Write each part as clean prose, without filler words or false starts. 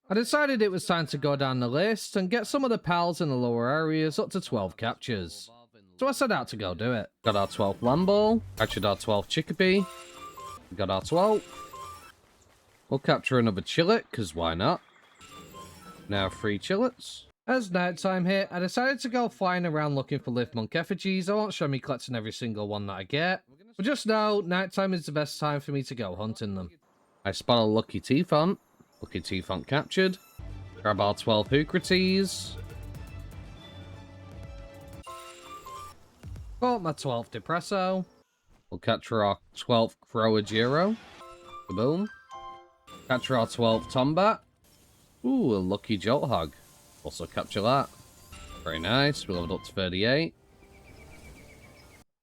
I decided it was time to go down the list and get some of the pals in the lower areas up to 12 captures. So I set out to go do it. Got our 12th Lambo, captured our 12th Chickapee, got our 12th. We'll capture another Chillet, because why not? Now 3 Chillets. As nighttime hit, I decided to go flying around looking for Lift Monk effigies. I won't show me collecting every single one that I get, but just know nighttime is the best time for me to go hunting them. I spot a Lucky T-Font. Lucky T-Font captured. Grab our 12 Eucrates. Caught my 12th Depresso. We'll capture our 12th Croagiro. Kaboom. Capture our 12th Tombat. Ooh, a Lucky Jolt Hog. Also capture that. Very nice. We leveled up to 38.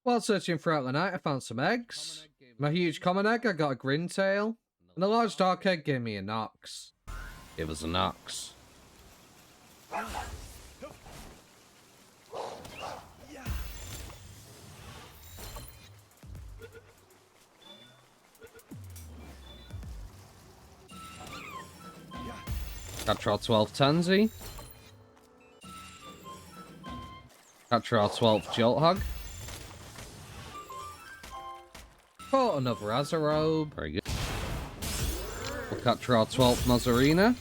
While searching throughout the night, I found some eggs. My huge common egg, I got a Grintail. And the large dark egg gave me a Nox. Give us a Nox. Capture our 12th Tansy. Capture our 12th Jolt Hog. Caught another Azarobe. Very good. We'll capture our 12th Mazzarina.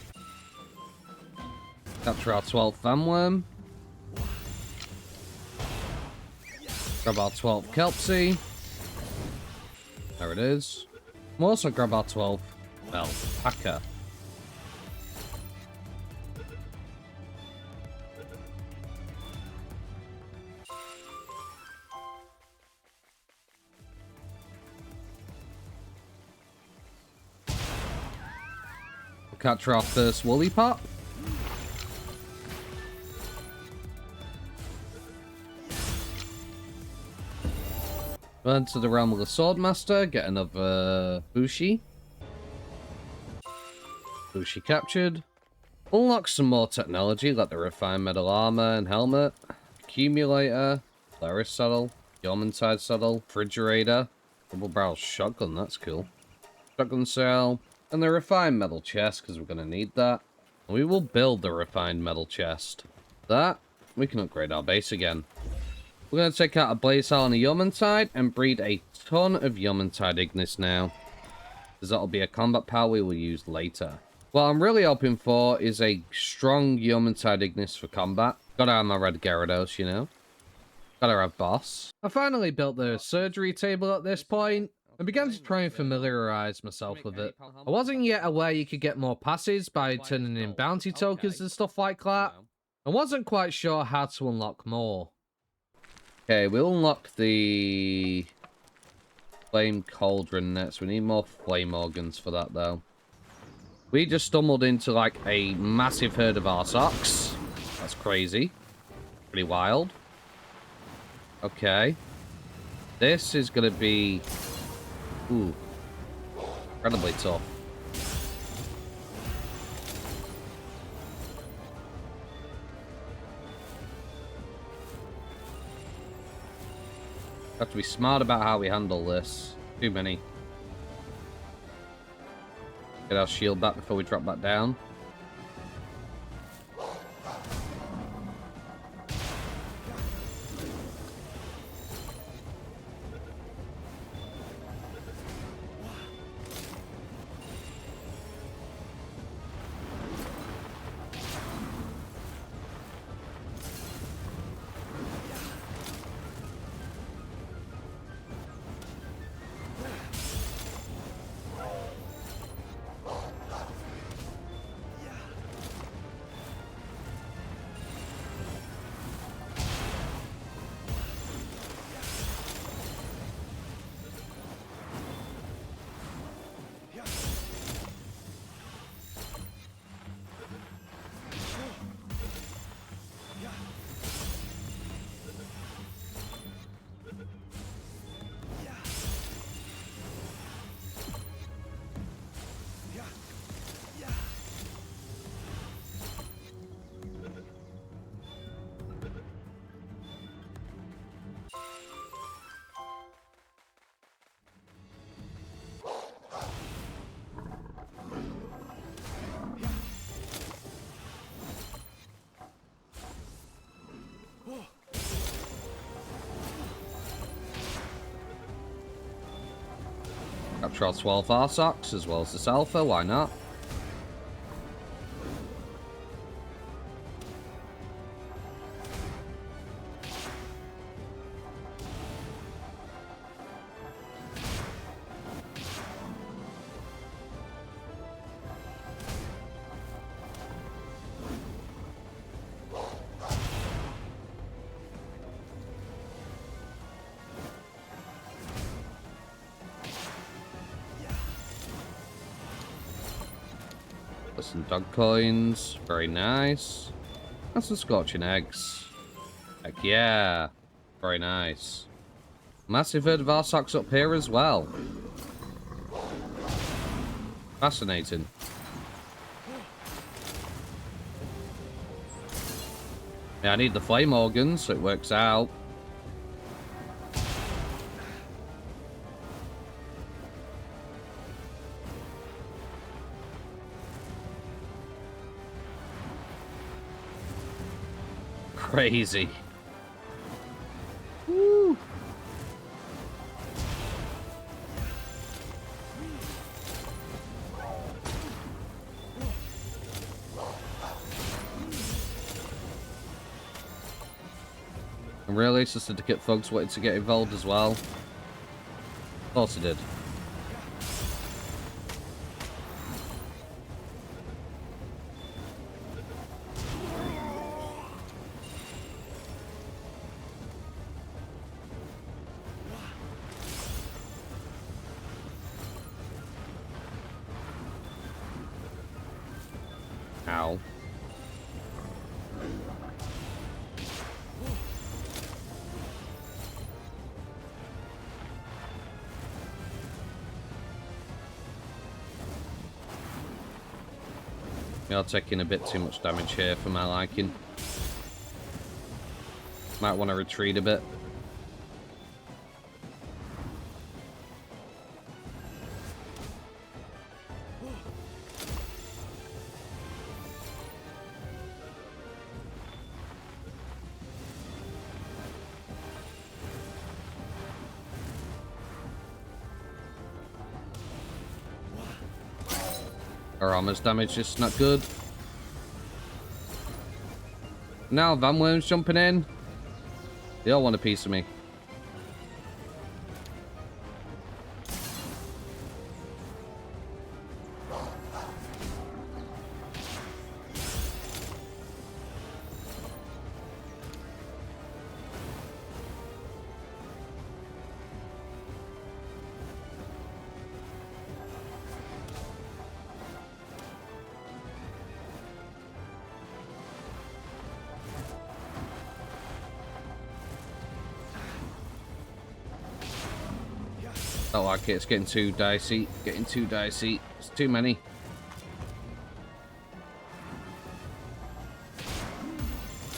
Capture our 12th Vanworm. Grab our 12th Kelpsy. There it is. We'll also grab our 12th Alpaca. Capture our first Woolly Pop. Burn to the realm of the Swordmaster, get another Bushi. Bushi captured. Unlock some more technology, like the refined metal armor and helmet, accumulator, Polaris saddle, Yeomanside saddle, refrigerator, double barrel shotgun, that's cool. Shotgun cell. And the refined metal chest, because we're going to need that. And we will build the refined metal chest. That, we can upgrade our base again. We're going to take out a Blazeheart and a Yeomanside and breed a ton of Yeomanside Ignis now. Because that'll be a combat power we will use later. What I'm really hoping for is a strong Yeomanside Ignis for combat. Gotta have my red Gyarados, you know. Gotta have boss. I finally built the surgery table at this point. I began to try and familiarize myself with it. I wasn't yet aware you could get more passes by turning in bounty tokens and stuff like that. I wasn't quite sure how to unlock more. Okay, we'll unlock the Flame Cauldron next. We need more Flame Organs for that, though. We just stumbled into, like, a massive herd of Arsox. That's crazy. Pretty wild. Okay. This is going to be... Ooh. Incredibly tough. Have to be smart about how we handle this. Too many. Get our shield back before we drop that down. Capture our 12 Arsox as well as this Alpha, why not? Some dog coins, very nice. And some scorching eggs. Heck yeah, very nice. Massive herd of Arsox up here as well. Fascinating. Yeah, I need the flame organs, so it works out. Crazy. Woo. And really, Syndicate folks wanted to get involved as well. Of course he did. Ow. You're taking a bit too much damage here for my liking. Might want to retreat a bit. Our armor's damage is not good. Now Van Worm's jumping in. They all want a piece of me. Don't like it, it's getting too dicey. Getting too dicey. It's too many.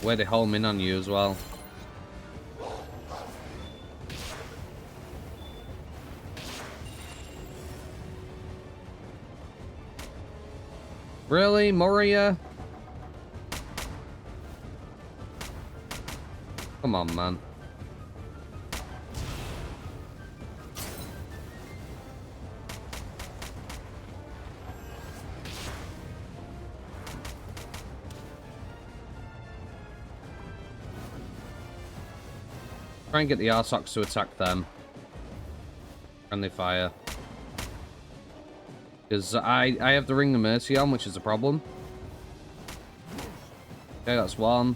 Where they home in on you as well. Really, Moria? Come on, man. Try and get the Arsox to attack them. Friendly fire. Because I have the Ring of Mercy on, which is a problem. Okay, that's one.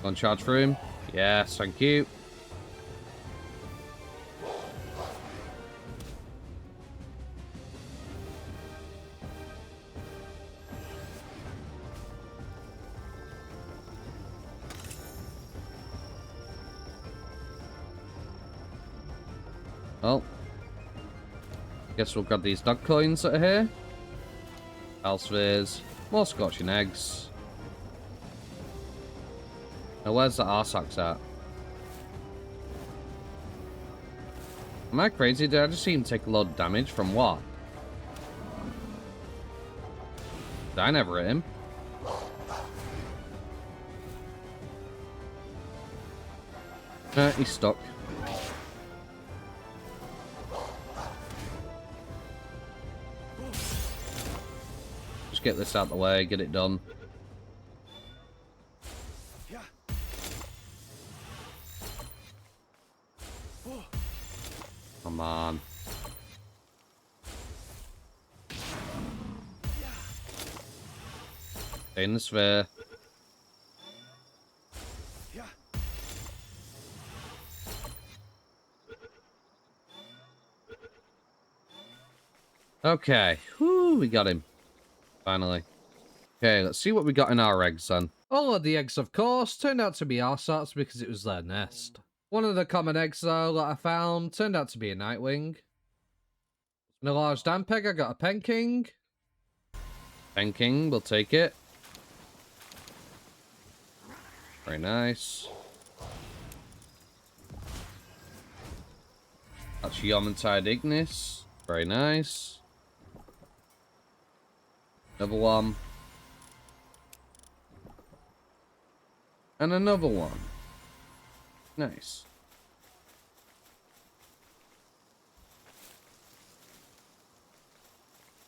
Go on, charge through him. Yes, thank you. Well, guess we'll grab these dog coins that are here. Spheres, more scorching eggs. Now, where's the Arsox at? Am I crazy? Did I just see him take a lot of damage from what? Did I never hit him? He's stuck. just get this out the way, get it done. Come on. Stay in the sphere. Okay. Whew, we got him. Finally. Okay, let's see what we got in our eggs then. All of the eggs, of course, turned out to be Arsats because it was their nest. One of the common eggs, though, that I found turned out to be a Nightwing. In a large Dampeg, I got a Penking. Penking, we'll take it. Very nice. That's Yomantide Ignis. Very nice. Another one. And another one. Nice.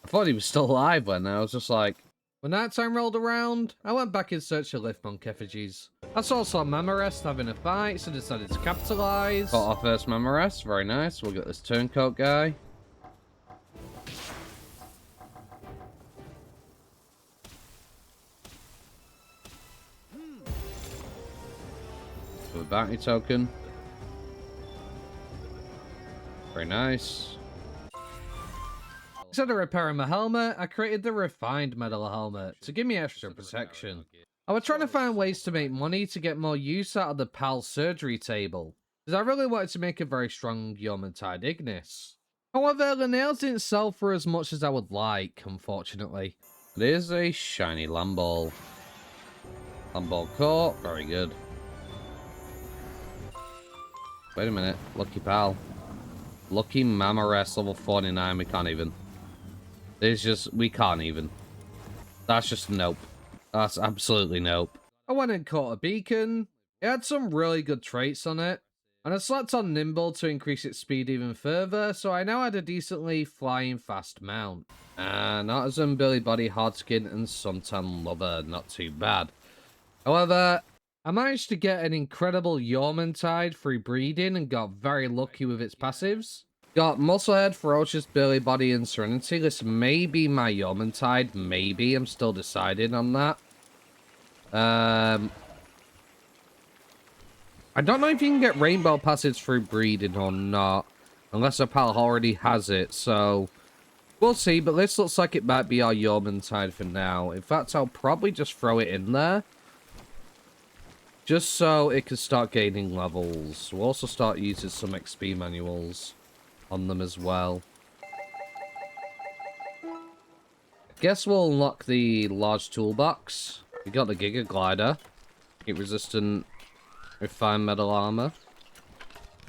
I thought he was still alive when I was just like... When nighttime rolled around, I went back in search of Liftmonk effigies. I saw some Memorest having a fight, so decided to capitalise. Got our first Memorest, very nice. We'll get this turncoat guy. A bounty token. Very nice. Instead of repairing my helmet, I created the refined metal helmet to give me extra protection. I was trying to find ways to make money to get more use out of the PAL surgery table, because I really wanted to make a very strong Yomantide Ignis. However, the nails didn't sell for as much as I would like, unfortunately. It is a shiny Lamball. Lamball caught, very good. Wait a minute, Lucky Pal. Lucky Mamorest level 49, we can't even. There's just, we can't even. That's just nope. That's absolutely nope. I went and caught a beacon. It had some really good traits on it. And I slapped on Nimble to increase its speed even further, so I now had a decently flying fast mount. And Artisan, Billy Body, Hardskin, and Suntan Lover, not too bad. However, I managed to get an incredible Yomantide through breeding and got very lucky with its passives. Got Musclehead, Ferocious, Burly Body, and Serenity. This may be my Yomantide, maybe. I'm still deciding on that. I don't know if you can get Rainbow passives through breeding or not. Unless a pal already has it, so... We'll see, but this looks like it might be our Yomantide for now. In fact, I'll probably just throw it in there. Just so it can start gaining levels. We'll also start using some XP manuals on them as well. Guess we'll unlock the large toolbox. We got the Giga Glider. Heat resistant refined metal armor.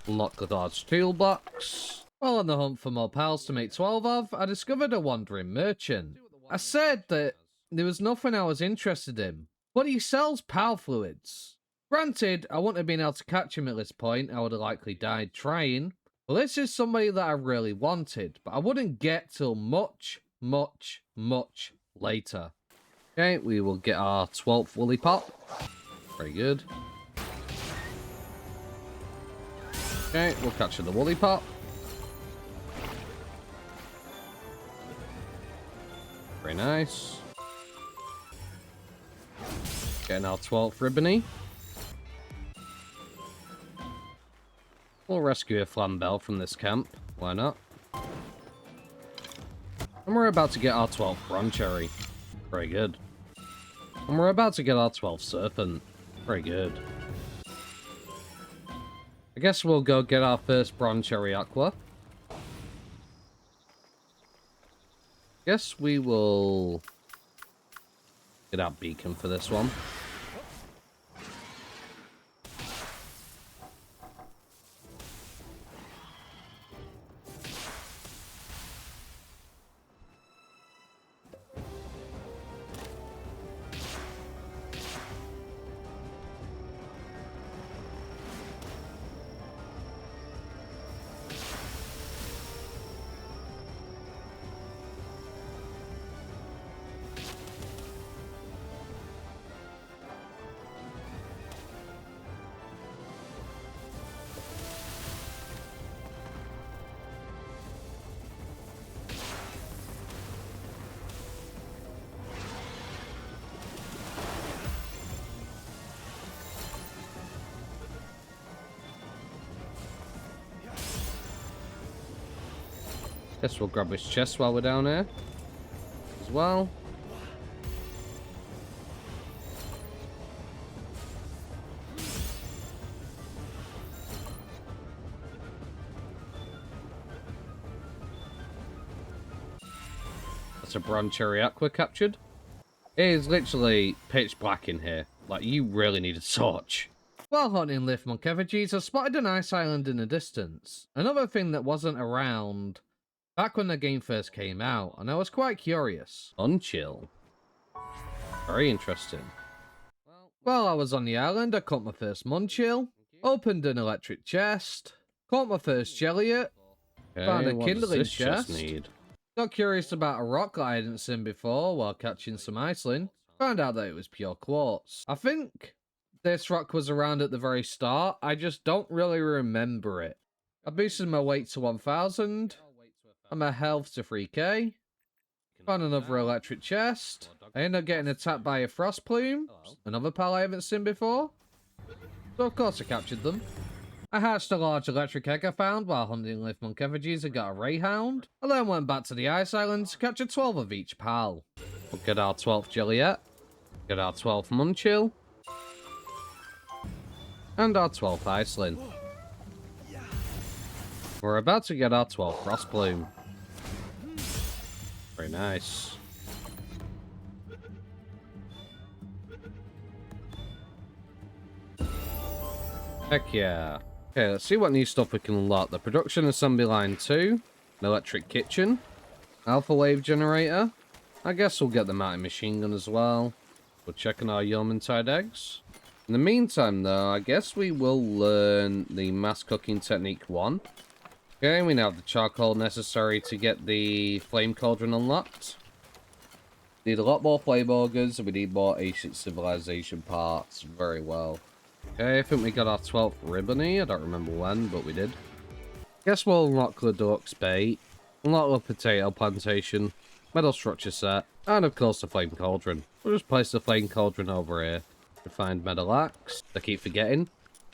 Unlock the large toolbox. While on the hunt for more pals to make 12 of, I discovered a wandering merchant. I said that there was nothing I was interested in, but he sells pal fluids. Granted, I wouldn't have been able to catch him at this point, I would have likely died trying. Well, this is somebody that I really wanted, but I wouldn't get till much later. Okay, we will get our 12th Woolly Pop. Very good. Okay, we'll capture the Woolly Pop. Very nice. Getting our 12th Ribbony. We'll rescue a Flambell from this camp. Why not? And we're about to get our 12th Broncherry. Very good. And we're about to get our 12th Serpent. Very good. I guess we'll go get our first Broncherry Aqua. Guess we will get our beacon for this one. Guess we'll grab his chest while we're down here as well. That's a bronze cherry aqua captured. It is literally pitch black in here. Like, you really need a torch. While hunting Lithmonk effigies, I spotted an ice island in the distance. Another thing that wasn't around back when the game first came out, and I was quite curious. Unchill. Very interesting. While I was on the island, I caught my first Munchill, opened an electric chest, caught my first Jelliot, found a kindling chest, got curious about a rock that I hadn't seen before while catching some Iceland, found out that it was pure quartz. I think this rock was around at the very start, I just don't really remember it. I boosted my weight to 1000, and my health to 3k, found another electric chest, I ended up getting attacked by a frost plume, another pal I haven't seen before, so of course I captured them. I hatched a large electric egg I found while hunting Lithmonk effigies and got a Rayhound. I then went back to the ice island to capture 12 of each pal. We'll get our 12th Jelliet, get our 12th Munchill, and our 12th Iceland. We're about to get our 12th Frost Plume. Very nice. Heck yeah. Okay, let's see what new stuff we can unlock. The production assembly line 2, an electric kitchen, alpha wave generator. I guess we'll get the mountain machine gun as well. We're checking our Yeoman-tide eggs. In the meantime, though, I guess we will learn the mass cooking technique 1. Okay, we now have the charcoal necessary to get the flame cauldron unlocked. Need a lot more flame augers, and we need more ancient civilization parts. Very well. Okay, I think we got our 12th ribbony. I don't remember when, but we did. Guess we'll unlock the deluxe bait, unlock the potato plantation, metal structure set, and of course the flame cauldron. We'll just place the flame cauldron over here. Refined metal axe. I keep forgetting.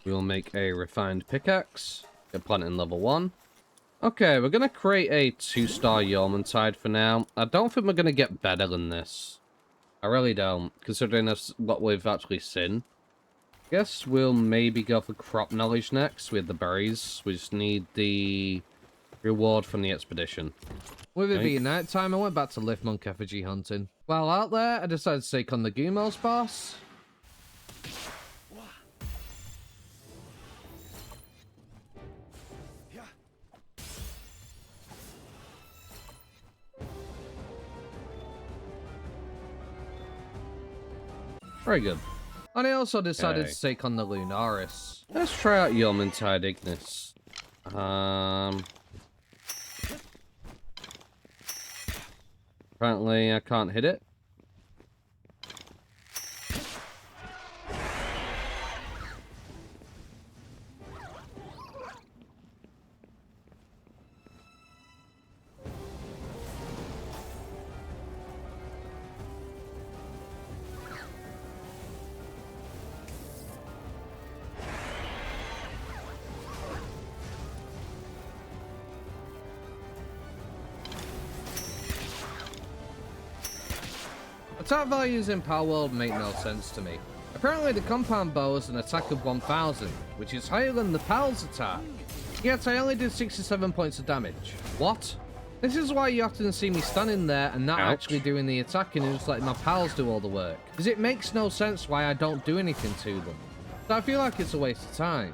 We will make a refined pickaxe. Get planting level 1. Okay, we're going to create a 2-star Yeoman-tide for now. I don't think we're going to get better than this. I really don't, considering that's what we've actually seen. Guess we'll maybe go for crop knowledge next with the berries. We just need the reward from the expedition. With it being night time, I went back to Lithmonk effigy hunting. While out there, I decided to take on the Gumos boss. Very good. And I also decided to take on the Lunaris. Let's try out Yeoman-tide Ignis. Apparently I can't hit it. Attack values in Palworld make no sense to me. Apparently the compound bow has an attack of 1000, which is higher than the Pal's attack. Yet I only did 67 points of damage. What? This is why you often see me standing there and not actually doing the attacking and just letting my pals do all the work. Because it makes no sense why I don't do anything to them. So I feel like it's a waste of time.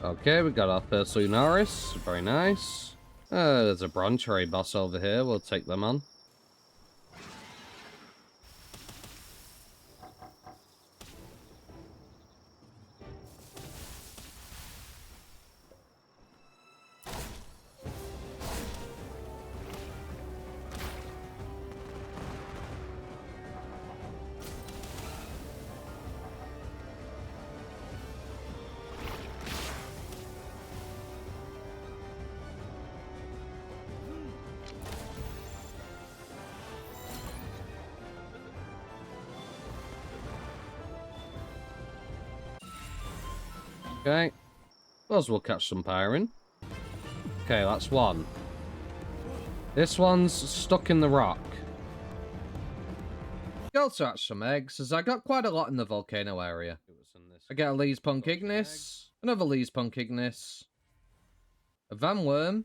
Okay, we got our first Lunaris. Very nice. There's a bronze cherry boss over here. We'll take them on. Okay. Those will catch some pyrin. Okay, that's one. This one's stuck in the rock. Go to hatch some eggs, as I got quite a lot in the volcano area. I get a Lee's Punk Ignis, another Lee's Punk Ignis, a Van Worm,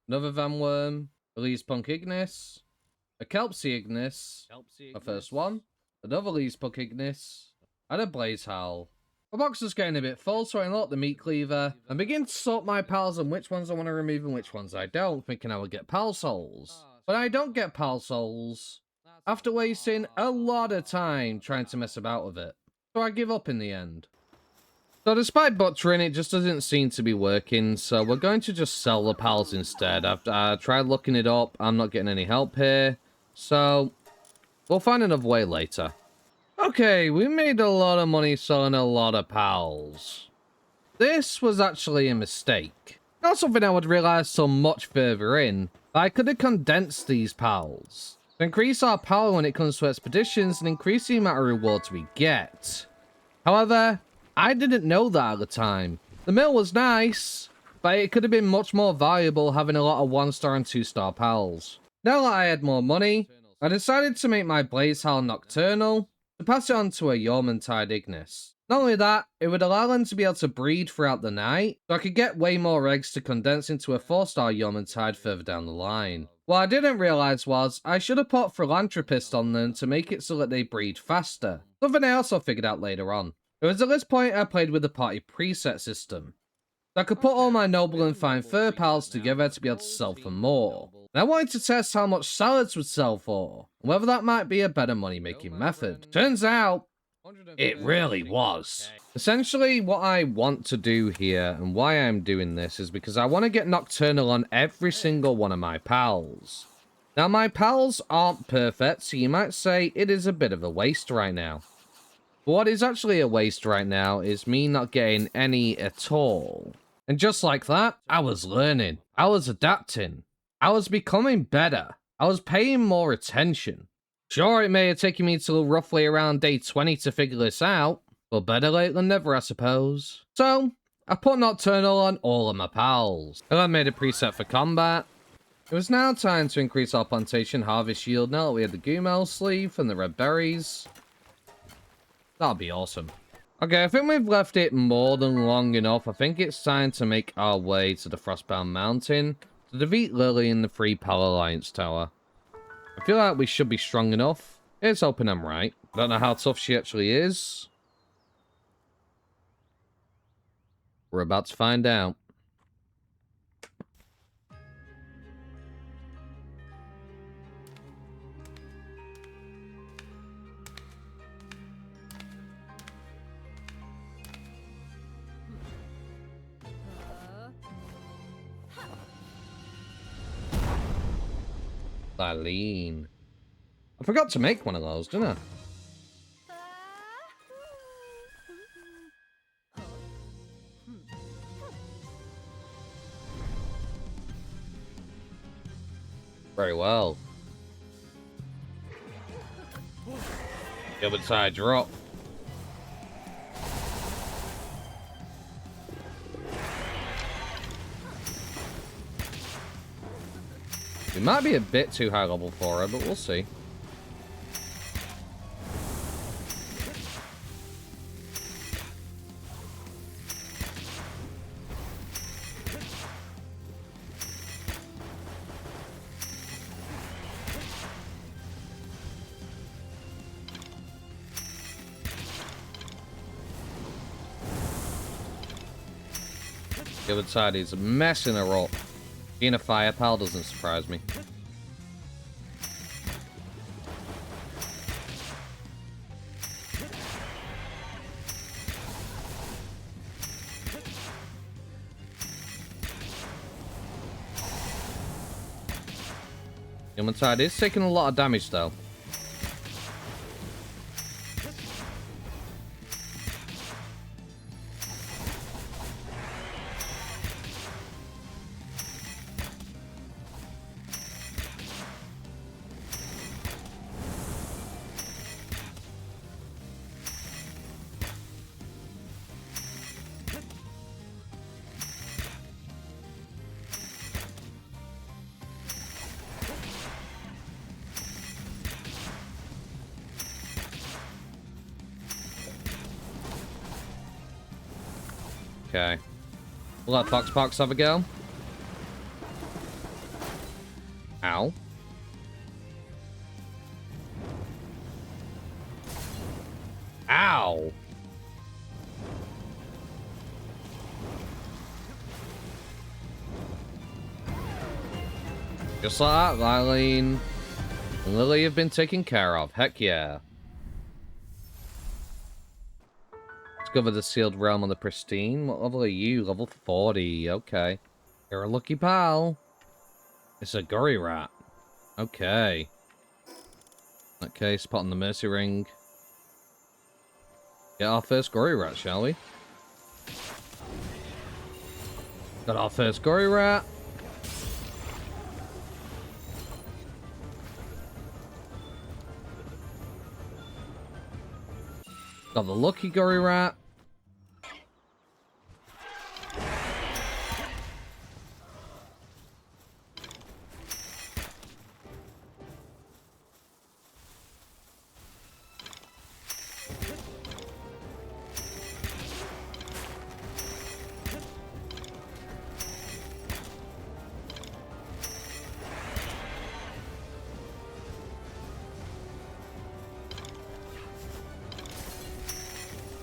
another Van Worm, a Lee's Punk Ignis, a Kelpsy Ignis, my first one, another Lee's Punk Ignis, and a Blaze Howl. My box is getting a bit full, so I unlock the meat cleaver and begin to sort my pals on which ones I want to remove and which ones I don't, thinking I will get pal souls. But I don't get pal souls, after wasting a lot of time trying to mess about with it. So I give up in the end. So despite butchering, it just doesn't seem to be working, so we're going to just sell the pals instead. I've tried looking it up, I'm not getting any help here, so we'll find another way later. Okay, we made a lot of money selling a lot of pals. This was actually a mistake. Not something I would realize till much further in, but I could have condensed these pals to increase our power when it comes to expeditions and increase the amount of rewards we get. However, I didn't know that at the time. The mill was nice, but it could have been much more valuable having a lot of 1-star and 2-star pals. Now that I had more money, I decided to make my Blaze Howl Nocturnal to pass it on to a Yormantide Ignis. Not only that, it would allow them to be able to breed throughout the night, so I could get way more eggs to condense into a 4-star Yormantide further down the line. What I didn't realise was, I should have put Philanthropist on them to make it so that they breed faster. Something I also figured out later on. It was at this point I played with the party preset system. So I could put all my noble and fine fur pals together to be able to sell for more. And I wanted to test how much salads would sell for, and whether that might be a better money making method. Turns out, it really was. Essentially, what I want to do here, and why I'm doing this, is because I want to get Nocturnal on every single one of my pals. Now, my pals aren't perfect, so you might say it is a bit of a waste right now. But what is actually a waste right now is me not getting any at all. And just like that, I was learning. I was adapting. I was becoming better. I was paying more attention. Sure, it may have taken me till roughly around day 20 to figure this out, but better late than never, I suppose. So, I put Nocturnal on all of my pals. And I made a preset for combat. It was now time to increase our plantation harvest yield now that we had the Gumel sleeve and the red berries. That'll be awesome. Okay, I think we've left it more than long enough. I think it's time to make our way to the Frostbound Mountain to defeat Lily in the 3 Pal Alliance Tower. I feel like we should be strong enough. Here's hoping I'm right. Don't know how tough she actually is. We're about to find out. Eileen. I forgot to make one of those, didn't I? Very well. The other side drop. It might be a bit too high level for her, but we'll see. The other side is messing her up. Being a fire pal doesn't surprise me. The other side is taking a lot of damage though. Okay. We'll let Foxpox have a go. Ow. Ow! Just like that, Lylene and Lily have been taken care of. Heck yeah. Discover the sealed realm on the pristine. What level are you? Level 40. Okay. You're a lucky pal. It's a gory rat. Okay. In that case, spot on the mercy ring. Get our first gory rat, shall we? Got our first gory rat. Got the lucky gory rat.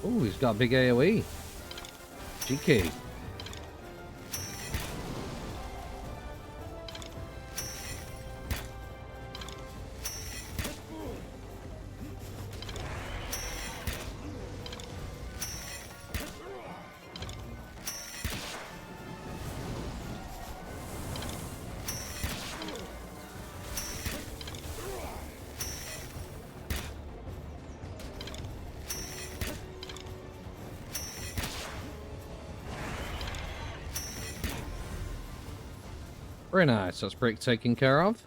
Ooh, he's got a big AoE. Cheeky. Very nice. That's Brick taken care of.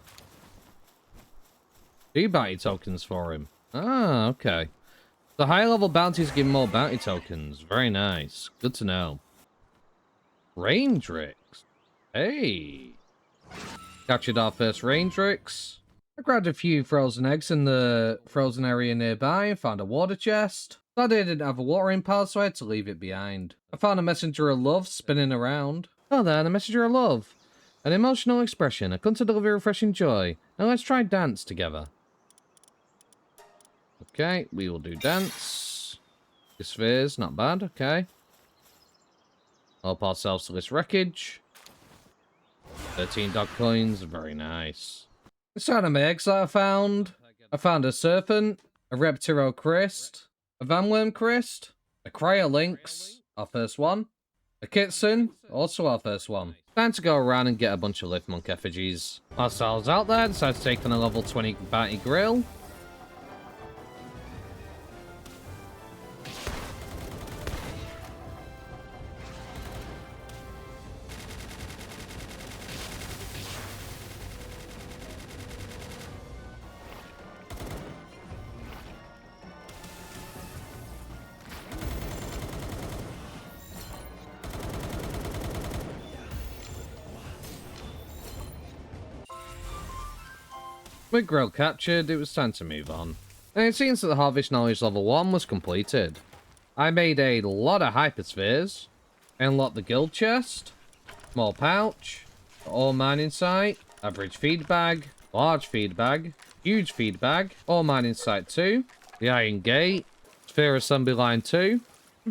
2 bounty tokens for him. Ah, okay. The higher level bounties give more bounty tokens. Very nice. Good to know. Rangerix. Hey. Captured our first Rangerix. I grabbed a few frozen eggs in the frozen area nearby and found a water chest. Glad I didn't have a watering pad, so I had to leave it behind. I found a messenger of love spinning around. Oh there, the messenger of love. An emotional expression, a to deliver refreshing joy. Now let's try dance together. Okay, we will do dance. Spheres, not bad, okay. Help ourselves to this wreckage. 13 dog coins, very nice. Inside of my eggs that I found a serpent, a Reptiro Crest, a Vanworm Crest, a Cryo-Lynx, our first one, a Kitsune, also our first one. Time to go around and get a bunch of Liftmonk effigies. Ourselves out there, decided to take on a level 20 bounty grill. With grill captured, it was time to move on. And it seems that the Harvest Knowledge level 1 was completed. I made a lot of hyperspheres, unlocked the guild chest, small pouch, ore mining site, average feed bag, large feed bag, huge feed bag, ore mining site 2, the iron gate, sphere assembly line 2,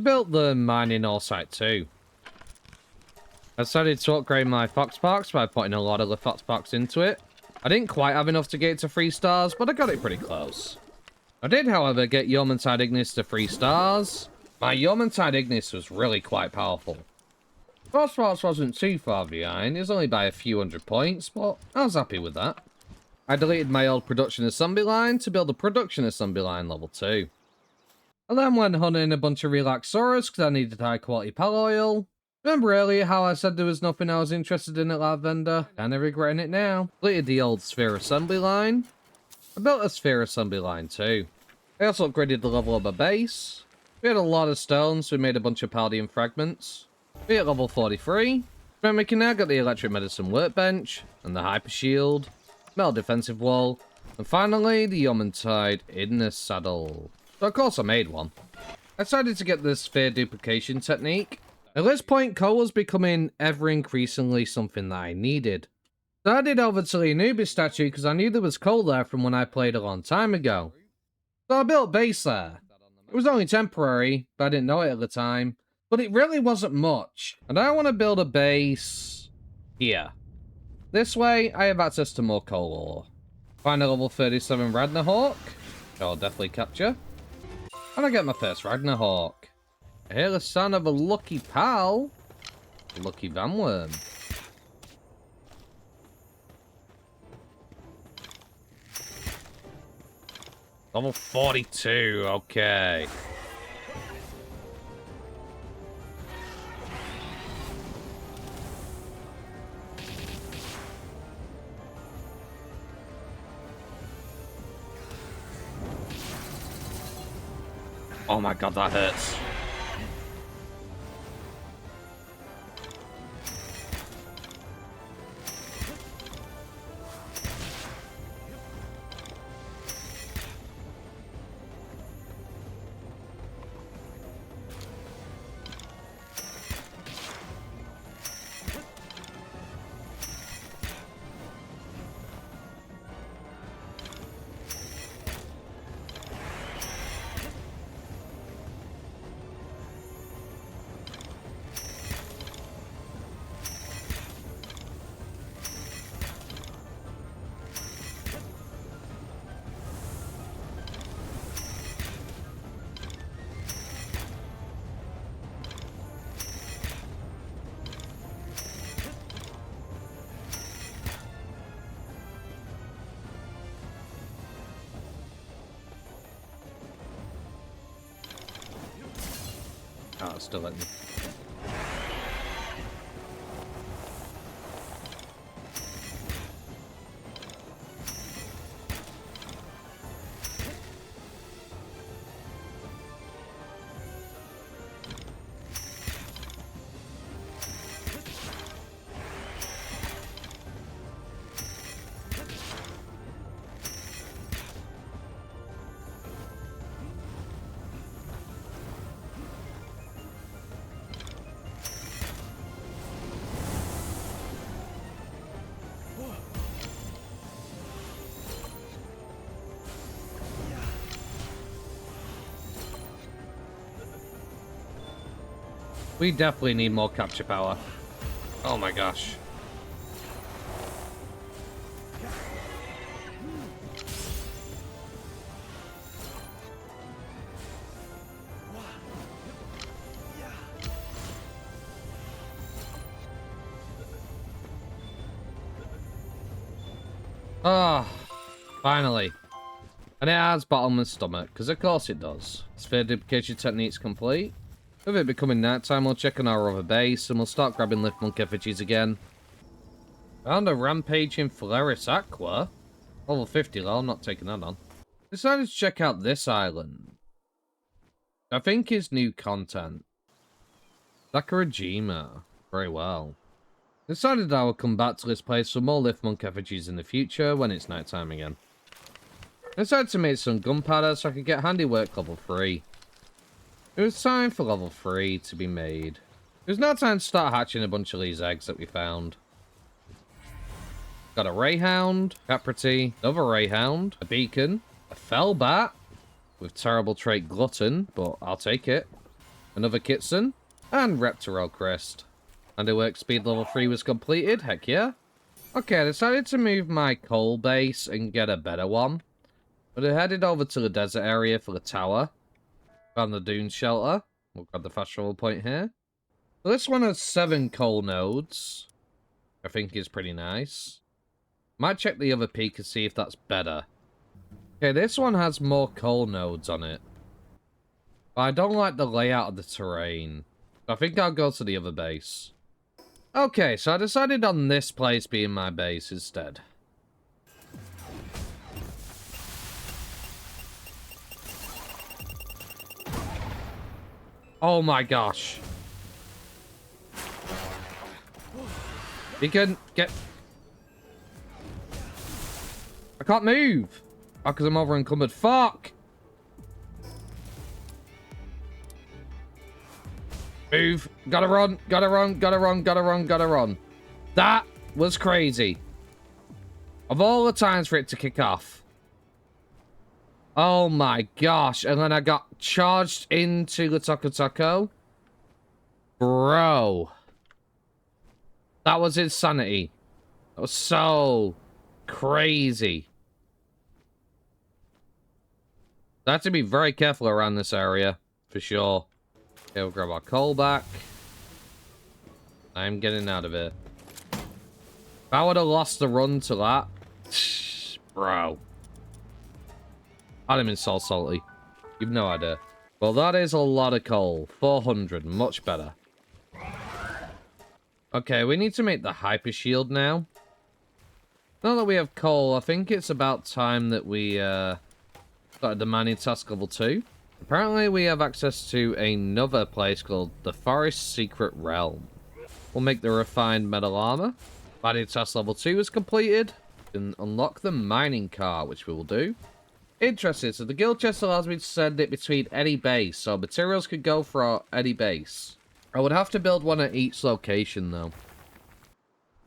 built the mining ore site 2. I decided to upgrade my Foxpox by putting a lot of the Foxpox into it. I didn't quite have enough to get it to 3 stars, but I got it pretty close. I did, however, get Yeoman'tide Ignis to 3 stars. My Yeoman'tide Ignis was really quite powerful. Foxpox wasn't too far behind, it was only by a few hundred points, but I was happy with that. I deleted my old production assembly line to build a production assembly line level 2. I then went hunting a bunch of Relaxaurus because I needed high quality pal oil. Remember earlier how I said there was nothing I was interested in at that vendor? Kinda regretting it now. Deleted the old sphere assembly line. I built a sphere assembly line too. I also upgraded the level of my base. We had a lot of stones, so we made a bunch of Paldean fragments. We at level 43. Then we can now get the electric medicine workbench, and the hyper shield, metal defensive wall, and finally the Yeoman'tide Ignis saddle. So of course I made one. I decided to get the sphere duplication technique. At this point, coal was becoming ever increasingly something that I needed. So I headed over to the Anubis statue because I knew there was coal there from when I played a long time ago. So I built a base there. It was only temporary, but I didn't know it at the time. But it really wasn't much. And I want to build a base here. This way, I have access to more coal ore. Find a level 37 Ragnarhawk. I'll definitely capture. And I get my first Ragnarhawk. I hear the sound of a lucky pal. A lucky vanworm. Level 42, okay. Oh my god, that hurts. Oh, it's still letting me. We definitely need more capture power. Oh my gosh. Ah, finally. And it has bottomless stomach, because of course it does. Sphere duplication technique's complete. With it becoming nighttime, we'll check on our other base, and we'll start grabbing lift monk effigies again. Found a rampaging Phaleris Aqua. Level 50 though, I'm not taking that on. Decided to check out this island. I think is new content. Sakurajima. Very well. Decided I will come back to this place for more lift monk effigies in the future when it's nighttime again. Decided to make some gunpowder so I could get handiwork level 3. It was time for level 3 to be made. It was now time to start hatching a bunch of these eggs that we found. Got a Rayhound, Caprity, another Rayhound, a Beacon, a Fellbat, with terrible trait Glutton, but I'll take it. Another Kitson, and Reptile Crest. Handiwork speed level 3 was completed, heck yeah. Okay, I decided to move my coal base and get a better one. But I headed over to the desert area for the tower. Found the dune shelter. We'll grab the fast travel point here. So this one has 7 coal nodes. I think is pretty nice. Might check the other peak and see if that's better. Okay, this one has more coal nodes on it. But I don't like the layout of the terrain. I think I'll go to the other base. Okay, so I decided on this place being my base instead. Oh my gosh. You can get... I can't move. Oh, because I'm over encumbered. Fuck! Move. Gotta run. Gotta run. Gotta run. Gotta run. Gotta run. That was crazy. Of all the times for it to kick off. Oh my gosh. And then I got charged into the Taco. Bro. That was insanity. That was so crazy. I have to be very careful around this area, for sure. Okay, we'll grab our coal back. I'm getting out of here. If I would have lost the run to that, bro. I'd have been so salty. You've no idea. Well, that is a lot of coal. 400, much better. Okay, we need to make the hyper shield now. Now that we have coal, I think it's about time that we started the mining task level 2. Apparently, we have access to another place called the Forest Secret Realm. We'll make the refined metal armor. Mining task level 2 is completed. And unlock the mining cart, which we will do. Interesting, so the guild chest allows me to send it between any base, so materials could go for any base. I would have to build one at each location, though.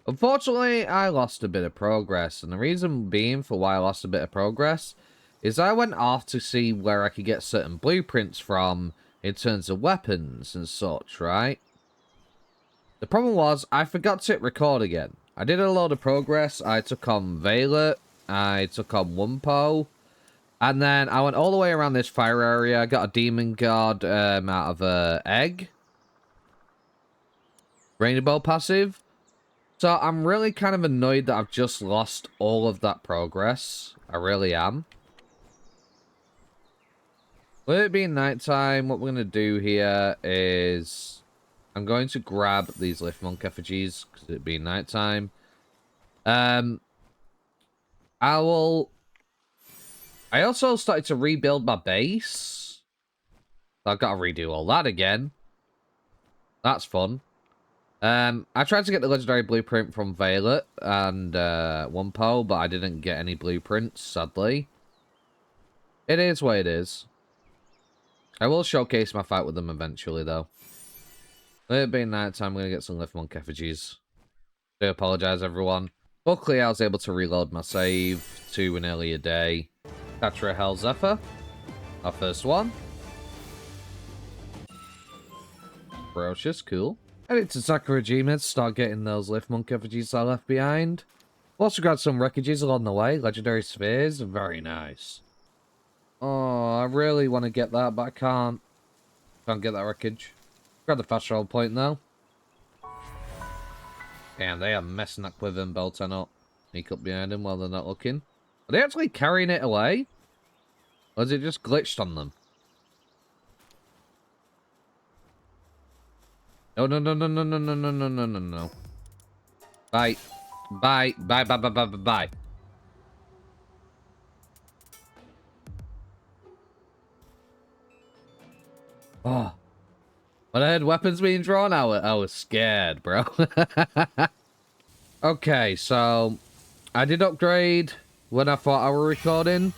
Unfortunately, I lost a bit of progress, and the reason being for why I lost a bit of progress is I went off to see where I could get certain blueprints from in terms of weapons and such, right? The problem was, I forgot to hit record again. I did a load of progress. I took on Violet, I took on Wumpo, and then I went all the way around this fire area. I got a demon guard out of an egg. Rainbow passive. So I'm really kind of annoyed that I've just lost all of that progress. I really am. With it being nighttime, what we're going to do here is I'm going to grab these lift monk effigies because it being nighttime. I also started to rebuild my base. So I've got to redo all that again. That's fun. I tried to get the legendary blueprint from Violet and Wumpo, but I didn't get any blueprints, sadly. It is what it is. I will showcase my fight with them eventually, though. With it being night time, I'm going to get some lift monk effigies. I do apologise, everyone. Luckily, I was able to reload my save to an earlier day. Catra Hell Zephyr. Our first one. Ferocious, cool. Edit to Sakura Gym to start getting those lift monk effigies I left behind. Also got some wreckages along the way. Legendary spheres. Very nice. Oh, I really want to get that, but I can't. Can't get that wreckage. Grab the fast roll point, though. Damn, they are messing up with him, Belton up. Sneak up behind him while they're not looking. Are they actually carrying it away? Or is it just glitched on them? No, no, no, no, no, no, no, no, no, no, no, no. Bye. Bye. Bye, bye, bye, bye, bye, bye. Oh. When I had weapons being drawn, I was scared, bro. Okay, so I did upgrade when I thought I were recording.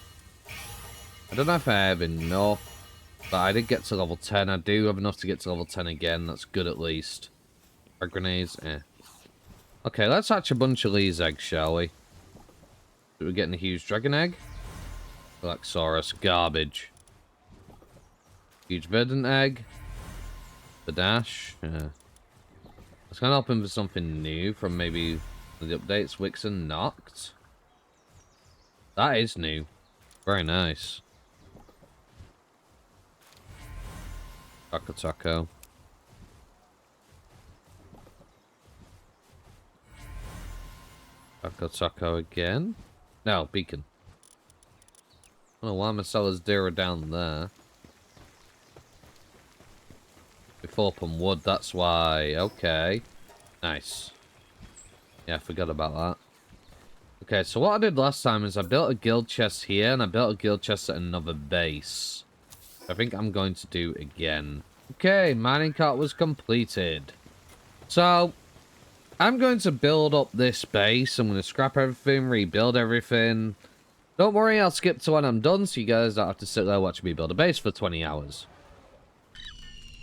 I don't know if I have enough, but I did get to level 10. I do have enough to get to level 10 again. That's good at least. Our grenades, eh. Okay, let's hatch a bunch of these eggs, shall we? We're getting a huge dragon egg. Galaxorus, garbage. Huge verdant egg. The dash, yeah. I was kind of hoping for something new from maybe the updates. Wixen knocked. That is new. Very nice. Taco. Taco again. No, beacon. I don't know why my sellers zero down there. Before up on wood, that's why. Okay. Nice. Yeah, I forgot about that. Okay, so what I did last time is I built a guild chest here, and I built a guild chest at another base. I think I'm going to do again. Okay, mining cart was completed. So, I'm going to build up this base. I'm going to scrap everything, rebuild everything. Don't worry, I'll skip to when I'm done, so you guys don't have to sit there watching me build a base for 20 hours.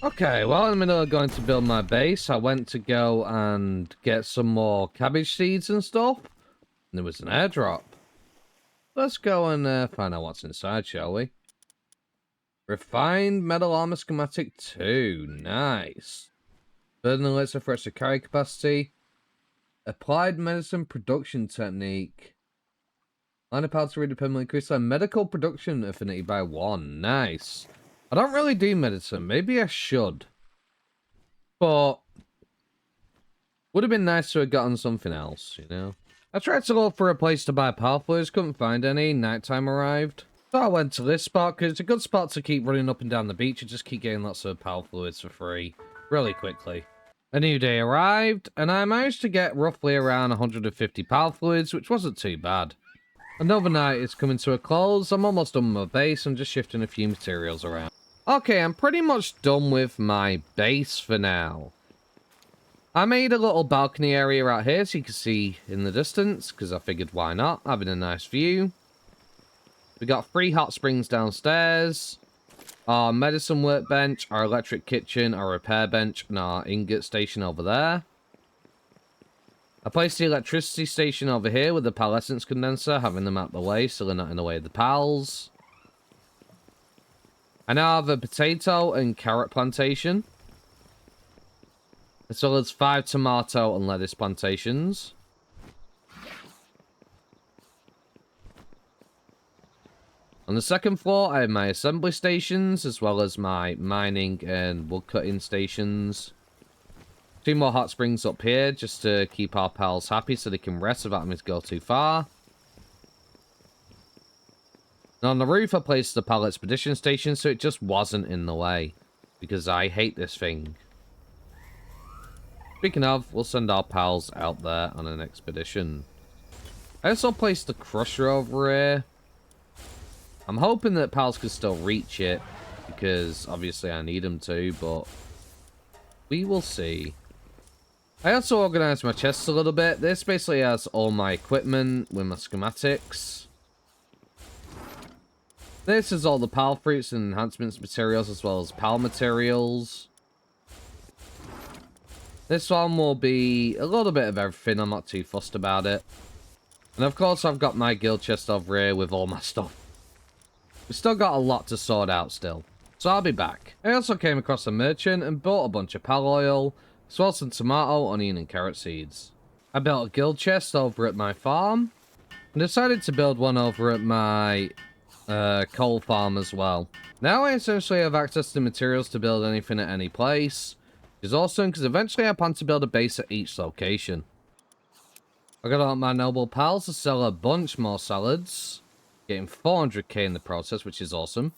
Okay, well, in the middle of going to build my base, I went to go and get some more cabbage seeds and stuff. And there was an airdrop. Let's go and find out what's inside, shall we? Refined metal armor schematic 2. Nice. Burden laser for extra carry capacity. Applied medicine production technique. Line of power to read permanently increase our medical production affinity by 1. Nice. I don't really do medicine. Maybe I should. But would have been nice to have gotten something else, you know? I tried to look for a place to buy power fluids, couldn't find any. Nighttime arrived. So I went to this spot because it's a good spot to keep running up and down the beach and just keep getting lots of power fluids for free really quickly. A new day arrived, and I managed to get roughly around 150 power fluids, which wasn't too bad. Another night is coming to a close. I'm almost done with my base. I'm just shifting a few materials around. Okay, I'm pretty much done with my base for now. I made a little balcony area out here so you can see in the distance, because I figured why not, having a nice view. We got 3 hot springs downstairs, our medicine workbench, our electric kitchen, our repair bench, and our ingot station over there. I placed the electricity station over here with the pearlescence condenser, having them out the way so they're not in the way of the pals. I now have a potato and carrot plantation, as well as 5 tomato and lettuce plantations. On the second floor, I have my assembly stations, as well as my mining and wood cutting stations. 2 more hot springs up here, just to keep our pals happy so they can rest without having to go too far. And on the roof, I placed the pallet expedition station, so it just wasn't in the way. Because I hate this thing. Speaking of, we'll send our pals out there on an expedition. I also placed the crusher over here. I'm hoping that pals can still reach it, because obviously I need them to, but we will see. I also organized my chests a little bit. This basically has all my equipment with my schematics. This is all the pal fruits and enhancements materials, as well as pal materials. This one will be a little bit of everything. I'm not too fussed about it. And of course, I've got my guild chest over here with all my stuff. We've still got a lot to sort out still. So I'll be back. I also came across a merchant and bought a bunch of pal oil, as well as some tomato, onion, and carrot seeds. I built a guild chest over at my farm, and decided to build one over at my coal farm as well. Now I essentially have access to materials to build anything at any place, which is awesome because eventually I plan to build a base at each location. I got all my noble pals to sell a bunch more salads, getting 400k in the process, which is awesome.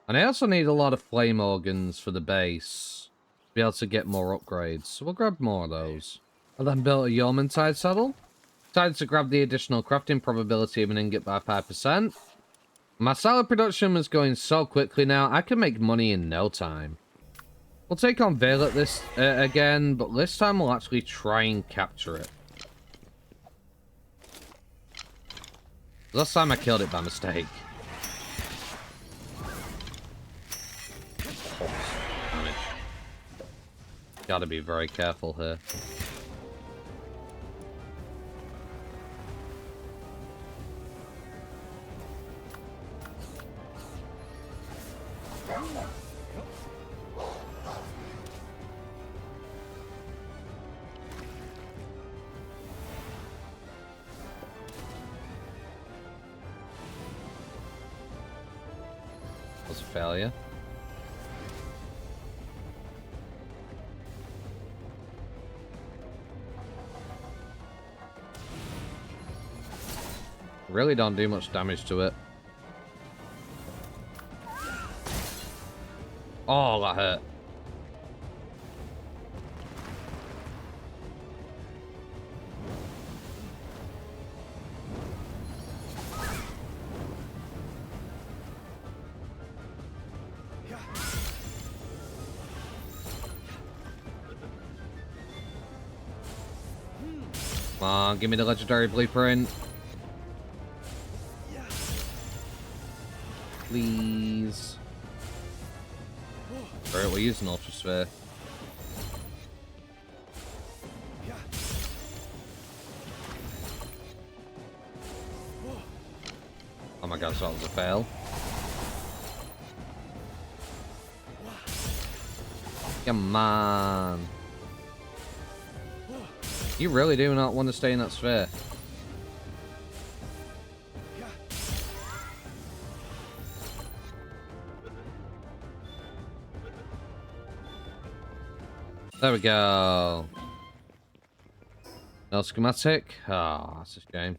And I also need a lot of flame organs for the base to be able to get more upgrades, so we'll grab more of those. I then built a yeoman-tide saddle. Decided to grab the additional crafting probability of an ingot by 5%. My salad production was going so quickly now, I can make money in no time. We'll take on Vale at this again, but this time we'll actually try and capture it. Last time I killed it by mistake. Oh, damage. Gotta be very careful here. Was a failure. Really don't do much damage to it. Oh, that hurt. Come on, give me the legendary blueprint. Please. Alright, we'll use an Ultra Sphere. Oh my god, so that was a fail. Come on. You really do not want to stay in that sphere. There we go. No schematic? Ah, that's a shame.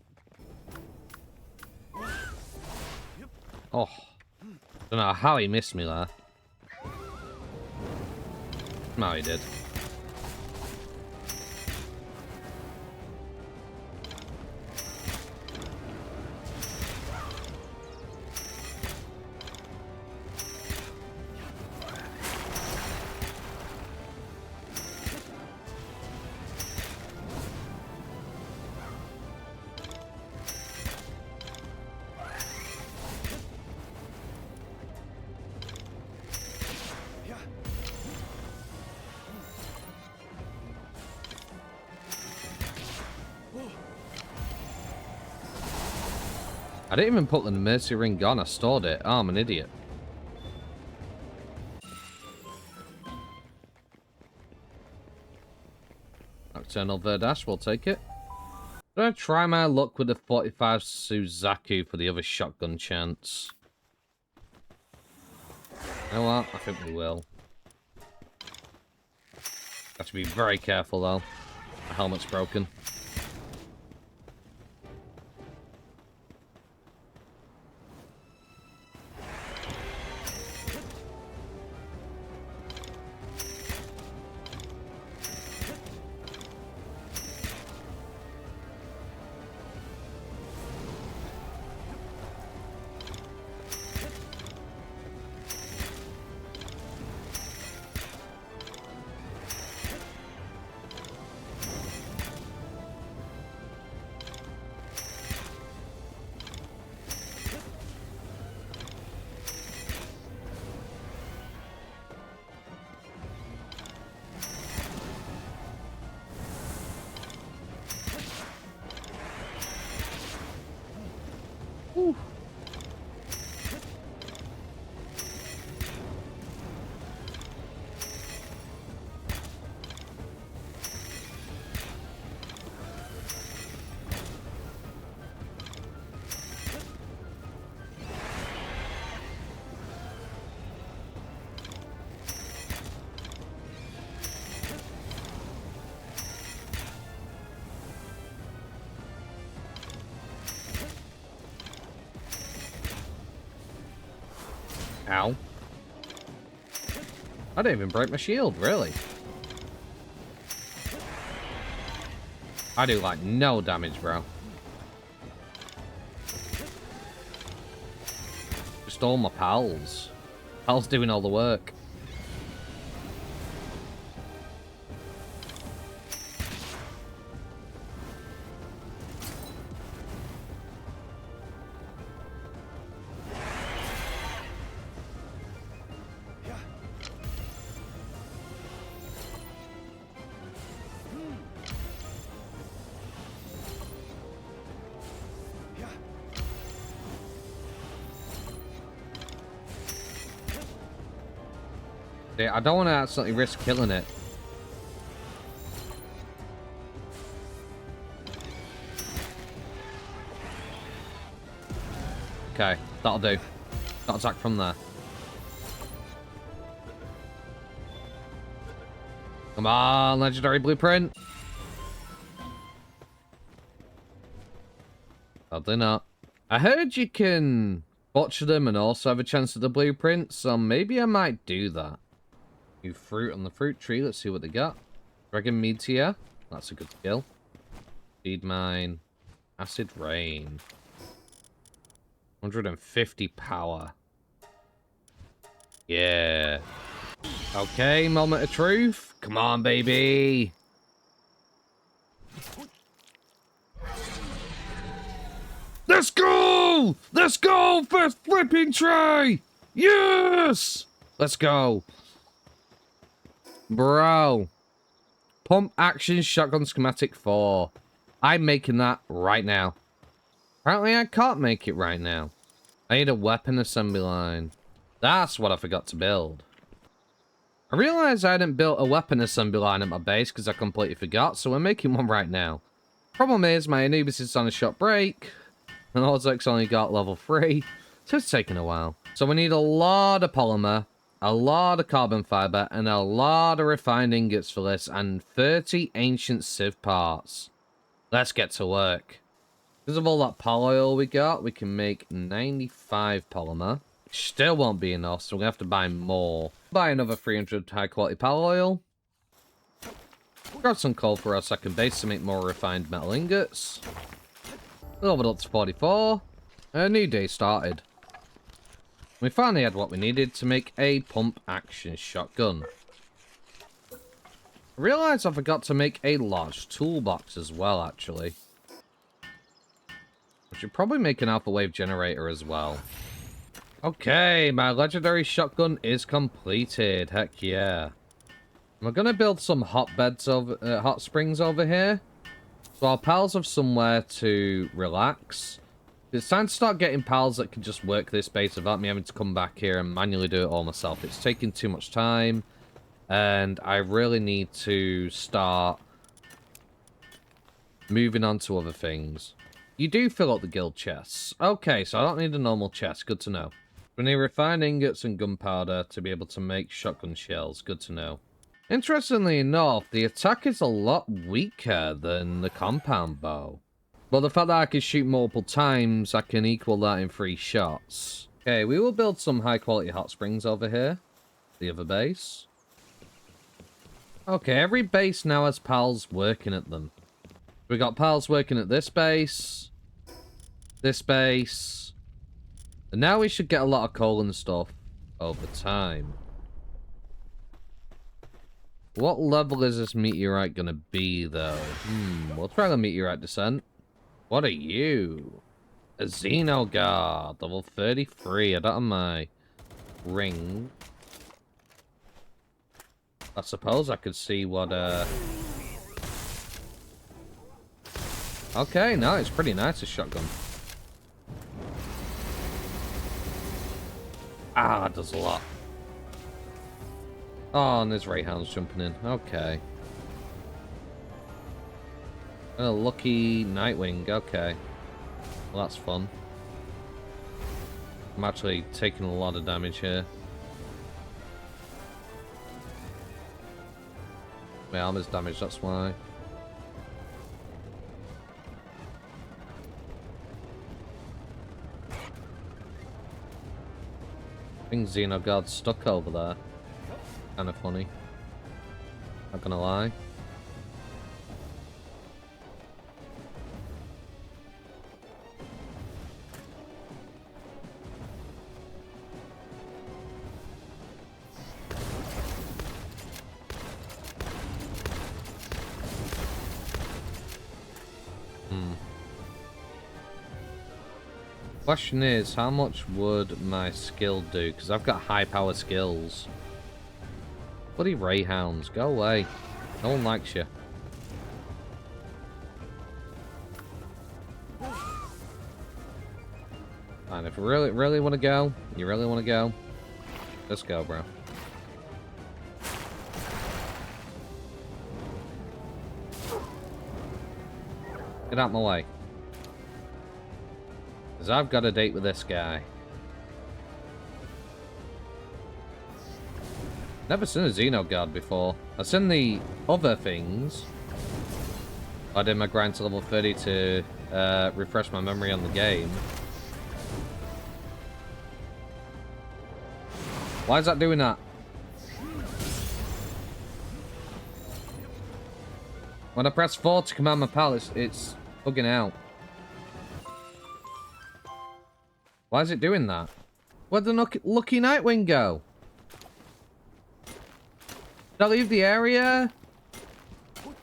Oh. Don't know how he missed me there. No, he did. I didn't even put the Mercy Ring on, I stored it. Oh, I'm an idiot. Nocturnal Verdash, we'll take it. I'm gonna try my luck with the 45 Suzaku for the other shotgun chance. You know what? I think we will. Have to be very careful though. The helmet's broken. Whew. Ow. I didn't even break my shield, really. I do like no damage, bro. Just all my pals. Pals doing all the work. I don't want to absolutely risk killing it. Okay, that'll do. That'll attack from there. Come on, legendary blueprint. Sadly not. I heard you can butcher them and also have a chance at the blueprint, so maybe I might do that. New fruit on the fruit tree. Let's see what they got. Dragon Meteor. That's a good skill. Seed Mine. Acid Rain. 150 power. Yeah. Okay, moment of truth. Come on, baby. Let's go! Let's go! First flipping try! Yes! Let's go. Bro. Pump action shotgun schematic 4. I'm making that right now. Apparently I can't make it right now. I need a weapon assembly line. That's what I forgot to build. I realized I hadn't built a weapon assembly line at my base because I completely forgot, so we're making one right now. Problem is, my Anubis is on a short break, and Ozek's only got level 3, so it's taking a while. So we need a lot of polymer, a lot of carbon fiber, and a lot of refined ingots for this, and 30 ancient sieve parts. Let's get to work. Because of all that pal oil we got, we can make 95 polymer. Still won't be enough, so we're going to have to buy more. Buy another 300 high-quality pal oil. Grab some coal for our second base to make more refined metal ingots. Leveled up to 44. A new day started. We finally had what we needed to make a pump-action shotgun. I realised I forgot to make a large toolbox as well, actually. I should probably make an alpha wave generator as well. Okay, my legendary shotgun is completed. Heck yeah. We're going to build some hot springs over here. So our pals have somewhere to relax. It's time to start getting pals that can just work this base without me having to come back here and manually do it all myself. It's taking too much time. And I really need to start moving on to other things. You do fill up the guild chests. Okay, so I don't need a normal chest. Good to know. We need refined ingots and gunpowder to be able to make shotgun shells. Good to know. Interestingly enough, the attack is a lot weaker than the compound bow. But the fact that I can shoot multiple times, I can equal that in 3 shots. Okay, we will build some high quality hot springs over here. The other base. Okay, every base now has pals working at them. We got pals working at this base. This base. And now we should get a lot of coal and stuff over time. What level is this meteorite gonna be, though? We'll try the meteorite descent. What are you? A Xenoguard, level 33. I don't have my ring. I suppose I could see what, Okay, no, it's pretty nice, a shotgun. Ah, it does a lot. Oh, and there's Rayhounds jumping in. Okay. And a lucky Nightwing. Okay. Well, that's fun. I'm actually taking a lot of damage here. My armor's damaged, that's why. I think Xenoguard's stuck over there. Kind of funny. Not gonna lie. Question is, how much would my skill do? Because I've got high power skills. Bloody Rayhounds, go away. No one likes you. Fine, if you really want to go, you really want to go, let's go, bro. Get out my way. Because I've got a date with this guy. Never seen a Xenoguard before. I've seen the other things. I did my grind to level 30 to refresh my memory on the game. Why is that doing that? When I press 4 to command my pal, it's bugging out. Why is it doing that? Where'd the lucky Nightwing go? Did I leave the area?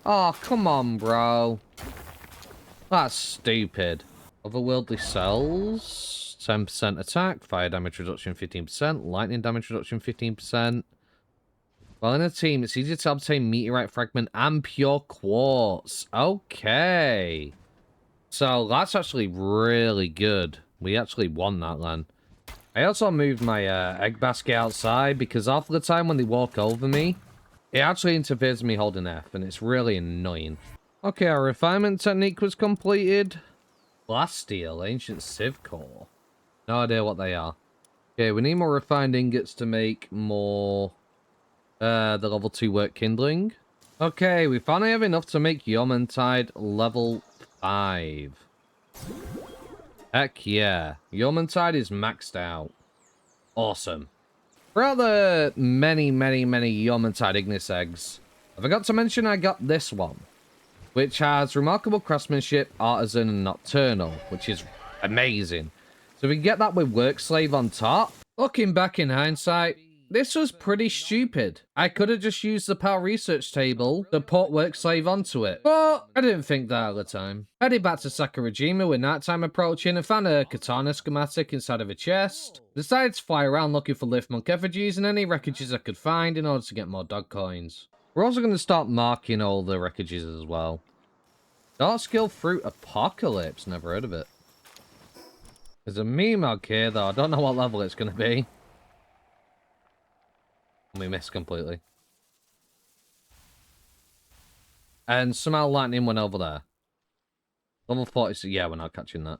Oh, come on, bro. That's stupid. Otherworldly cells. 10% attack. Fire damage reduction 15%. Lightning damage reduction 15%. While in a team, it's easier to obtain meteorite fragment and pure quartz. Okay. So that's actually really good. We actually won that then. I also moved my egg basket outside because half the time when they walk over me, it actually interferes with me holding F, and it's really annoying. Okay, our refinement technique was completed. Blast steel, ancient civ core. No idea what they are. Okay, we need more refined ingots to make more the level 2 work kindling. Okay, we finally have enough to make Yomantide level 5. Heck yeah. Yomantide is maxed out. Awesome. Throughout the many Yomantide Ignis eggs, I forgot to mention I got this one, which has remarkable craftsmanship, artisan, and nocturnal, which is amazing. So we can get that with work slave on top. Looking back in hindsight, this was pretty stupid. I could have just used the PAL research table to put work slave onto it, but I didn't think that at the time. Headed back to Sakurajima with nighttime approaching and found a katana schematic inside of a chest. Decided to fly around looking for lift monk effigies and any wreckages I could find in order to get more dog coins. We're also going to start marking all the wreckages as well. Dark Skill Fruit Apocalypse, never heard of it. There's a meme out here though, I don't know what level it's going to be. We missed completely. And somehow lightning went over there. Level 46, yeah, we're not catching that.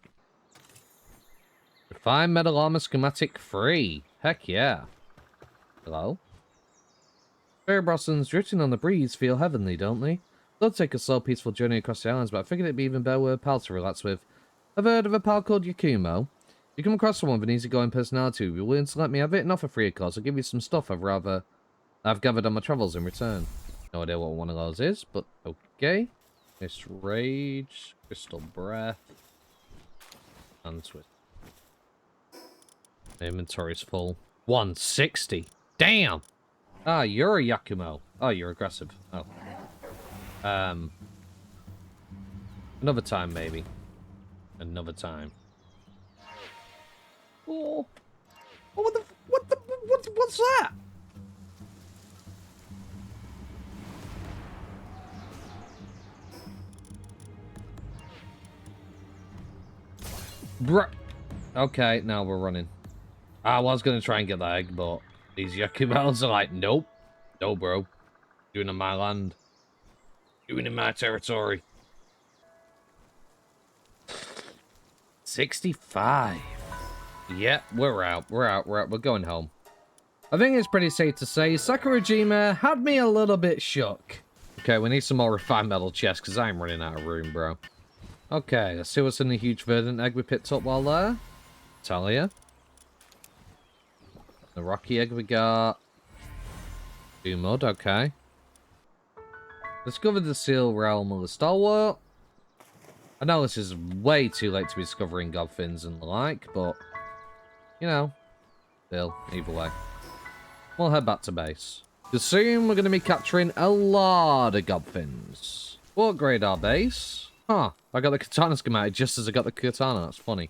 Refined metal armor schematic free. Heck yeah. Hello? Fairy blossoms drifting on the breeze feel heavenly, don't they? They'll take a slow, peaceful journey across the islands, but I figured it'd be even better with a pal to relax with. I've heard of a pal called Yakumo. You come across someone with an easygoing personality, you're willing to let me have it and offer free of course. I'll give you some stuff I've gathered on my travels in return. No idea what one of those is, but okay. Mist Rage, Crystal Breath, and Twist. My inventory's full. 160. Damn! Ah, you're a Yakumo. Oh, you're aggressive. Oh. Another time, maybe. Another time. Oh. Oh, what's that? Bruh. Okay, now we're running. I was going to try and get that egg, but these Yakumos are like, nope. No, bro. Doing it in my land. Doing it in my territory. 65. Yep, we're out. We're going home. I think it's pretty safe to say Sakurajima had me a little bit shook. Okay, we need some more refined metal chests because I'm running out of room, bro. Okay, let's see what's in the huge verdant egg we picked up while there. Talia. The rocky egg we got. Mud, okay. Discovered the seal realm of the stalwart. I know this is way too late to be discovering godfins and the like, but, you know, still, either way. We'll head back to base. Because soon we're going to be capturing a lot of godfins. We'll upgrade our base. Huh, I got the katana schematic just as I got the katana, that's funny.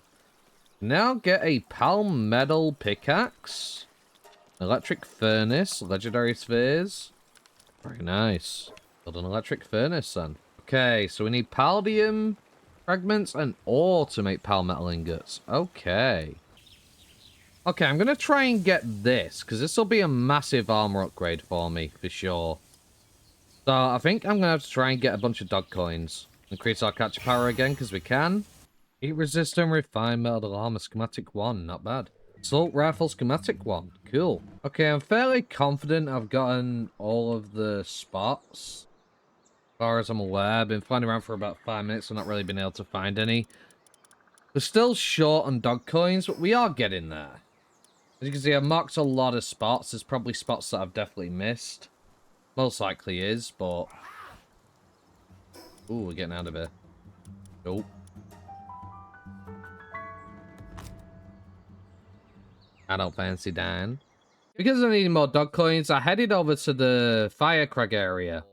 Now get a palmetal pickaxe. Electric furnace, legendary spheres. Very nice. Build an electric furnace then. Okay, so we need palladium fragments and ore to make palmetal ingots. Okay. Okay, I'm going to try and get this, because this will be a massive armor upgrade for me, for sure. So, I think I'm going to have to try and get a bunch of dog coins. Increase our capture power again, because we can. Heat resistant refined metal armor schematic 1, not bad. Assault rifle schematic 1, cool. Okay, I'm fairly confident I've gotten all of the spots. As far as I'm aware, I've been flying around for about 5 minutes, I've not really been able to find any. We're still short on dog coins, but we are getting there. As you can see, I've marked a lot of spots. There's probably spots that I've definitely missed. Most likely is, but... Ooh, we're getting out of here. Nope. I don't fancy dying. Because I need more dog coins, I headed over to the Firecrag area.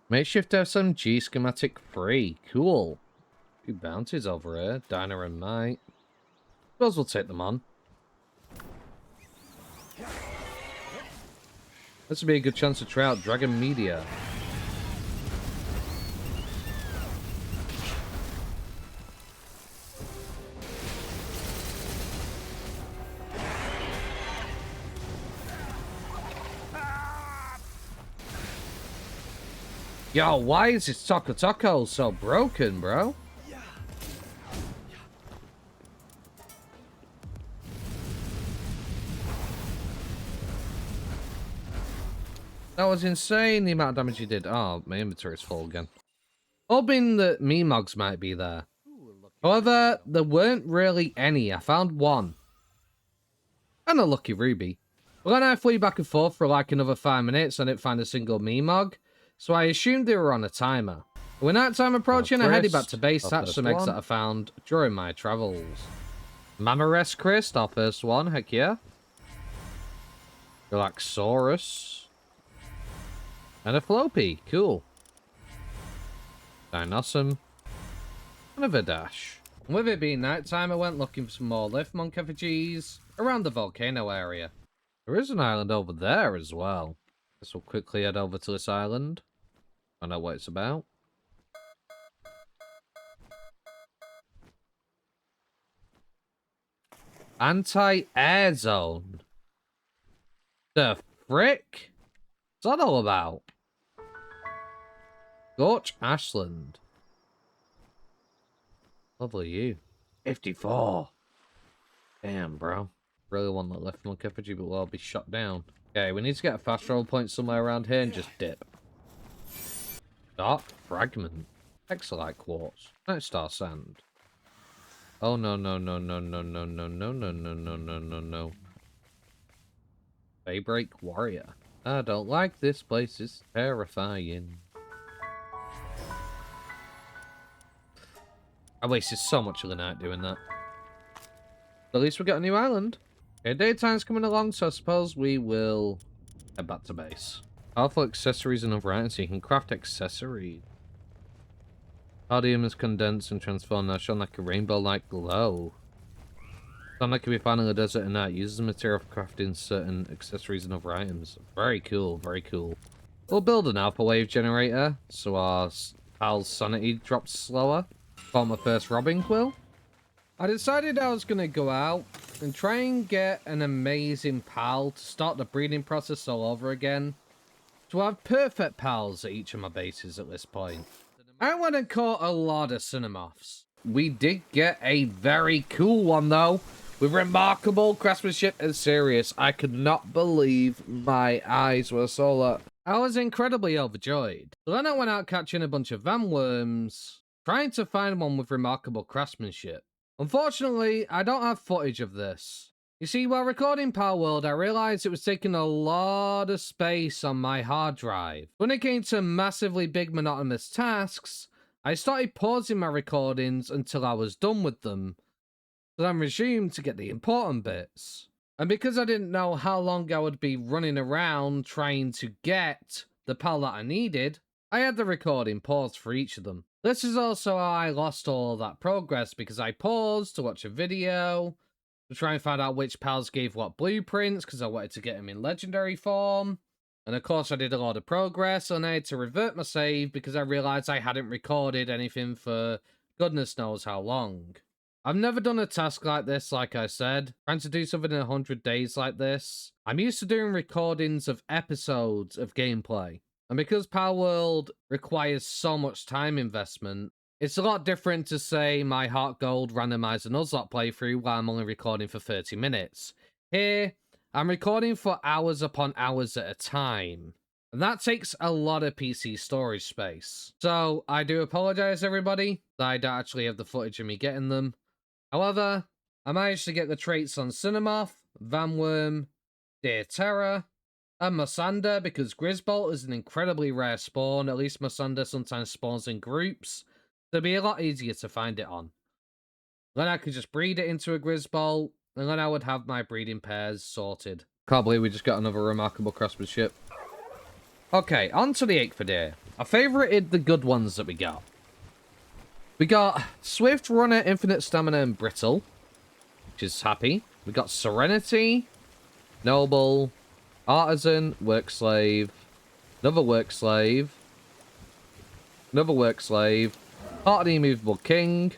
Makeshift SMG schematic free. Cool. Few bounties over here. Diner and Might. Suppose we'll take them on. This would be a good chance to try out Dragon Media. Yo, why is this Taco so broken, bro? That was insane, the amount of damage you did. Oh, my inventory is full again. Hoping that Memogs might be there. However, there weren't really any. I found one. And a lucky ruby. But then I flew back and forth for like another 5 minutes and didn't find a single Memog. So I assumed they were on a timer. When night time approaching, I headed back to base, hatched some eggs that I found during my travels. Mammoth Christ, our first one, heck yeah. Relaxaurus. And a Floppy, cool. Dinossum. And a Vidash. With it being nighttime, I went looking for some more Lifmunk effigies around the volcano area. There is an island over there as well. Guess we'll quickly head over to this island. Find out what it's about. Anti-air zone. The frick? What's that all about? Scorch Ashland. Lovely you. 54. Damn, bro. Really want that left monk effigy, but we'll all be shot down. Okay, we need to get a fast roll point somewhere around here and just dip. Dark Fragment. Exolite Quartz. Night Star Sand. Oh, no, no, no, no, no, no, no, no, no, no, no, no, no, no. Daybreak Warrior. I don't like this place, it's terrifying. I wasted so much of the night doing that. At least we got a new island. Okay, daytime's coming along, so I suppose we will head back to base. Powerful accessories and other items, so you can craft accessories. Cardium is condensed and transformed, now shown like a rainbow-like glow. Sunlight can be found in the desert at night. Uses the material for crafting certain accessories and other items. Very cool, very cool. We'll build an alpha wave generator, so our pal's sanity drops slower. For my first robbing quill. I decided I was going to go out and try and get an amazing pal to start the breeding process all over again. To have perfect pals at each of my bases at this point. I went and caught a lot of Cinemoths. We did get a very cool one though, with remarkable craftsmanship and serious. I could not believe my eyes were so up. I was incredibly overjoyed. So then I went out catching a bunch of van worms, trying to find one with remarkable craftsmanship. Unfortunately, I don't have footage of this. You see, while recording Palworld, I realized it was taking a lot of space on my hard drive. When it came to massively big monotonous tasks, I started pausing my recordings until I was done with them, then resumed to get the important bits. And because I didn't know how long I would be running around trying to get the pal that I needed, I had the recording paused for each of them. This is also how I lost all that progress, because I paused to watch a video, to try and find out which pals gave what blueprints, because I wanted to get them in legendary form. And of course I did a lot of progress, and I had to revert my save because I realised I hadn't recorded anything for goodness knows how long. I've never done a task like this, like I said. Trying to do something in 100 days like this. I'm used to doing recordings of episodes of gameplay. And because Palworld requires so much time investment, it's a lot different to say my Heart Gold randomizer Nuzlocke playthrough where I'm only recording for 30 minutes. Here, I'm recording for hours upon hours at a time. And that takes a lot of PC storage space. So, I do apologise everybody that I don't actually have the footage of me getting them. However, I managed to get the traits on Cinemoth, Vanworm, Deer Terror, and Mosander, because Grisbolt is an incredibly rare spawn. At least Mosander sometimes spawns in groups, so it'd be a lot easier to find it on. Then I could just breed it into a Grisbolt, and then I would have my breeding pairs sorted. Can't believe we just got another remarkable craftsmanship. Okay, on to the 8th for deer. I favorited the good ones that we got. We got Swift Runner, Infinite Stamina, and Brittle, which is happy. We got Serenity, Noble, Artisan, work slave, another work slave, another work slave, part of the immovable king,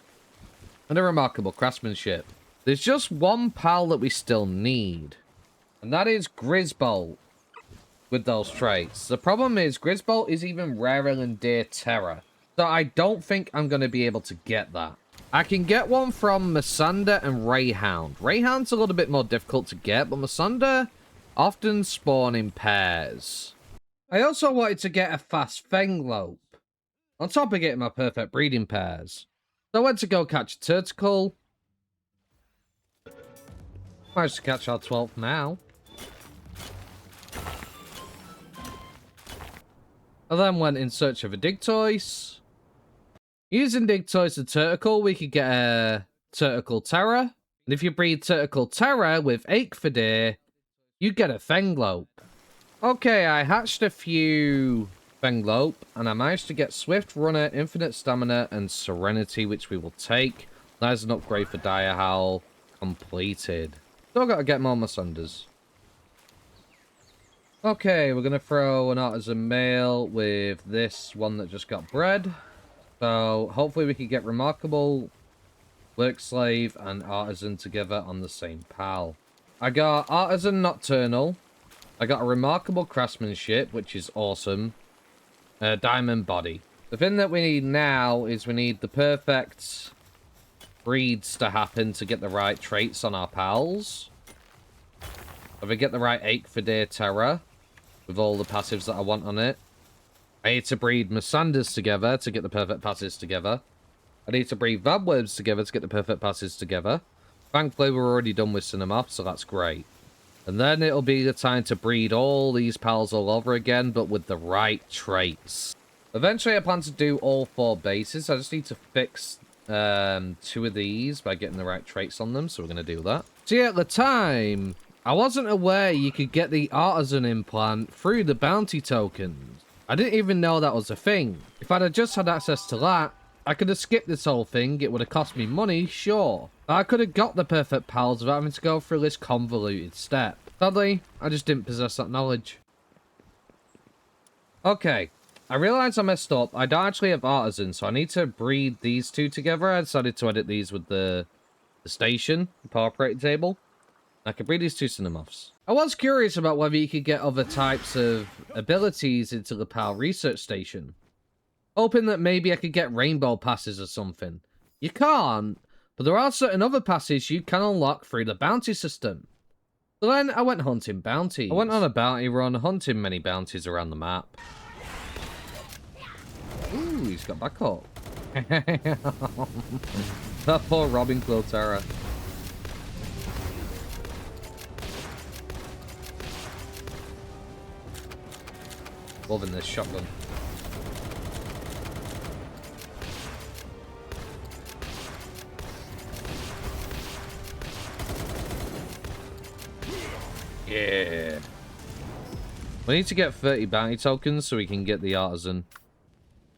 and a remarkable craftsmanship. There's just one pal that we still need, and that is Grisbolt with those traits. The problem is Grisbolt is even rarer than Dear Terror, so I don't think I'm going to be able to get that. I can get one from Masanda and Rayhound. Rayhound's a little bit more difficult to get, but Masanda often spawn in pairs. I also wanted to get a fast Fenglope, on top of getting my perfect breeding pairs. So I went to go catch a Turticle. Managed to catch our 12th now. I then went in search of a Digtoise. Using Digtoise and Turticle, we could get a Turticle Terror. And if you breed Turticle Terror with Achefadir, you get a Fenglope. Okay, I hatched a few Fenglope, and I managed to get Swift Runner, Infinite Stamina, and Serenity, which we will take. That is an upgrade for Dire Howl completed. Still got to get more Masundas. Okay, we're going to throw an Artisan Male with this one that just got bred. So, hopefully we can get Remarkable, Work Slave, and Artisan together on the same pal. I got Artisan Nocturnal. I got a Remarkable Craftsmanship, which is awesome. Diamond Body. The thing that we need now is we need the perfect breeds to happen to get the right traits on our pals. If we get the right Achefadir Terror, with all the passives that I want on it. I need to breed Masandas together to get the perfect passives together. I need to breed Vadwebs together to get the perfect passives together. Thankfully, we're already done with Cinemoth, so that's great. And then it'll be the time to breed all these pals all over again, but with the right traits. Eventually, I plan to do all 4 bases. I just need to fix 2 of these by getting the right traits on them, so we're going to do that. See, at the time, I wasn't aware you could get the Artisan implant through the bounty tokens. I didn't even know that was a thing. If I'd have just had access to that, I could have skipped this whole thing. It would have cost me money, sure. But I could have got the perfect pals without having to go through this convoluted step. Sadly, I just didn't possess that knowledge. Okay, I realised I messed up. I don't actually have Artisan, so I need to breed these 2 together. I decided to edit these with the station, the power operating table. I can breed these 2 Cinemoths. I was curious about whether you could get other types of abilities into the PAL research station. Hoping that maybe I could get rainbow passes or something. You can't, but there are certain other passes you can unlock through the bounty system. So then I went hunting bounties. I went on a bounty run, hunting many bounties around the map. Ooh, he's got back up. That poor Robin Quilterra. Loving this shotgun. Yeah. We need to get 30 bounty tokens so we can get the Artisan.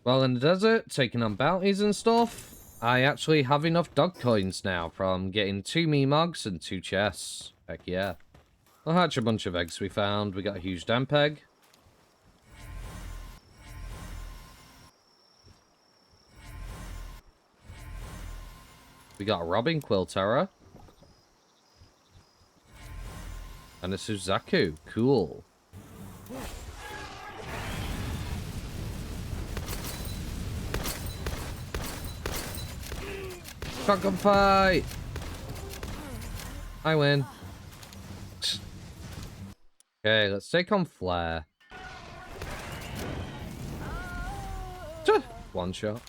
While in the desert, taking on bounties and stuff, I actually have enough dog coins now from getting 2 Memogs and 2 chests. Heck yeah. We'll hatch a bunch of eggs we found. We got a huge damp egg. We got a Robin Quilterra. And a Suzaku. Cool. Shotgun fight! I win. Okay, let's take on Flare. One shot.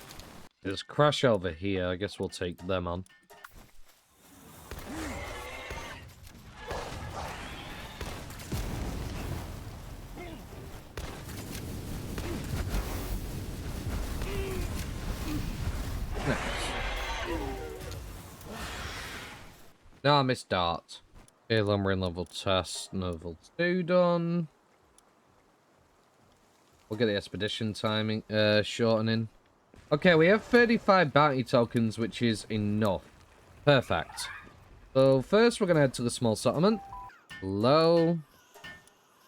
There's Crash over here. I guess we'll take them on. Nice. No, I missed Dart. Okay, Lumbering level test, level 2 done. We'll get the expedition timing shortening. Okay, we have 35 bounty tokens, which is enough. Perfect. So first we're going to head to the small settlement. Hello.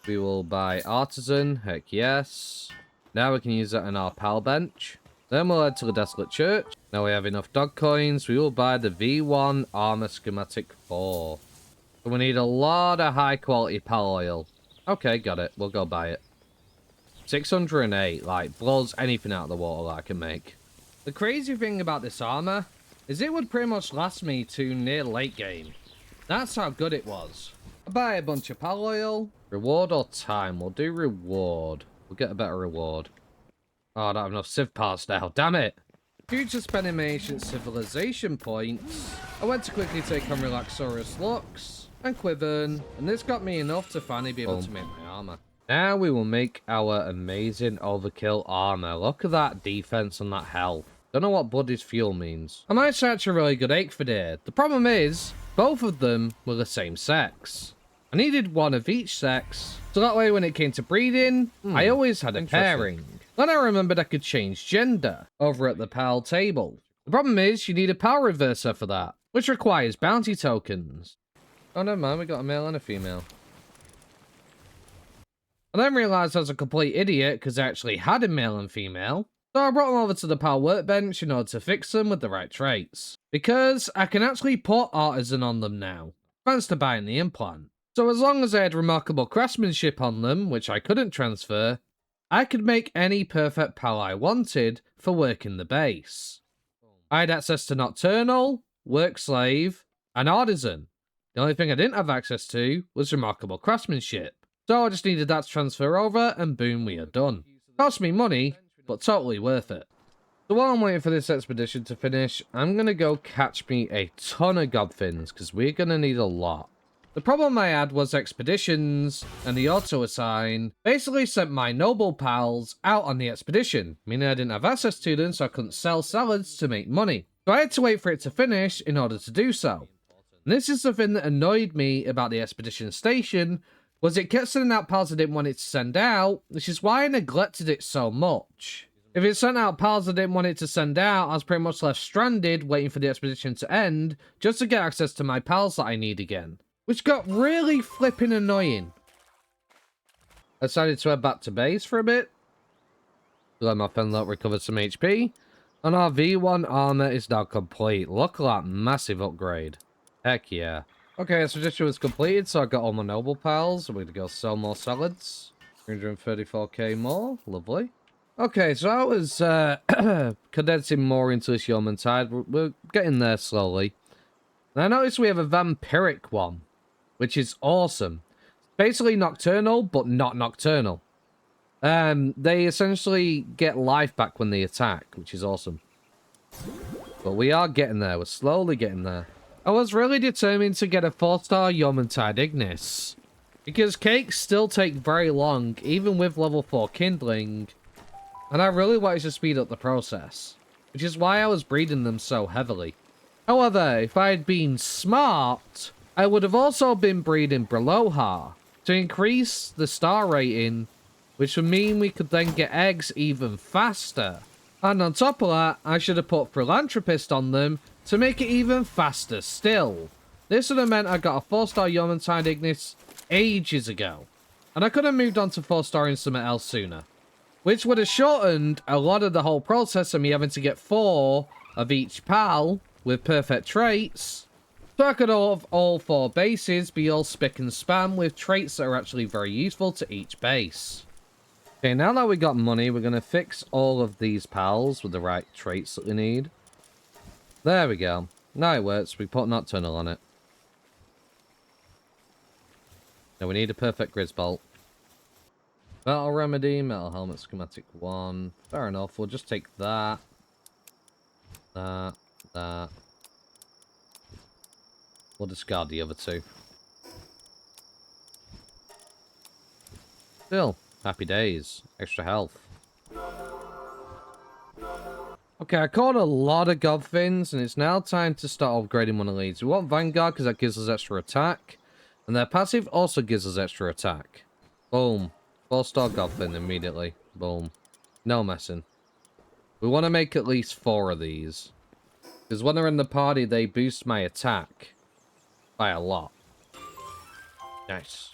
We will buy Artisan. Heck yes. Now we can use that in our pal bench. Then we'll head to the Desolate Church. Now we have enough dog coins. We will buy the V1 Armor Schematic 4. So we need a lot of high quality pal oil. Okay, got it. We'll go buy it. 608. Like, blows anything out of the water that I can make. The crazy thing about this armor is it would pretty much last me to near late game. That's how good it was. I buy a bunch of pal oil. Reward or time? We'll do reward. We'll get a better reward. Oh, I don't have enough civ parts now. Damn it. Due to spending my ancient civilization points, I went to quickly take on Relaxorus Lux and Quivern, and this got me enough to finally be able to make my armor. Now we will make our amazing overkill armor. Look at that defense and that health. Don't know what Bloodied Fuel means. I might search a really good Ache. The problem is, both of them were the same sex. I needed one of each sex, so that way when it came to breeding, I always had a pairing. Then I remembered I could change gender over at the pal table. The problem is, you need a pal reverser for that, which requires bounty tokens. Oh, never mind, we got a male and a female. I then realised I was a complete idiot because I actually had a male and female. So I brought them over to the pal workbench in order to fix them with the right traits. Because I can actually put Artisan on them now, thanks to buying the implant. So as long as I had remarkable craftsmanship on them, which I couldn't transfer, I could make any perfect pal I wanted for working the base. I had access to Nocturnal, Work Slave, and Artisan. The only thing I didn't have access to was remarkable craftsmanship. So I just needed that to transfer over, and boom, we are done. Cost me money, but totally worth it. So while I'm waiting for this expedition to finish, I'm going to go catch me a ton of gobfins, because we're going to need a lot. The problem I had was expeditions, and the auto-assign basically sent my noble pals out on the expedition, meaning I didn't have access to them, so I couldn't sell salads to make money. So I had to wait for it to finish in order to do so. And this is the thing that annoyed me about the expedition station, was it kept sending out pals I didn't want it to send out, which is why I neglected it so much. If it sent out pals I didn't want it to send out, I was pretty much left stranded, waiting for the expedition to end, just to get access to my pals that I need again. Which got really flipping annoying. I decided to head back to base for a bit. Let my Fenlock recover some HP. And our V1 armor is now complete. Look at that massive upgrade. Heck yeah. Okay, expedition was completed, so I got all my noble pals. We're going to go sell more salads. 334k more. Lovely. Okay, so I was condensing more into this Yeoman Tide. We're getting there slowly. And I noticed we have a vampiric one, which is awesome. Basically nocturnal, but not nocturnal. They essentially get life back when they attack, which is awesome. But we are getting there. We're slowly getting there. I was really determined to get a 4-star Yeoman Tide Ignis, because cakes still take very long, even with level 4 kindling, and I really wanted to speed up the process, which is why I was breeding them so heavily. However, if I had been smart, I would have also been breeding Braloha to increase the star rating, which would mean we could then get eggs even faster. And on top of that, I should have put Philanthropist on them to make it even faster still. This would have meant I got a 4-star Yeoman Tide Ignis ages ago, and I could have moved on to 4-star in something else sooner, which would have shortened a lot of the whole process of me having to get 4 of each pal with perfect traits, so I could have all 4 bases be all spick and span with traits that are actually very useful to each base. Okay, now that we got money, we're going to fix all of these pals with the right traits that we need. There we go. Now it works. We put Nocturnal on it. Now we need a perfect Grisbolt. Metal Remedy, Metal Helmet Schematic 1. Fair enough. We'll just take that. That. We'll discard the other 2. Still, happy days. Extra health. Okay, I caught a lot of Godfins, and it's now time to start upgrading one of these. We want Vanguard because that gives us extra attack, and their passive also gives us extra attack. Boom. 4-star Godfin immediately. Boom. No messing. We want to make at least 4 of these, because when they're in the party, they boost my attack by a lot. Nice.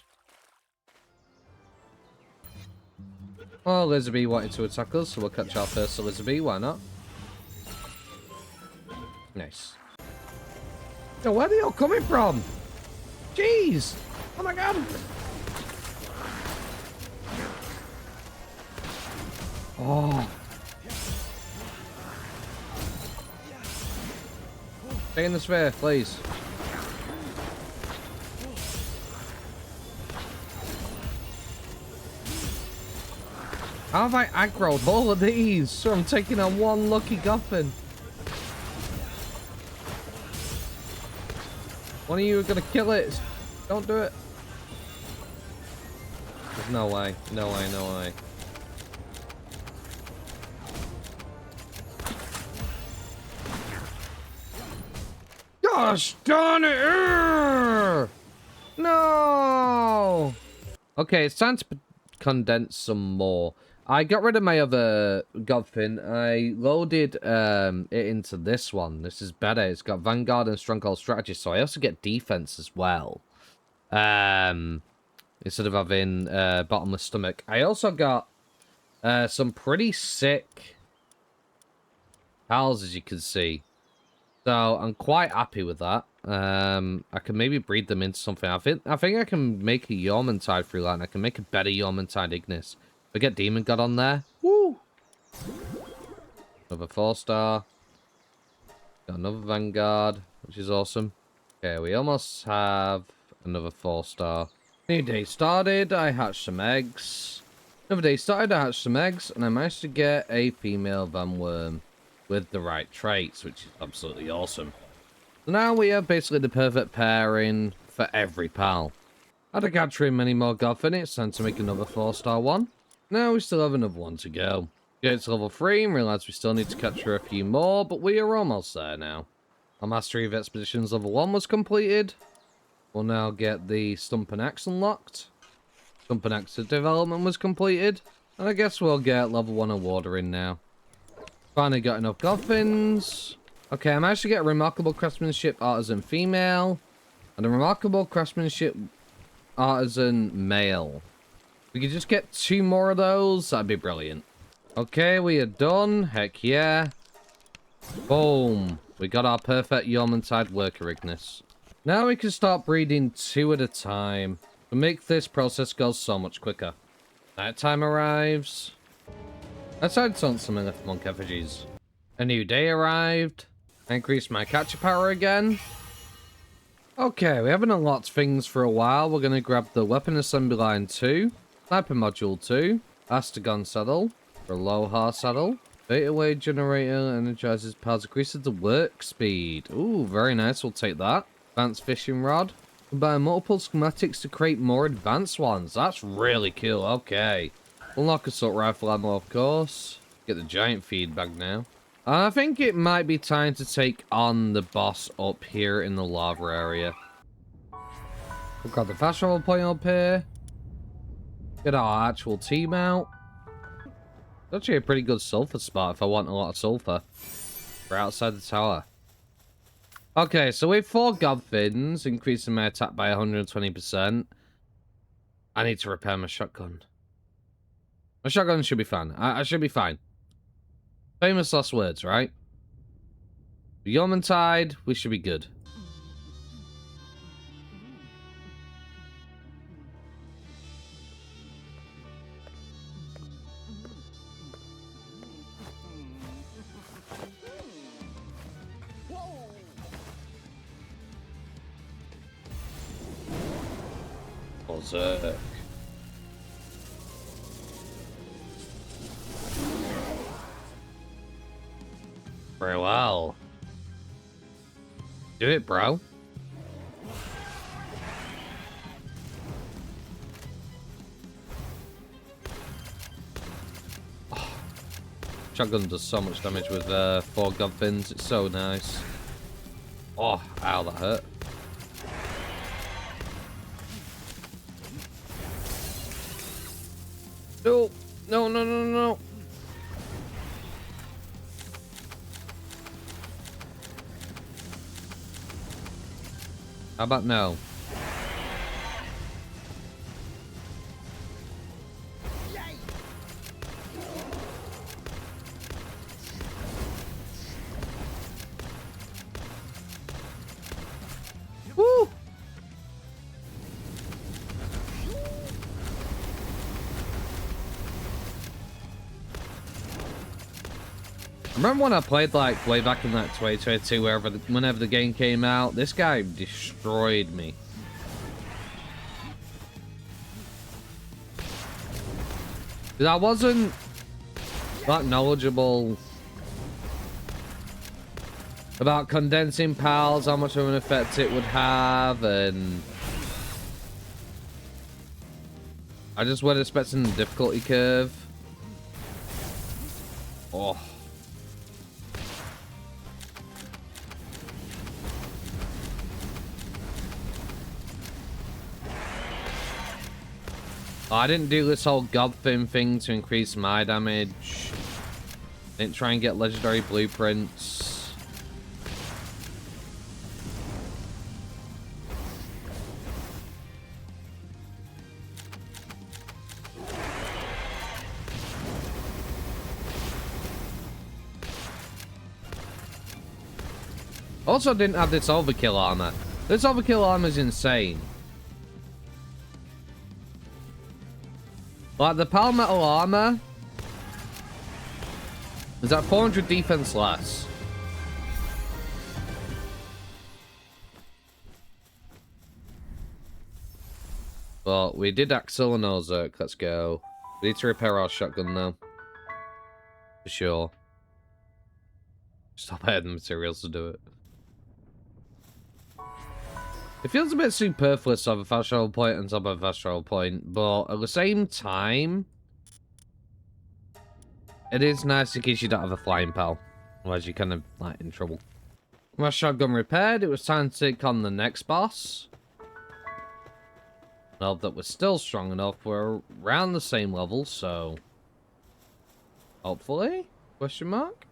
Oh, Elizabeth wanted to attack us, so we'll catch our first Elizabeth. Why not? Nice. Yo, where are they all coming from? Jeez! Oh my god! Oh. Stay in the sphere, please. How have I aggroed all of these? So I'm taking on one lucky Goffin. One of you are gonna kill it. Don't do it. There's no way. No way, no way. Gosh darn it! Urgh! No! Okay, it's time to condense some more. I got rid of my other Godfin. I loaded it into this one. This is better. It's got Vanguard and Stronghold Strategy, so I also get defense as well. Instead of having bottomless stomach. I also got some pretty sick pals, as you can see. So I'm quite happy with that. I can maybe breed them into something. I think I can make a Yormantide through that, and I can make a better Yormantide Ignis. If I get Demon God on there. Woo! Another 4-star. Got another Vanguard, which is awesome. Okay, we almost have another 4-star. New day started. I hatched some eggs. Another day started. I hatched some eggs, and I managed to get a female Van Worm with the right traits, which is absolutely awesome. So now we have basically the perfect pairing for every pal. Had to capture in many more Godfin. It's time to make another 4-star one. Now we still have another one to go. Get to level 3 and realize we still need to capture a few more, but we are almost there now. Our Mastery of Expeditions level 1 was completed. We'll now get the Stump and Axe unlocked. Stump and Axe development was completed. And I guess we'll get level 1 of Watering now. Finally got enough Godfins. Okay, I managed to get a Remarkable Craftsmanship Artisan female. And a Remarkable Craftsmanship Artisan male. If we could just get 2 more of those, that'd be brilliant. Okay, we are done. Heck yeah. Boom. We got our perfect Yormantide Worker Ignis. Now we can start breeding 2 at a time. To make this process go so much quicker. Nighttime arrives. I decided to hunt some enough monk effigies. A new day arrived. I increased my capture power again. Okay, we haven't unlocked things for a while. We're going to grab the Weapon Assembly Line 2. Sniper Module 2. Astagon Saddle. Aloha Saddle. Beta Wave Generator energizes powers, increases the work speed. Ooh, very nice. We'll take that. Advanced Fishing Rod. Combine multiple schematics to create more advanced ones. That's really cool. Okay. Unlock Assault Rifle ammo, of course. Get the giant feedback now. I think it might be time to take on the boss up here in the lava area. We've got the fast travel point up here. Get our actual team out. It's actually a pretty good sulfur spot if I want a lot of sulfur. We're outside the tower. Okay, so with 4 Godfins, increasing my attack by 120%. I need to repair my shotgun. My shotgun should be fine. I should be fine. Famous last words, right? Yormantide, we should be good. Berserk. Very well. Do it, bro. Oh. Shotgun does so much damage with 4 Godfins. It's so nice. Oh, ow, that hurt. No, no, no, no, no. How about no? Remember when I played like way back in like 2022, whenever the game came out? This guy destroyed me. I wasn't that knowledgeable about condensing pals, how much of an effect it would have, and I just wasn't expecting the difficulty curve. Oh. I didn't do this whole Godfin thing to increase my damage. Didn't try and get legendary blueprints. Also didn't have this overkill armor. This overkill armor is insane. Like, the Palmetal armor is at 400 defense less. But we did Axel and Ozark. Let's go. We need to repair our shotgun now. For sure. Stop adding materials to do it. It feels a bit superfluous to have a fast travel point on top of a fast travel point, but at the same time, it is nice in case you don't have a flying pal. Otherwise you're kind of like in trouble. My shotgun repaired, it was time to take on the next boss. Now that we're still strong enough, we're around the same level, so hopefully? Question mark?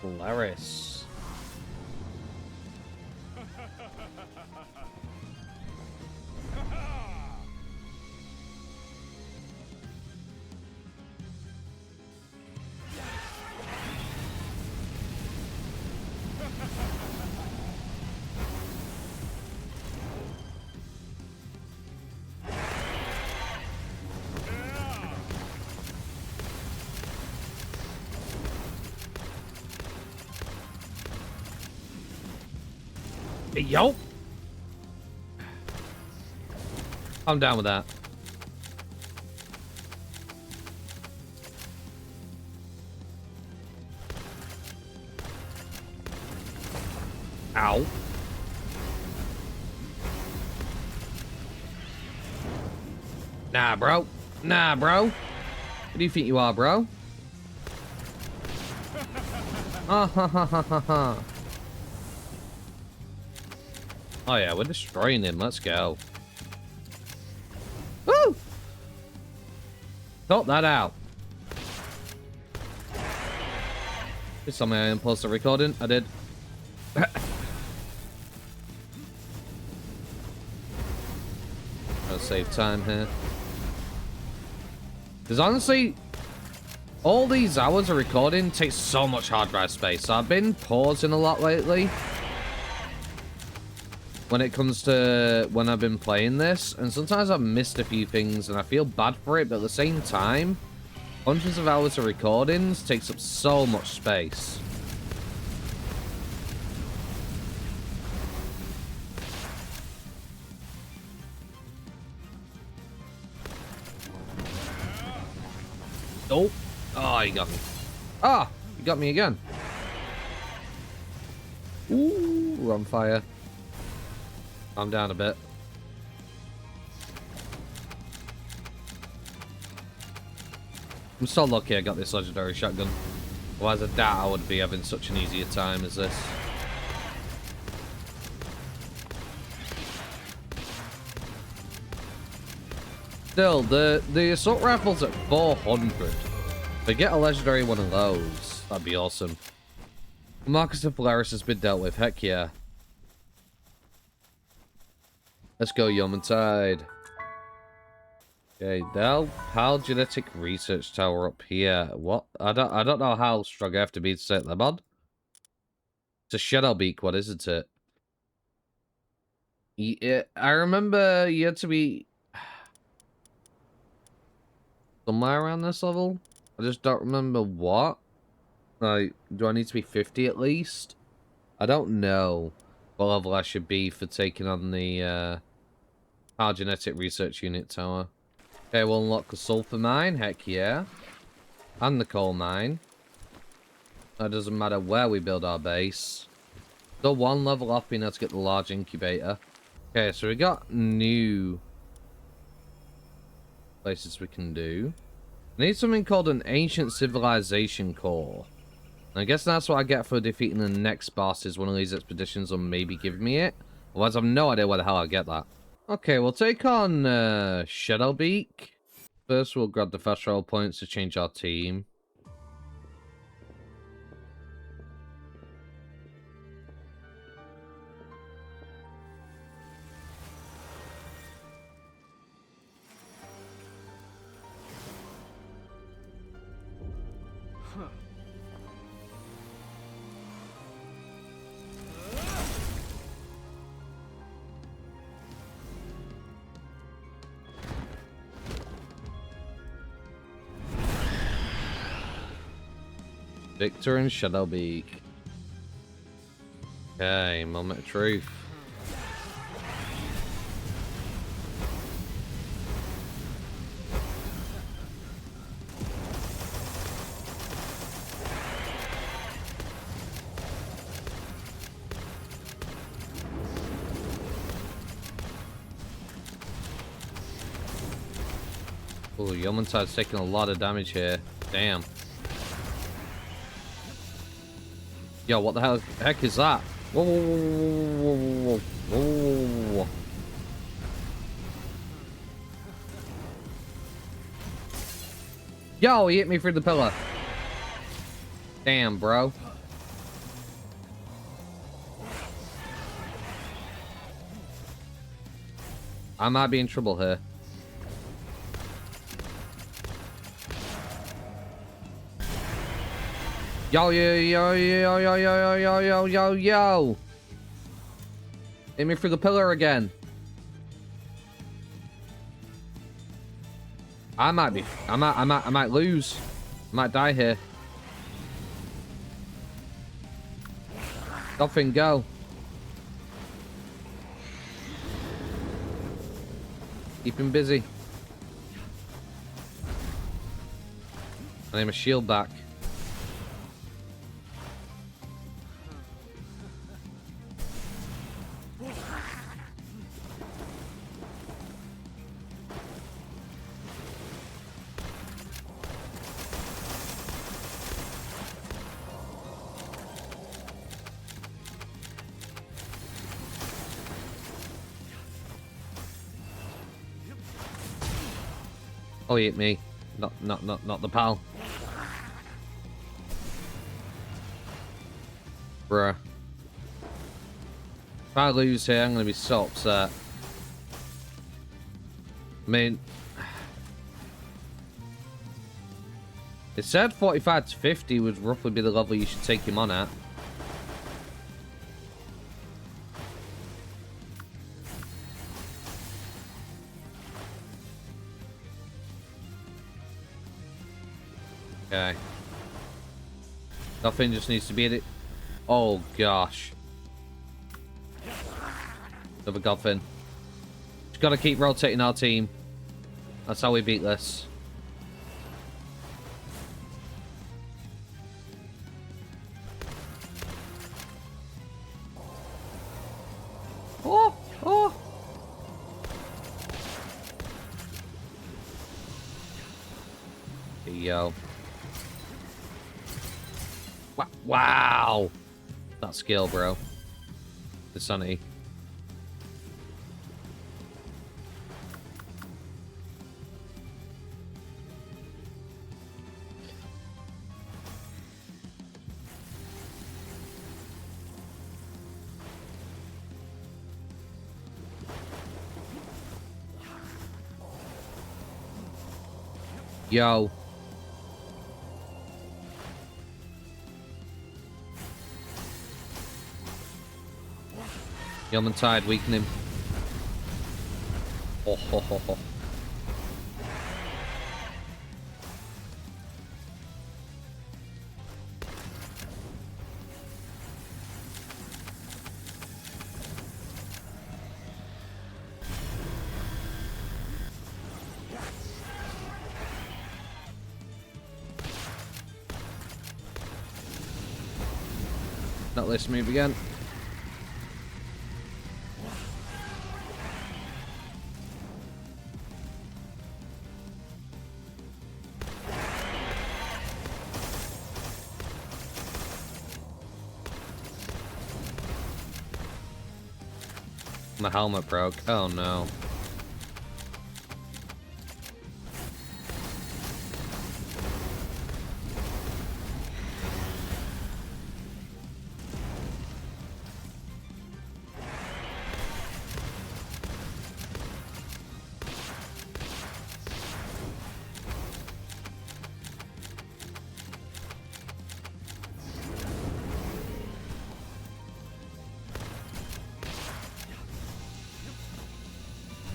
Polaris. Yo! I'm down with that. Ow. Nah, bro. Nah, bro. Who do you think you are, bro? Ah, ha, ha, ha, ha, ha. Oh yeah, we're destroying him. Let's go. Woo! Thought that out. Did something I impulse the recording? I did. I'll save time here. Because honestly, all these hours of recording takes so much hard drive space. So I've been pausing a lot lately when it comes to when I've been playing this, and sometimes I've missed a few things and I feel bad for it, but at the same time, hundreds of hours of recordings takes up so much space. Oh, oh, you got me. Ah, you got me again. Ooh, we're on fire. I'm down a bit. I'm so lucky I got this legendary shotgun. Otherwise I doubt I would be having such an easier time as this. Still, the assault rifle's at 400. If I get a legendary one of those, that'd be awesome. Marcus of Polaris has been dealt with. Heck yeah. Let's go, Yomantide. Okay, Del Pal Genetic Research Tower up here. What? I don't know how strong I have to be to set them on. It's a Shadow Beak one, isn't it? Yeah, I remember you had to be somewhere around this level. I just don't remember what. Like, do I need to be 50 at least? I don't know what level I should be for taking on the Power Genetic Research Unit Tower. Okay, we'll unlock the Sulfur Mine, heck yeah. And the Coal Mine. That doesn't matter where we build our base. Still one level off being able to get the large incubator. Okay, so we got new places we can do. I need something called an Ancient Civilization Core. I guess that's what I get for defeating the next bosses. One of these expeditions will maybe give me it. Otherwise, I have no idea where the hell I get that. Okay, we'll take on Shadowbeak. First, we'll grab the fast travel points to change our team. Victor and Shadowbeak. Okay, moment of truth. Oh, Yomantide's taking a lot of damage here. Damn. Yo, what the heck is that? Whoa, whoa, whoa, whoa, whoa, whoa. Yo, he hit me through the pillar. Damn, bro. I might be in trouble here. Yo, yo, yo, yo, yo, yo, yo, yo, yo, yo. Hit me through the pillar again. I might lose. I might die here. Nothing, go. Keep him busy. I need my shield back. Oh, he hit me. Not the pal. Bruh. If I lose here, I'm gonna be so upset. I mean, it said 45 to 50 would roughly be the level you should take him on at. Okay. Nothing just needs to be in it. Oh gosh. Another Godfin. Just gotta keep rotating our team. That's how we beat this. Oh! Oh! Yo. Wow! That skill, bro. The sanity. Yo. Yeoman Tide, weaken him. Oh, ho, ho, ho. Not this move again. My helmet broke. Oh no.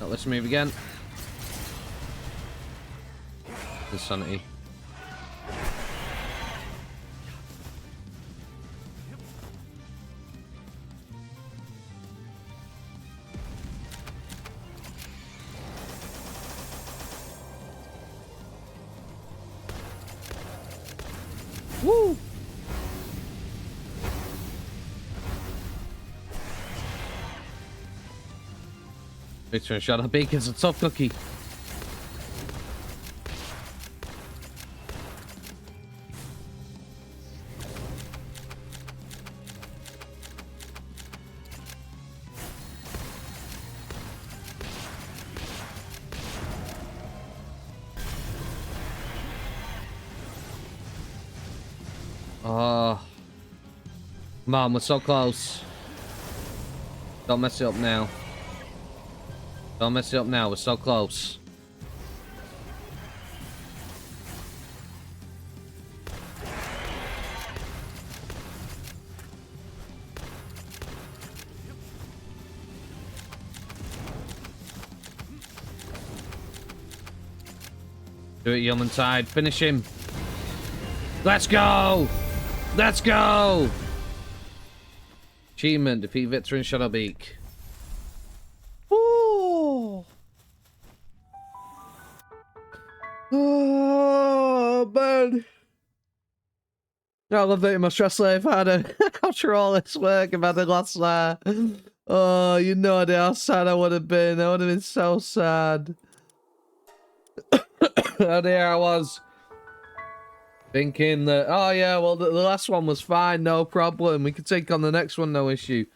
Not this move again. Insanity. Woo! Victor shot up Bacon's a tough cookie. Oh, Mom, we're so close. Don't mess it up now. Don't mess it up now. We're so close. Do it, Yeoman Tide. Finish him. Let's go! Let's go! Achievement. Defeat Victor and Shadowbeak. Oh! Oh, man. I love that my stress life had after all this work I've had last night. Oh, you know how sad I would have been. I would have been so sad. And there I was. Thinking that, oh yeah, well, the last one was fine, no problem. We could take on the next one, no issue.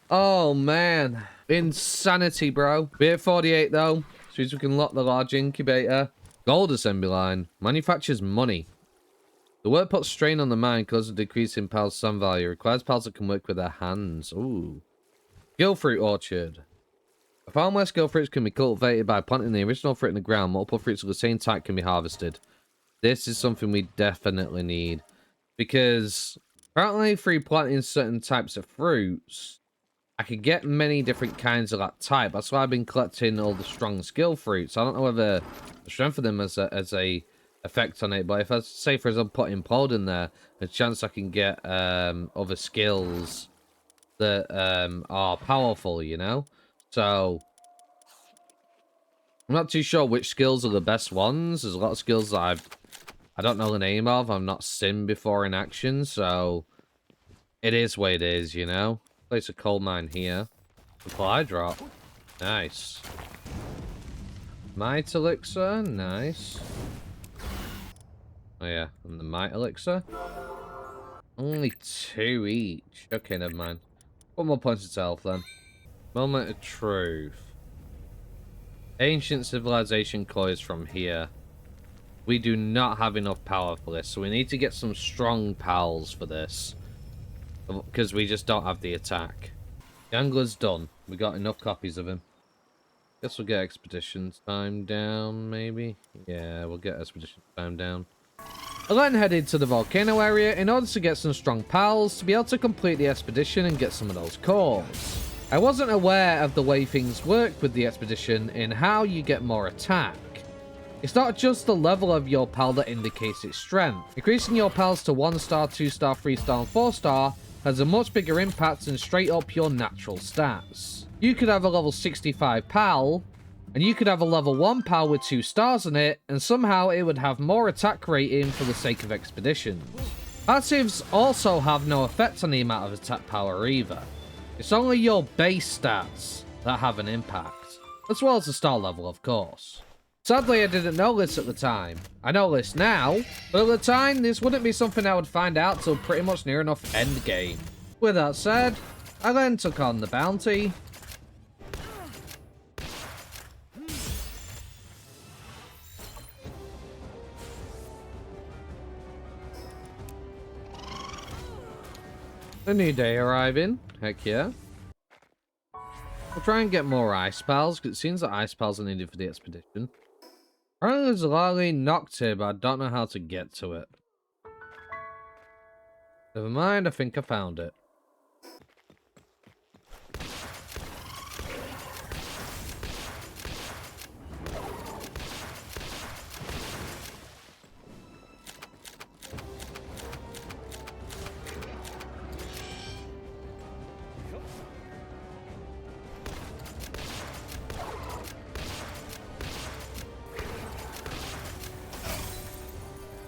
Oh, man. Insanity, bro. We're at 48, though. So we can lock the large incubator. Gold assembly line. Manufactures money. The work puts strain on the mind, causes a decrease in pals' sun value. Requires pals that can work with their hands. Ooh. Skill fruit orchard. A farm where skill fruits can be cultivated by planting the original fruit in the ground. Multiple fruits of the same type can be harvested. This is something we definitely need. Because apparently through planting certain types of fruits, I could get many different kinds of that type. That's why I've been collecting all the strong skill fruits. I don't know whether the strength of them has a effect on it. But if I say, for example, put implode in there, there's a chance I can get other skills that are powerful, you know? So I'm not too sure which skills are the best ones. There's a lot of skills that I don't know the name of. I've not seen before in action, so it is what it is, you know? Place a coal mine here. Supply drop. Nice. Might elixir. Nice. Oh yeah, and the might elixir. Only 2 each. Okay, never mind. One more points of health then. Moment of truth. Ancient civilization coins from here. We do not have enough power for this, so we need to get some strong pals for this. Because we just don't have the attack. The angler's done. We got enough copies of him. Guess we'll get expedition time down, maybe? Yeah, we'll get expedition time down. I then headed to the volcano area in order to get some strong pals to be able to complete the expedition and get some of those cores. I wasn't aware of the way things work with the expedition in how you get more attack. It's not just the level of your pal that indicates its strength. Increasing your pals to 1 star, 2 star, 3 star, and 4 star has a much bigger impact than straight up your natural stats. You could have a level 65 pal, and you could have a level 1 pal with 2 stars in it, and somehow it would have more attack rating for the sake of expeditions. Passives also have no effect on the amount of attack power either. It's only your base stats that have an impact, as well as the star level, of course. Sadly, I didn't know this at the time. I know this now, but at the time, this wouldn't be something I would find out till pretty much near enough endgame. With that said, I then took on the bounty. A new day arriving. Heck yeah. We'll try and get more ice pals, because it seems that ice pals are needed for the expedition. Apparently there's a lolly knocked here, but I don't know how to get to it. Never mind, I think I found it.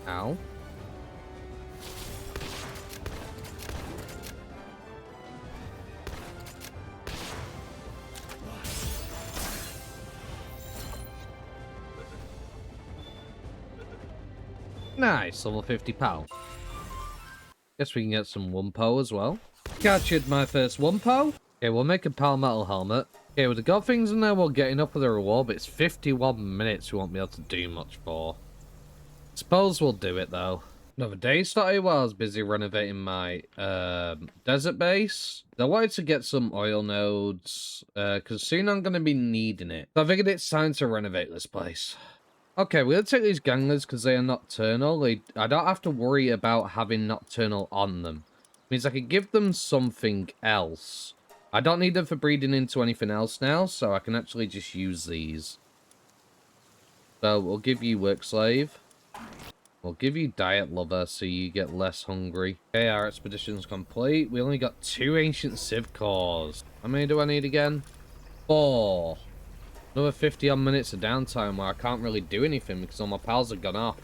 Ow. Nice, level 50 pal. Guess we can get some Wumpo as well. Captured my first Wumpo. Okay, we'll make a pal metal helmet. Okay, with the god things in there, we'll get enough of the reward, but it's 51 minutes we won't be able to do much for. Suppose we'll do it though. Another day started while I was busy renovating my desert base. I wanted to get some oil nodes because soon I'm going to be needing it. So I figured it's time to renovate this place. Okay, we're going to take these ganglers because they are nocturnal. I don't have to worry about having nocturnal on them. It means I can give them something else. I don't need them for breeding into anything else now, so I can actually just use these. So we'll give you work slave. We'll give you diet lover so you get less hungry. Okay, our expedition's complete. We only got 2 ancient civ cores. How many do I need again? 4. Another 50 odd minutes of downtime where I can't really do anything because all my pals have gone off.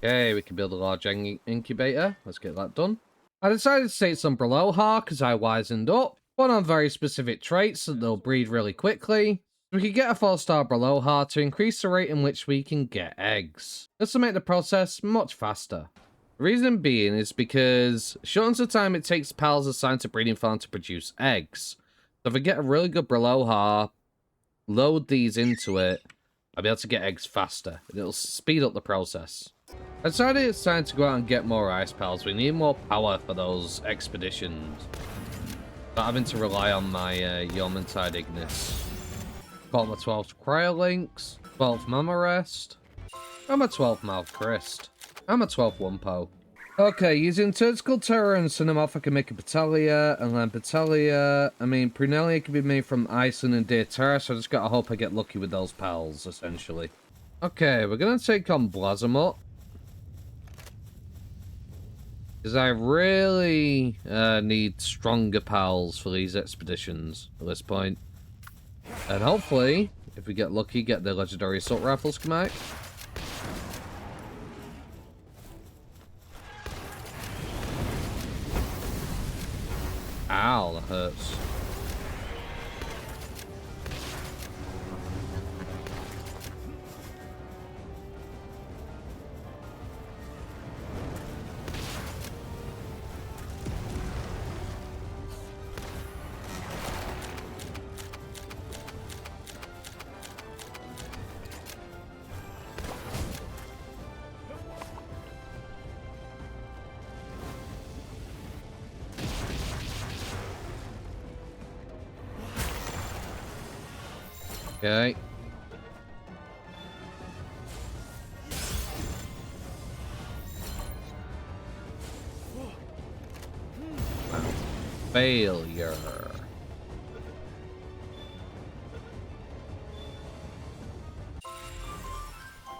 Okay, we can build a large incubator. Let's get that done. I decided to take some Braloha because I wisened up. One on very specific traits so they'll breed really quickly. We can get a 4-star Braloha to increase the rate in which we can get eggs. This will make the process much faster. The reason being is because it shortens the time it takes pals assigned to breeding farm to produce eggs. So if I get a really good Braloha, load these into it, I'll be able to get eggs faster. It'll speed up the process. I decided it's time to go out and get more ice pals. We need more power for those expeditions. Not having to rely on my Yormantide Ignis. Got my 12th Cryolinks, 12th Mama Rest, and my 12th Mouth Crest, and my 12th Wumpo. Okay, using Turtical Terror and Cinemoth I can make a Petalia, and then Prunelia can be made from Iceland and Deer Terra, so I just gotta hope I get lucky with those pals, essentially. Okay, we're gonna take on Blazamut. Because I really need stronger pals for these expeditions at this point. And hopefully, if we get lucky, get the legendary assault rifle schematic. Ow, that hurts. Okay. Failure.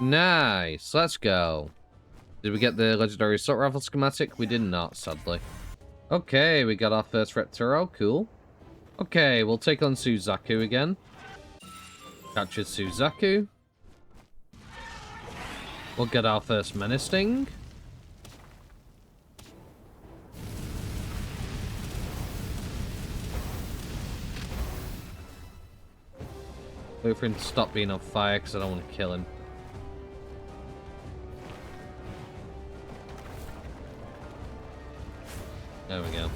Nice. Let's go. Did we get the legendary assault rifle schematic? We did not, sadly. Okay, we got our first Repturo. Cool. Okay, we'll take on Suzaku again. Captured Suzaku. We'll get our first menacing. Wait for him to stop being on fire because I don't want to kill him. There we go.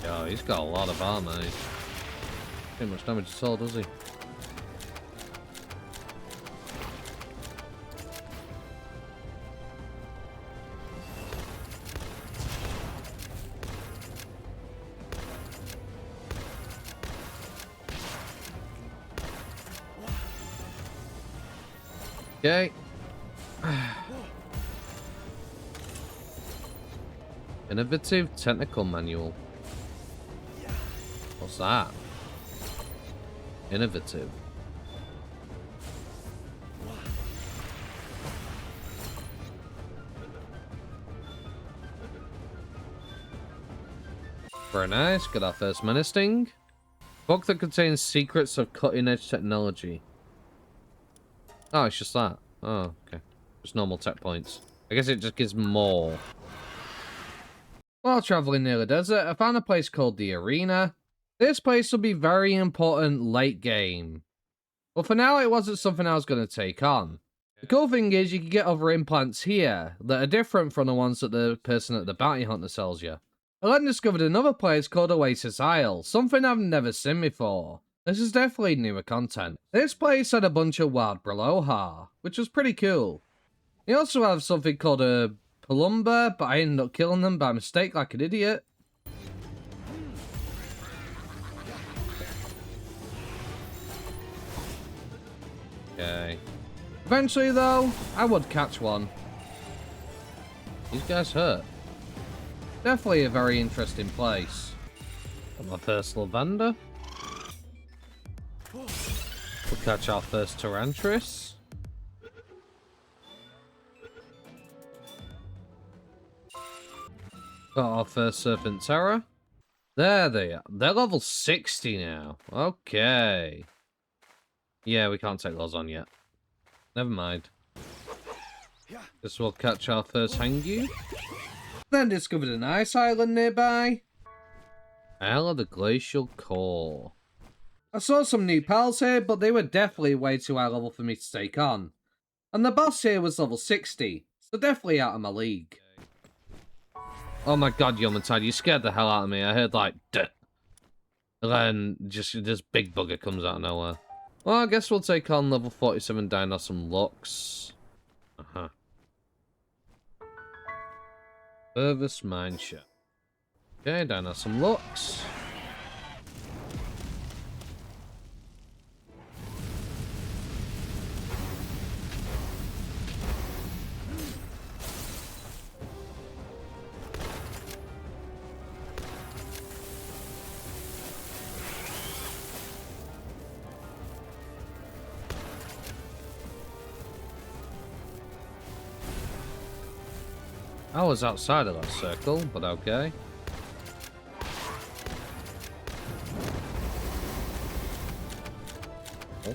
Yo, he's got a lot of armor. He's too much damage at all, does he? Okay. Innovative technical manual. What's that? Innovative. Very nice. Got our first menacing. Book that contains secrets of cutting-edge technology. Oh, it's just that. Oh, okay. Just normal tech points. I guess it just gives more. While traveling near the desert, I found a place called the Arena. This place will be very important late game. But for now, it wasn't something I was going to take on. The cool thing is you can get other implants here that are different from the ones that the person at the bounty hunter sells you. I then discovered another place called Oasis Isle, something I've never seen before. This is definitely newer content. This place had a bunch of wild Braloha, which was pretty cool. You also have something called a Palumba, but I ended up killing them by mistake like an idiot. Okay. Eventually though, I would catch one. These guys hurt. Definitely a very interesting place. Got my first Lavender. We'll catch our first Tyrantris. Got our first Serpent Terror. There they are. They're level 60 now. Okay. Yeah, we can't take those on yet. Never mind. Guess we'll catch our first Hangyu. Then discovered an ice island nearby. Isle of the Glacial Core. I saw some new pals here, but they were definitely way too high level for me to take on. And the boss here was level 60, so definitely out of my league. Oh my god, Yomantide, you scared the hell out of me. I heard like, duh. And then just this big bugger comes out of nowhere. Well, I guess we'll take on level 47 Dinosaur Lux. Uh-huh. Furthest Mineshaft. Okay, Dinosaur Lux. I was outside of that circle, but okay. Oh.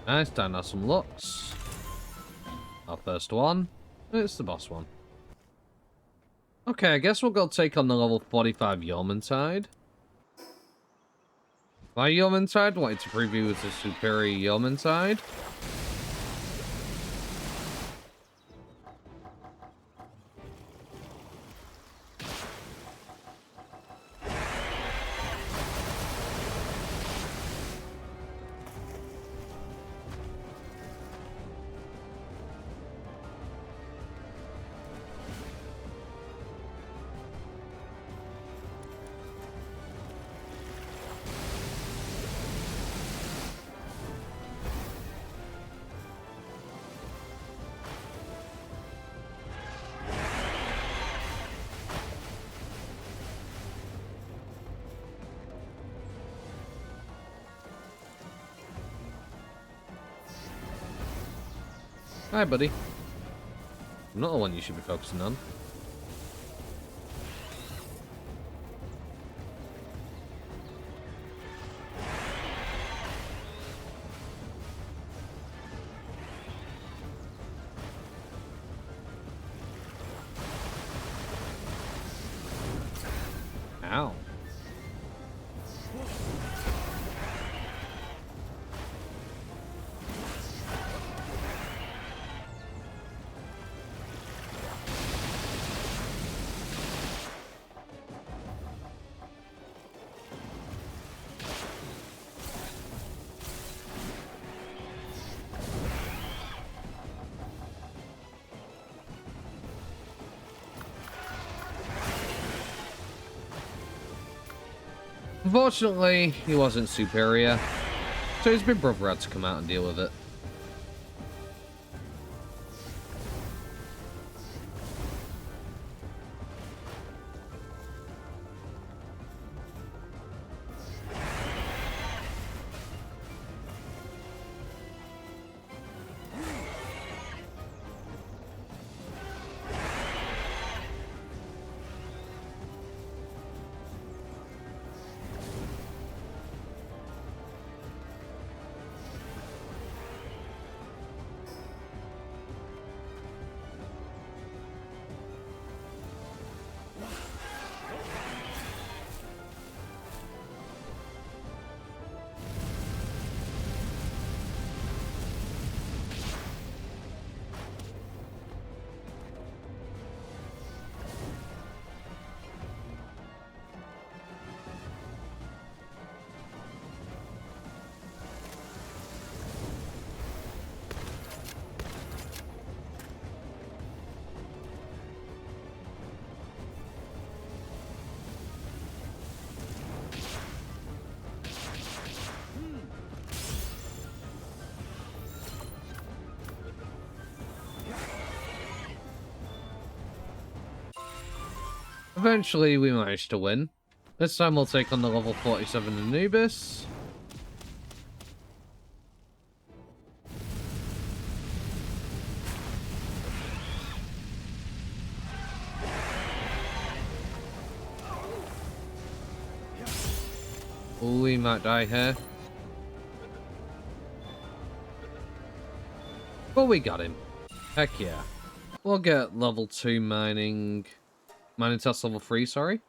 Nice, Dinosaur Lux. Our first one. It's the boss one. Okay, I guess we'll go take on the level 45 Yomantide. My Yomantide wanted to preview with the superior Yomantide. Hi, buddy. I'm not the one you should be focusing on. Ow. Unfortunately, he wasn't superior, so his big brother had to come out and deal with it. Eventually, we managed to win. This time we'll take on the level 47 Anubis. Oh, we might die here. But we got him. Heck yeah. We'll get level 2 mining test level 3, sorry.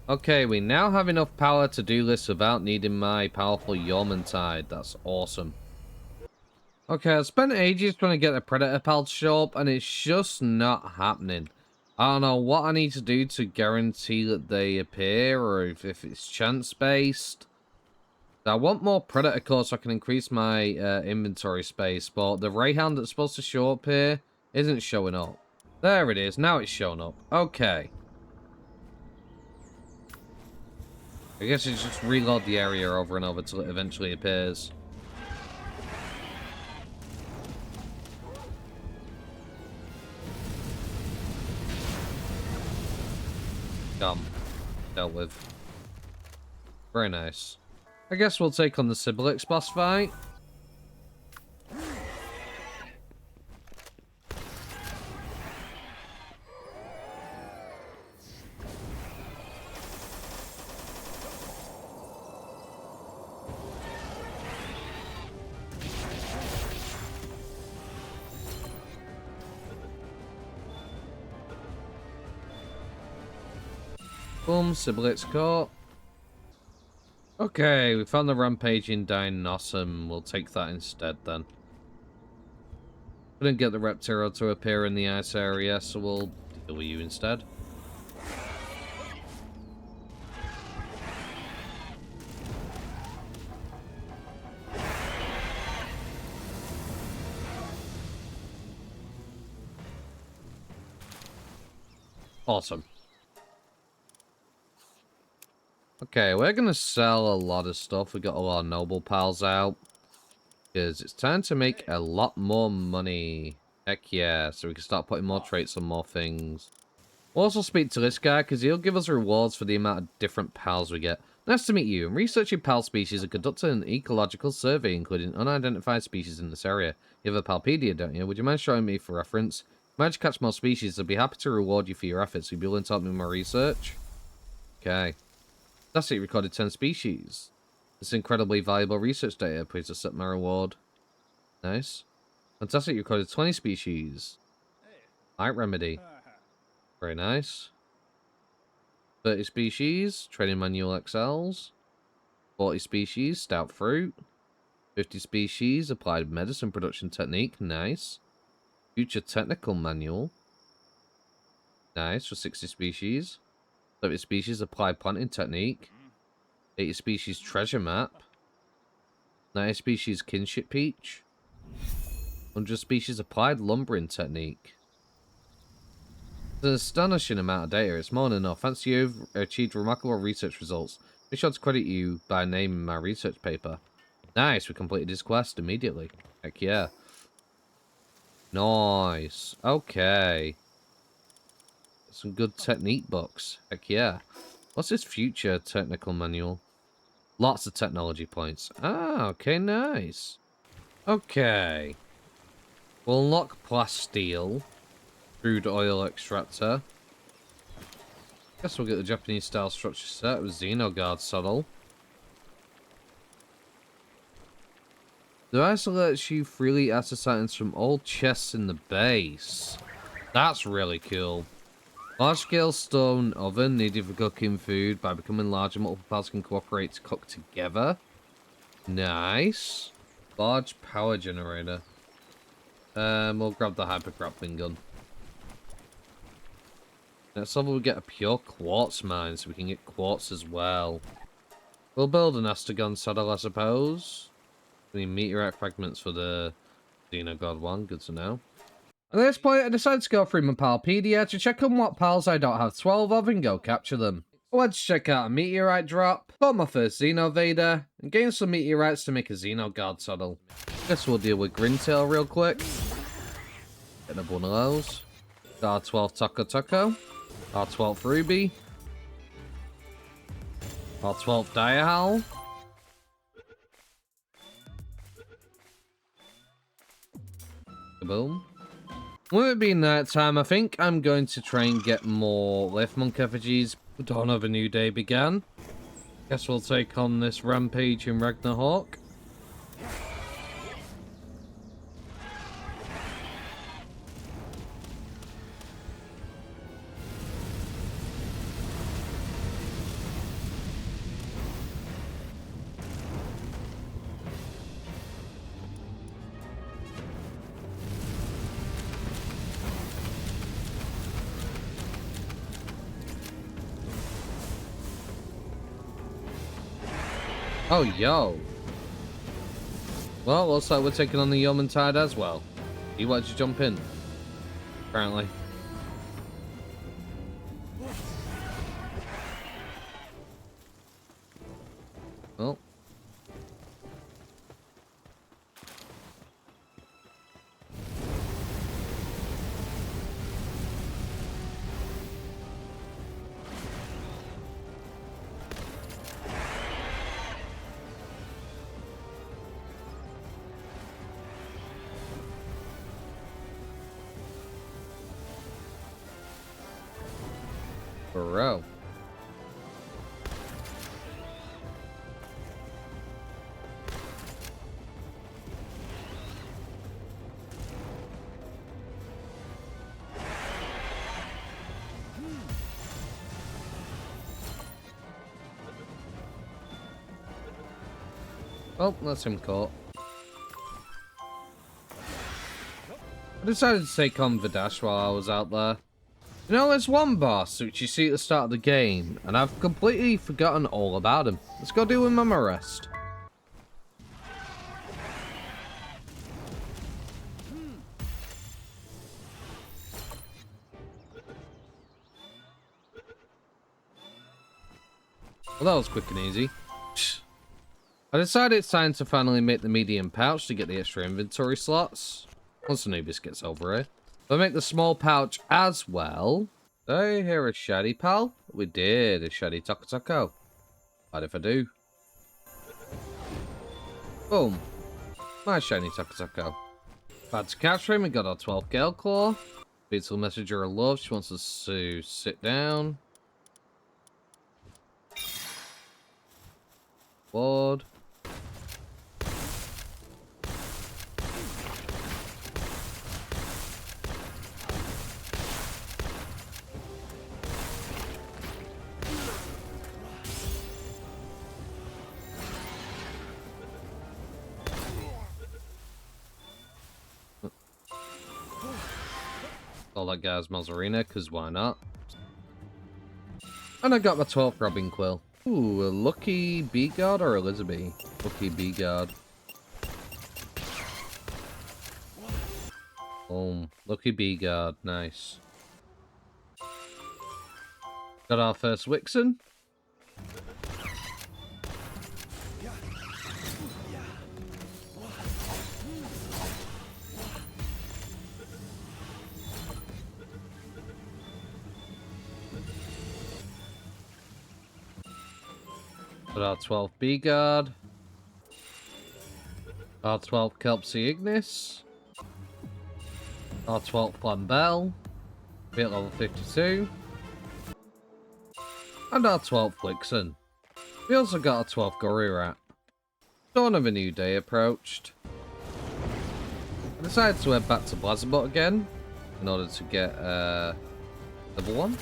Okay, we now have enough power to do this without needing my powerful Tide. That's awesome. Okay, I spent ages trying to get the Predator pals to show up, and it's just not happening. I don't know what I need to do to guarantee that they appear, or if it's chance-based. I want more Predator cores so I can increase my inventory space, but the Rayhound that's supposed to show up here isn't showing up. There it is, now it's showing up. Okay. I guess it's just reload the area over and over till it eventually appears. Dealt with. Very nice. I guess we'll take on the Sibilix boss fight. Boom, Sibilix caught. Okay, we found the rampaging Dinosaur. We'll take that instead then. We didn't get the Reptero to appear in the ice area, so we'll deal with you instead. Awesome. Okay, we're going to sell a lot of stuff. We got a lot of noble pals out. Because it's time to make a lot more money. Heck yeah, so we can start putting more traits on more things. We'll also speak to this guy, because he'll give us rewards for the amount of different pals we get. Nice to meet you. In researching pal species, I conducted an ecological survey including unidentified species in this area. You have a Palpedia, don't you? Would you mind showing me for reference? If I manage to catch more species, I'd be happy to reward you for your efforts. Would you be willing to help me with my research? Okay. That's it, you recorded 10 species. This incredibly valuable research data. Please accept my reward. Nice. Fantastic, you recorded 20 species. Light remedy. Very nice. 30 species. Training manual XLs. 40 species. Stout fruit. 50 species. Applied medicine production technique. Nice. Future technical manual. Nice, for 60 species. 30 species. Applied planting technique. 80 species treasure map. 90 species kinship peach. 100 species applied lumbering technique. It's an astonishing amount of data. It's more than enough. Fancy you've achieved remarkable research results. Be sure to credit you by naming my research paper. Nice, we completed this quest immediately. Heck yeah. Nice. Okay. Some good technique books. Heck yeah. What's this future technical manual? Lots of technology points. Ah, okay, nice. Okay. We'll unlock plasteel. Crude oil extractor. Guess we'll get the Japanese style structure set with Xenoguard saddle. The device lets you freely access items from all chests in the base. That's really cool. Large-scale stone oven needed for cooking food. By becoming larger, multiple parts can cooperate to cook together. Nice. Large power generator. We'll grab the hyper grappling gun. Next level we get a pure quartz mine, so we can get quartz as well. We'll build an Astagon saddle, I suppose. We need meteorite fragments for the Xenogod one, good to know. At this point, I decided to go through my Palpedia to check on what pals I don't have 12 of and go capture them. I went to check out a meteorite drop, got my first Xenovader, and gained some meteorites to make a Xenogod saddle. Guess we'll deal with Grintail real quick. Get another one of those. R12 Taco Taco. R12 Ruby. R12 Diahowl. Kaboom. With it being night time, I think I'm going to try and get more Lift Monk effigies. The dawn of a new day began. Guess we'll take on this rampage in Ragnarok. Oh, yo. Well, looks like we're taking on the Yeoman Tide as well. You wanted to jump in? Apparently. Well. Bro. Oh, that's him caught. I decided to take on Vidash while I was out there. You know, there's one boss which you see at the start of the game, and I've completely forgotten all about him. Let's go do him on my rest. Well, that was quick and easy. I decided it's time to finally make the medium pouch to get the extra inventory slots. Once Anubis gets over it. We'll make the small pouch as well. Did I hear a shady pal? We did, a shady Taco Taco. What if I do? Boom. My shiny Takatako. Bad to catch him, we got our 12th Gale Claw. Beautiful Messenger of Love, she wants us to sit down. Board. All that guy's Mazzarina, because why not? And I got my 12th Robin Quill. Ooh, a Lucky B-Guard or Elizabeth? Lucky B-Guard. Lucky B-Guard, nice. Got our first Wixen. Got our 12th B-Guard. Our 12th Kelpsy Ignis. Our 12th Flambell. Be at level 52. And our 12th Wixen. We also got our 12th Goryrat. Dawn of a new day approached. I decided to head back to Blazabot again in order to get level 1.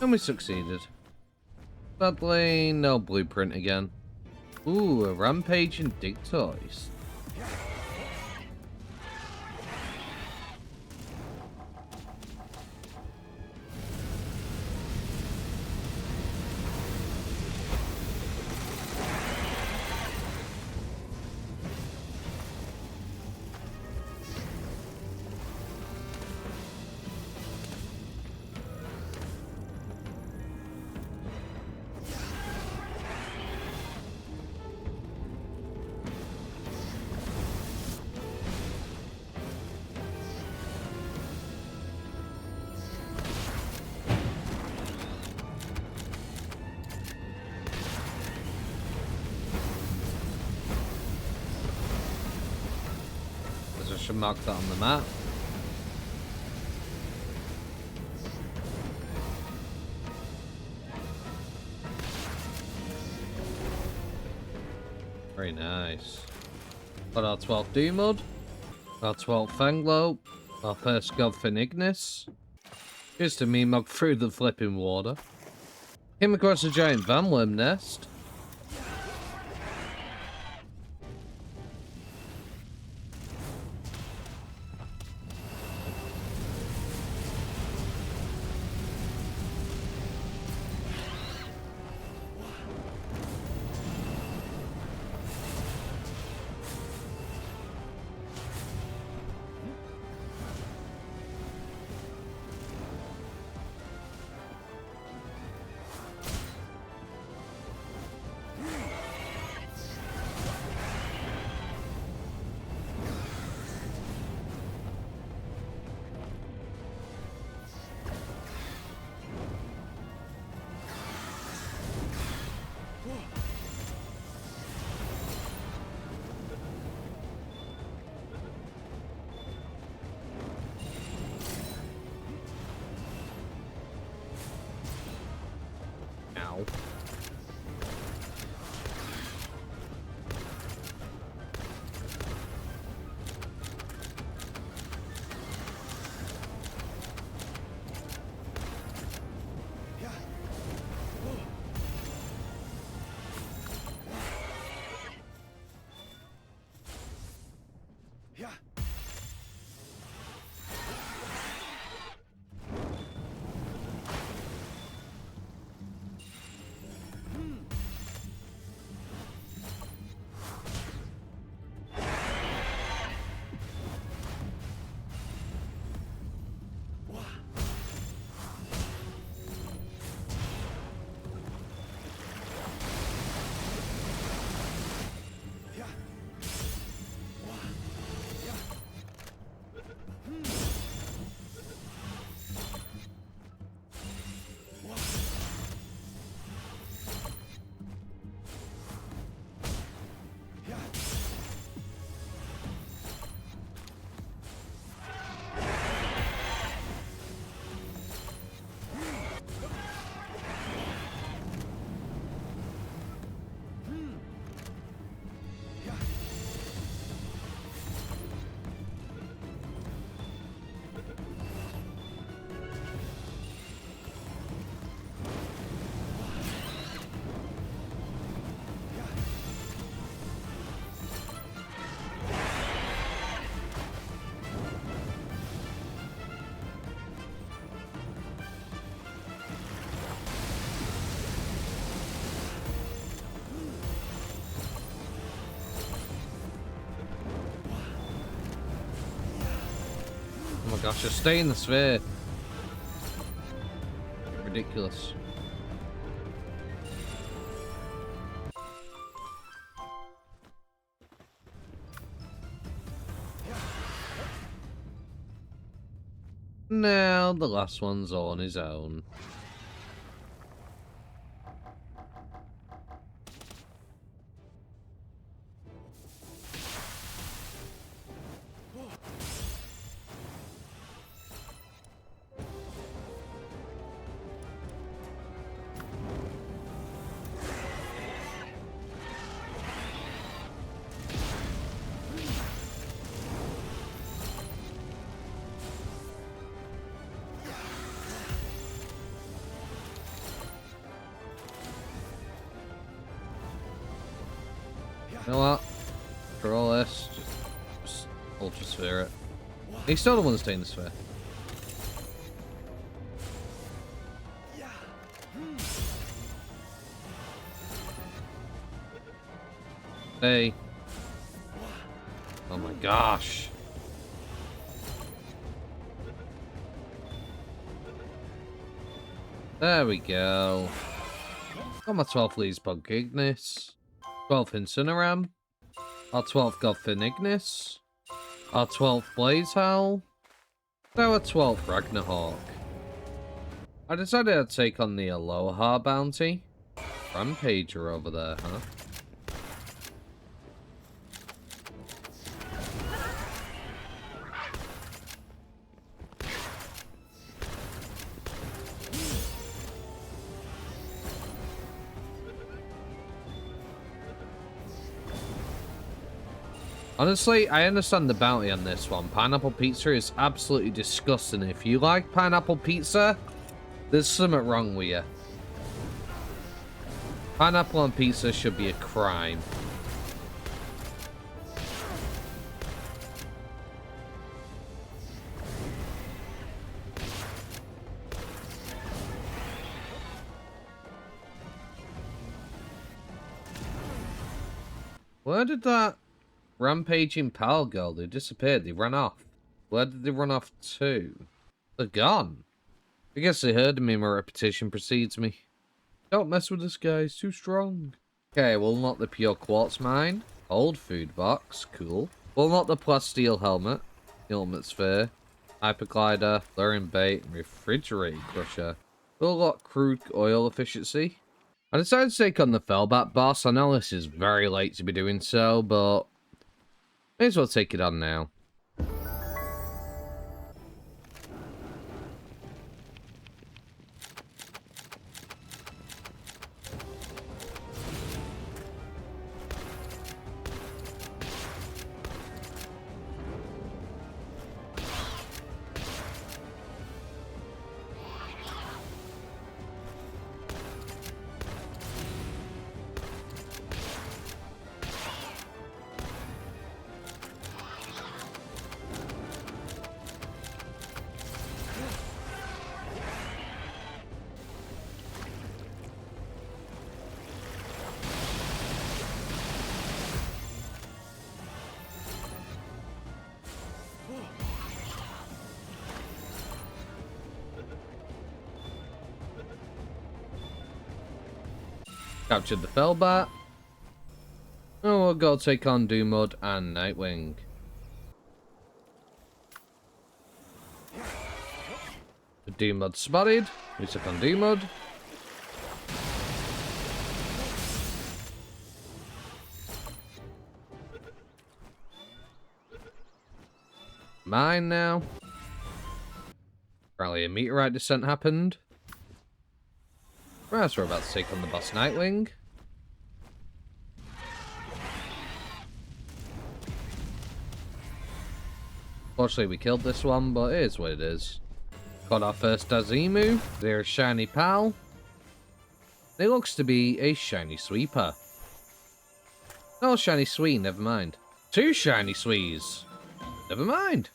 And we succeeded. Sadly, no blueprint again. Ooh, a Rampage and Digtoys. Should mark that on the map. Very nice. Got our 12th Doomud, our 12th Fanglope, our first Godfin Ignis. Just a Meemog through the flipping water. Came across a giant Vanworm nest. Ow. gosh, just stay in the sphere. Ridiculous. Now the last one's on his own. You know what? For all this, just Ultra Sphere it. He's still the one that's taking the sphere. Hey. Oh my gosh. There we go. Got my 12th Lee's Bug Ignis. 12th Incineram. Our 12th Godfin Ignis. Our 12th Blaze Howl. Our 12th Ragnarhawk. I decided I'd take on the Aloha bounty. Rampager over there, huh? Honestly, I understand the bounty on this one. Pineapple pizza is absolutely disgusting. If you like pineapple pizza, there's something wrong with you. Pineapple on pizza should be a crime. Where did that rampaging pal go? They disappeared. They ran off. Where did they run off to? They're gone. I guess they heard me. My reputation precedes me. Don't mess with this guy. He's too strong. Okay, we'll unlock the pure quartz mine. Old food box. Cool. We'll unlock the plasteel helmet. The ultimate sphere. Hyperglider. Luring bait. And refrigerator crusher. We'll unlock crude oil efficiency. I decided to take on the Fellbat boss. I know this is very late to be doing so, but may as well take it on now. Captured the Fellbat. Oh, we'll go take on Doomud and Nightwing. The Doomud spotted. We took on Doomud. Mine now. Apparently a meteorite descent happened. Right, so we're about to take on the boss Nightwing. Fortunately, we killed this one, but it is what it is. Got our first Azimu. They're a shiny pal. It looks to be a shiny sweeper. Oh, shiny swee, never mind. Two shiny swees. Never mind.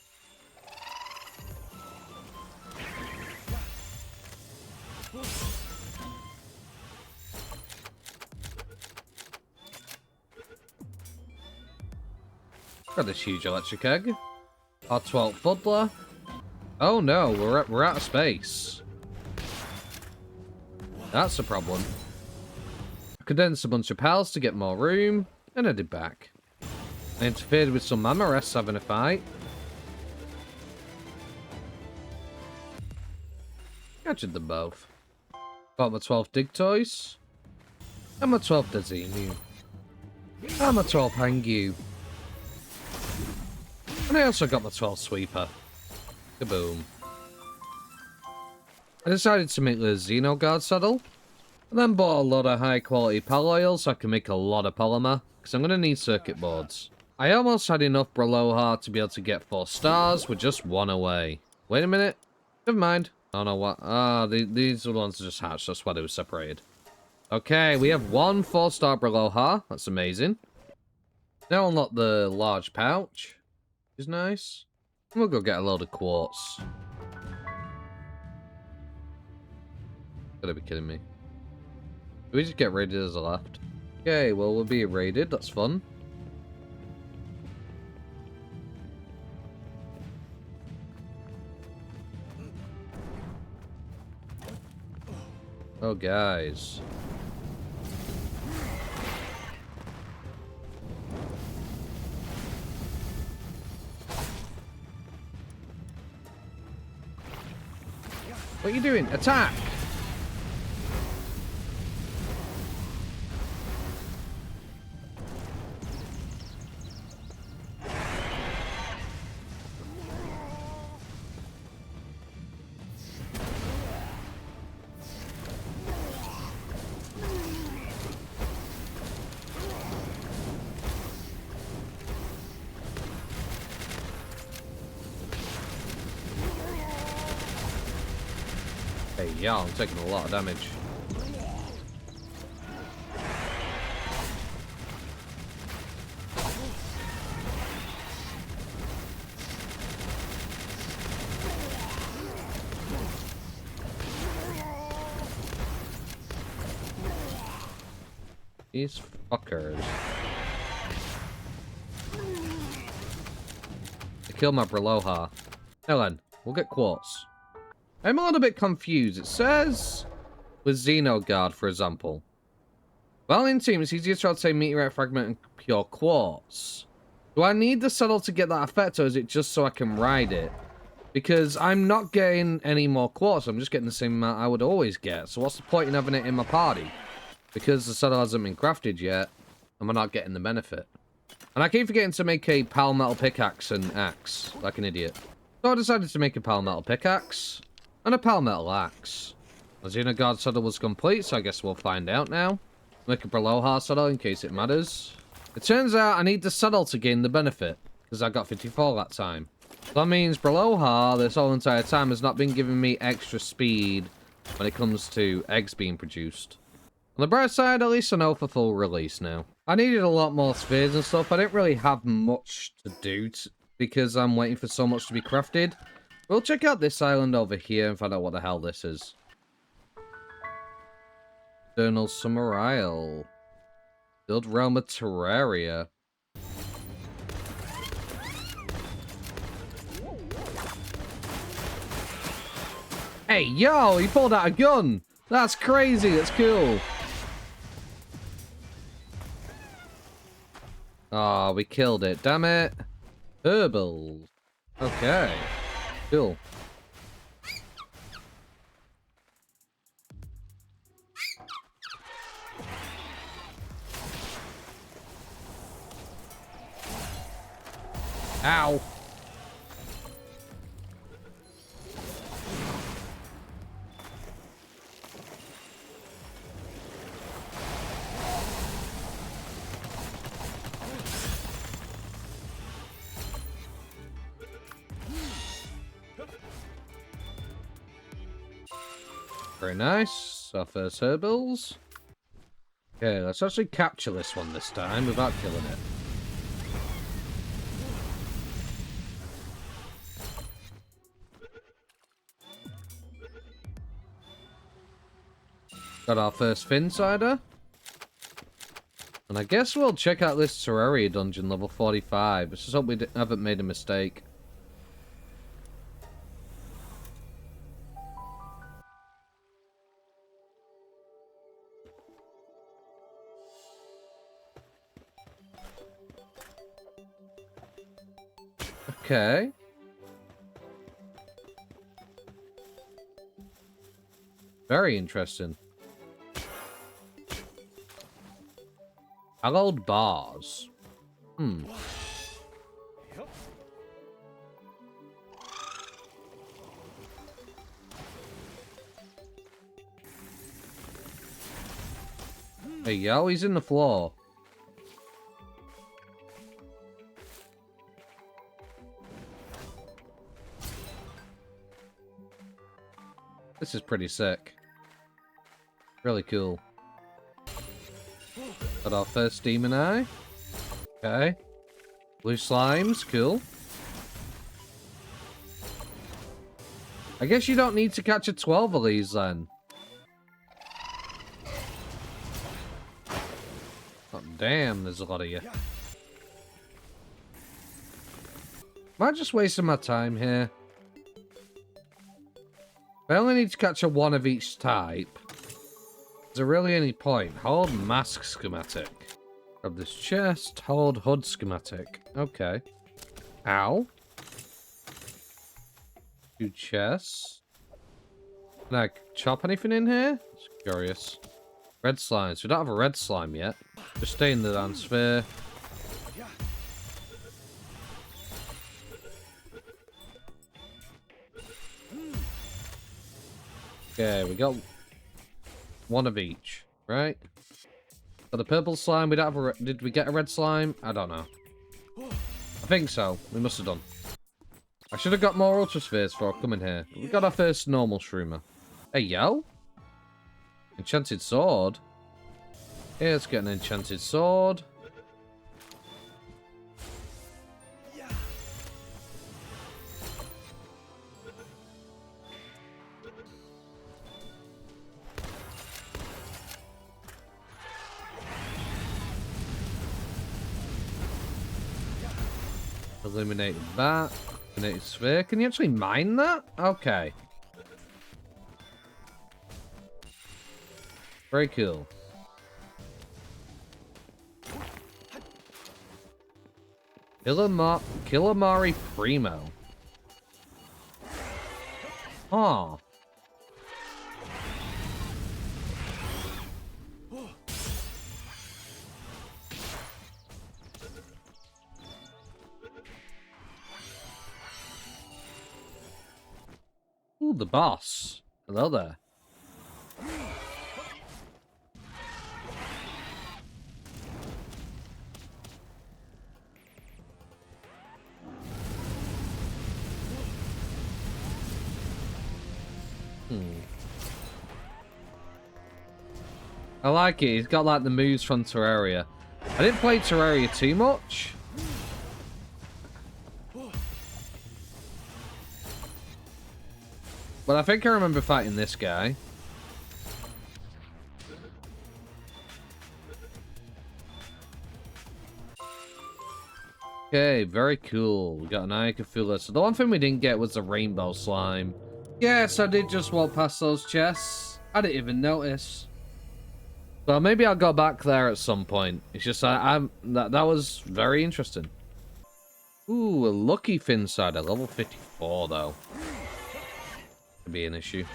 Got this huge electric egg. Our 12th Buddler. Oh no, we're out of space. That's a problem. I condensed a bunch of pals to get more room, and headed back. I interfered with some mama rests having a fight. Captured them both. Got my 12 dig toys. And my 12 Dazinu. And my 12 Hangyu. And I also got my 12 sweeper. Kaboom. I decided to make the Xenoguard saddle. And then bought a lot of high quality pal oil so I can make a lot of polymer. Because I'm going to need circuit boards. I almost had enough Braloha to be able to get 4 stars. We're just 1 away. Wait a minute. Never mind. Oh no, what? Ah, these are the ones that just hatched. That's why they were separated. Okay, we have 1 4-star Braloha. That's amazing. Now unlock the large pouch. Which is nice. And we'll go get a load of quartz. Gotta be kidding me. Did we just get raided as a left? Okay, well, we'll be raided. That's fun. Oh, guys. What are you doing? Attack! Hey, yeah, I'm taking a lot of damage. These fuckers. They killed my Braloha. Helen, we'll get quartz. I'm a little bit confused. It says with Xenoguard, for example. While in team, it's easier to rotate meteorite fragment and pure quartz. Do I need the saddle to get that effect, or is it just so I can ride it? Because I'm not getting any more quartz. I'm just getting the same amount I would always get. So what's the point in having it in my party? Because the saddle hasn't been crafted yet, and we're not getting the benefit. And I keep forgetting to make a pal metal pickaxe and axe, like an idiot. So I decided to make a pal metal pickaxe. And a pal metal axe. The Xenoguard saddle was complete, so I guess we'll find out now. Make a Braloha saddle in case it matters. It turns out I need the saddle to gain the benefit, because I got 54 that time. So that means Braloha, this whole entire time, has not been giving me extra speed when it comes to eggs being produced. On the bright side, at least I know for full release now. I needed a lot more spheres and stuff. I didn't really have much to do because I'm waiting for so much to be crafted. We'll check out this island over here and find out what the hell this is. Eternal Summer Isle. Build Realm of Terraria. Hey, yo! He pulled out a gun! That's crazy! That's cool! Oh, we killed it. Damn it! Herbals. Okay. Cool. Ow. Very nice. Our first herbals. Okay, let's actually capture this one this time without killing it. Got our first Finsider. And I guess we'll check out this Terraria dungeon, level 45. Let's just hope we haven't made a mistake. Okay. Very interesting. Hallowed bars. Hmm. There you go, he's in the floor. This is pretty sick. Really cool. Got our first demon eye. Okay. Blue slimes, cool. I guess you don't need to catch a 12 of these then. Oh, damn, there's a lot of you. Am I just wasting my time here? I only need to catch a one of each type. Is there really any point? Hold mask schematic. Grab this chest. Hold HUD schematic. Okay. Ow. 2 chests. Can I chop anything in here? Just curious. Red slimes. We don't have a red slime yet. Just stay in the dance sphere. Okay, we got one of each, right? For the purple slime, we don't have a... Did we get a red slime? I don't know. I think so. We must have done. I should have got more Ultra Spheres before coming here. We got our first normal Shroomer. Hey, yo. Enchanted sword. Yeah, let's get an enchanted sword. Illuminated that. Illuminated sphere. Can you actually mine that? Okay. Very cool. Killamari Primo. Huh. Ooh, the boss. Hello there. I like it. He's got like the moves from Terraria. I didn't play Terraria too much. But I think I remember fighting this guy. Okay, very cool. We got an Iacophylla. So the one thing we didn't get was the rainbow slime. Yes, I did just walk past those chests. I didn't even notice. So maybe I'll go back there at some point. It's just that was very interesting. Ooh, a lucky fin side at level 54 though. Could be an issue.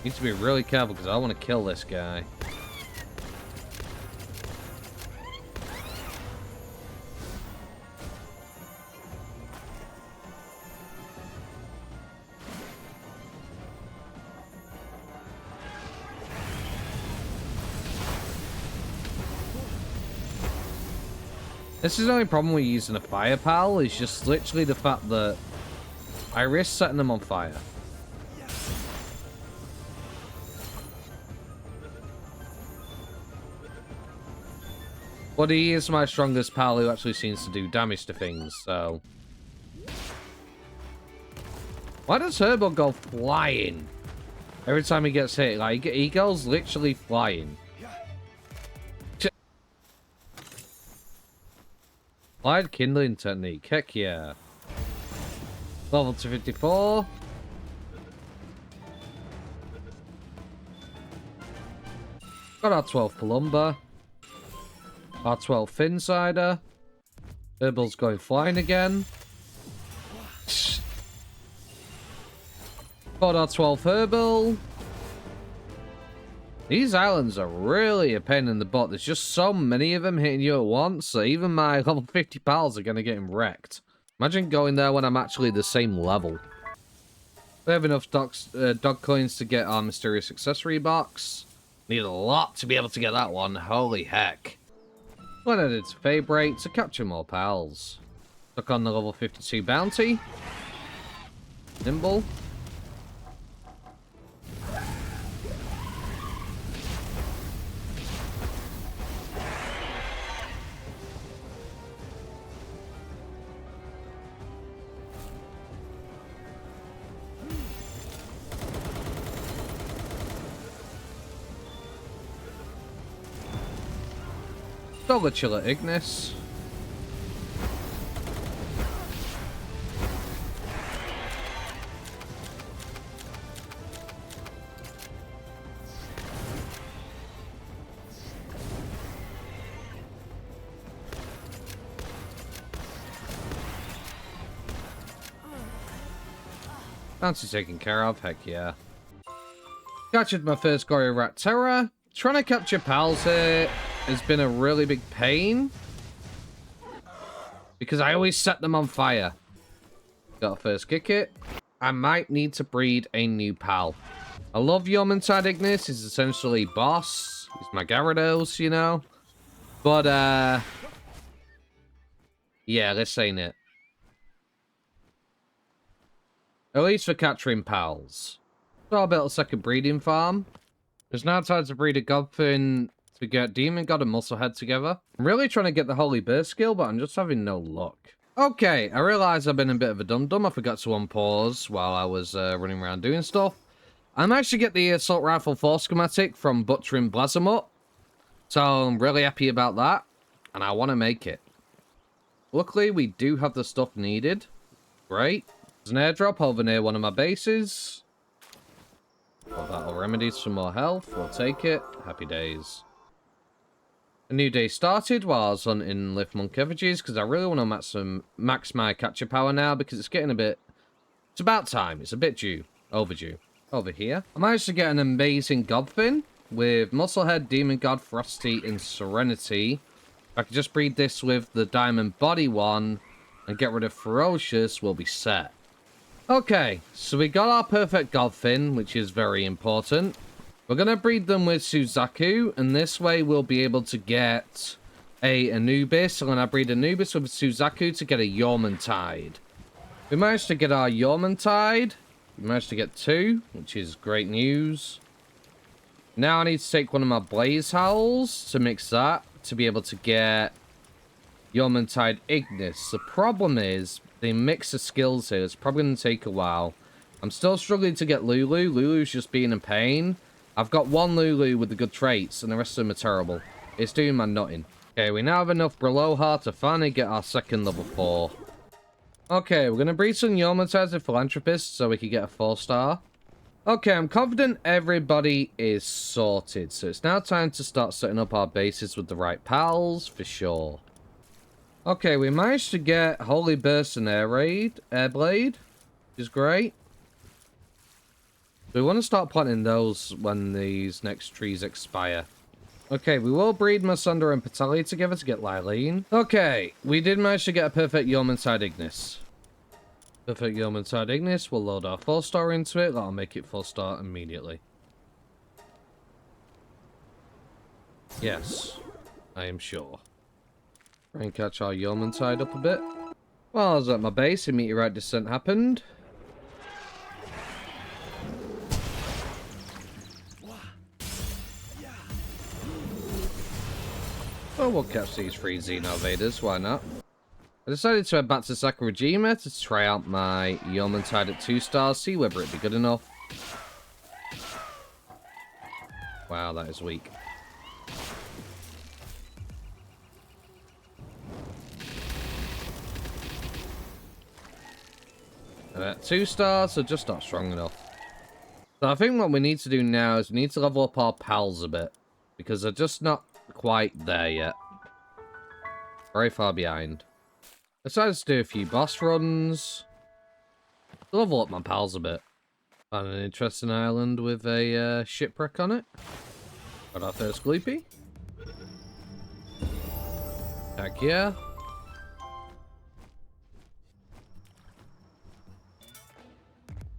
Need to be really careful because I want to kill this guy. This is the only problem with using a fire pal, is just literally the fact that I risk setting them on fire. But he is my strongest pal who actually seems to do damage to things, so... Why does Herbo go flying every time he gets hit? Like, he goes literally flying. Applied kindling technique. Heck yeah. Level 254. Got our 12th Palumba. Our 12th Finsider. Herbal's going flying again. Got our 12th Herbal. These islands are really a pain in the butt. There's just so many of them hitting you at once, so even my level 50 pals are going to get him wrecked. Imagine going there when I'm actually the same level. We have enough dog coins to get our mysterious accessory box. Need a lot to be able to get that one. Holy heck. Went added to Fabrate to capture more pals. Took on the level 52 bounty. Nimble. Dollar Chiller Ignis. Fancy taken care of, heck yeah. Captured my first Gory Rat Terror. Trying to capture pals here has been a really big pain. Because I always set them on fire. Got a first kick it. I might need to breed a new pal. I love Yormantide Ignis. He's essentially boss. He's my Gyarados, you know. But, yeah, this ain't it. At least for capturing pals. So I'll build a second breeding farm. There's now time to breed a Godfin to get Demon God and Musclehead together. I'm really trying to get the Holy Burst skill, but I'm just having no luck. Okay, I realise I've been a bit of a dum-dum. I forgot to unpause while I was running around doing stuff. I managed to get the Assault Rifle 4 schematic from butchering Blazamut. So I'm really happy about that. And I want to make it. Luckily, we do have the stuff needed. Great. There's an airdrop over near one of my bases. Well, that'll remedy some more health. We'll take it. Happy days. A new day started while I was hunting Lift Monk Effigies because I really want to max my capture power now because it's getting a bit... It's about time. It's a bit due. Overdue. Over here. I managed to get an amazing Godfin with Musclehead, Demon God, Frosty, and Serenity. If I could just breed this with the Diamond Body one and get rid of Ferocious, we'll be set. Okay, so we got our perfect Godfin, which is very important. We're going to breed them with Suzaku, and this way we'll be able to get a Anubis. And when I breed Anubis with Suzaku to get a Yormantide. We managed to get our Yormantide. We managed to get 2, which is great news. Now I need to take one of my Blaze Howls to mix that, to be able to get Yormantide Ignis. The problem is, they mix the skills here. It's probably going to take a while. I'm still struggling to get Lulu. Lulu's just being a pain. I've got one Lulu with the good traits, and the rest of them are terrible. It's doing my nutting. Okay, we now have enough Breloha to finally get our second level 4. Okay, we're going to breed some Yormantides and Philanthropists so we can get a 4-star. Okay, I'm confident everybody is sorted. So it's now time to start setting up our bases with the right pals, for sure. Okay, we managed to get Holy Burst and Airblade, which is great. We want to start planting those when these next trees expire. Okay, we will breed Masunda and Patali together to get Lylene. Okay, we did manage to get a perfect Yormantide Ignis. Perfect Yormantide Ignis, we'll load our 4-star into it. That'll make it 4-star immediately. Yes, I am sure. Try and catch our Yormantide up a bit. While I was at my base, a meteorite descent happened. Well, we'll catch these 3 Xenovators, why not? I decided to head back to Sakurajima to try out my Yomantide at 2 stars, see whether it'd be good enough. Wow, that is weak. And at 2 stars, so just not strong enough. So I think what we need to do now is we need to level up our pals a bit. Because they're just not quite there yet. Very far behind. I decided to do a few boss runs. Level up my pals a bit. Found an interesting island with a shipwreck on it. Got our first Gloopy. Heck yeah.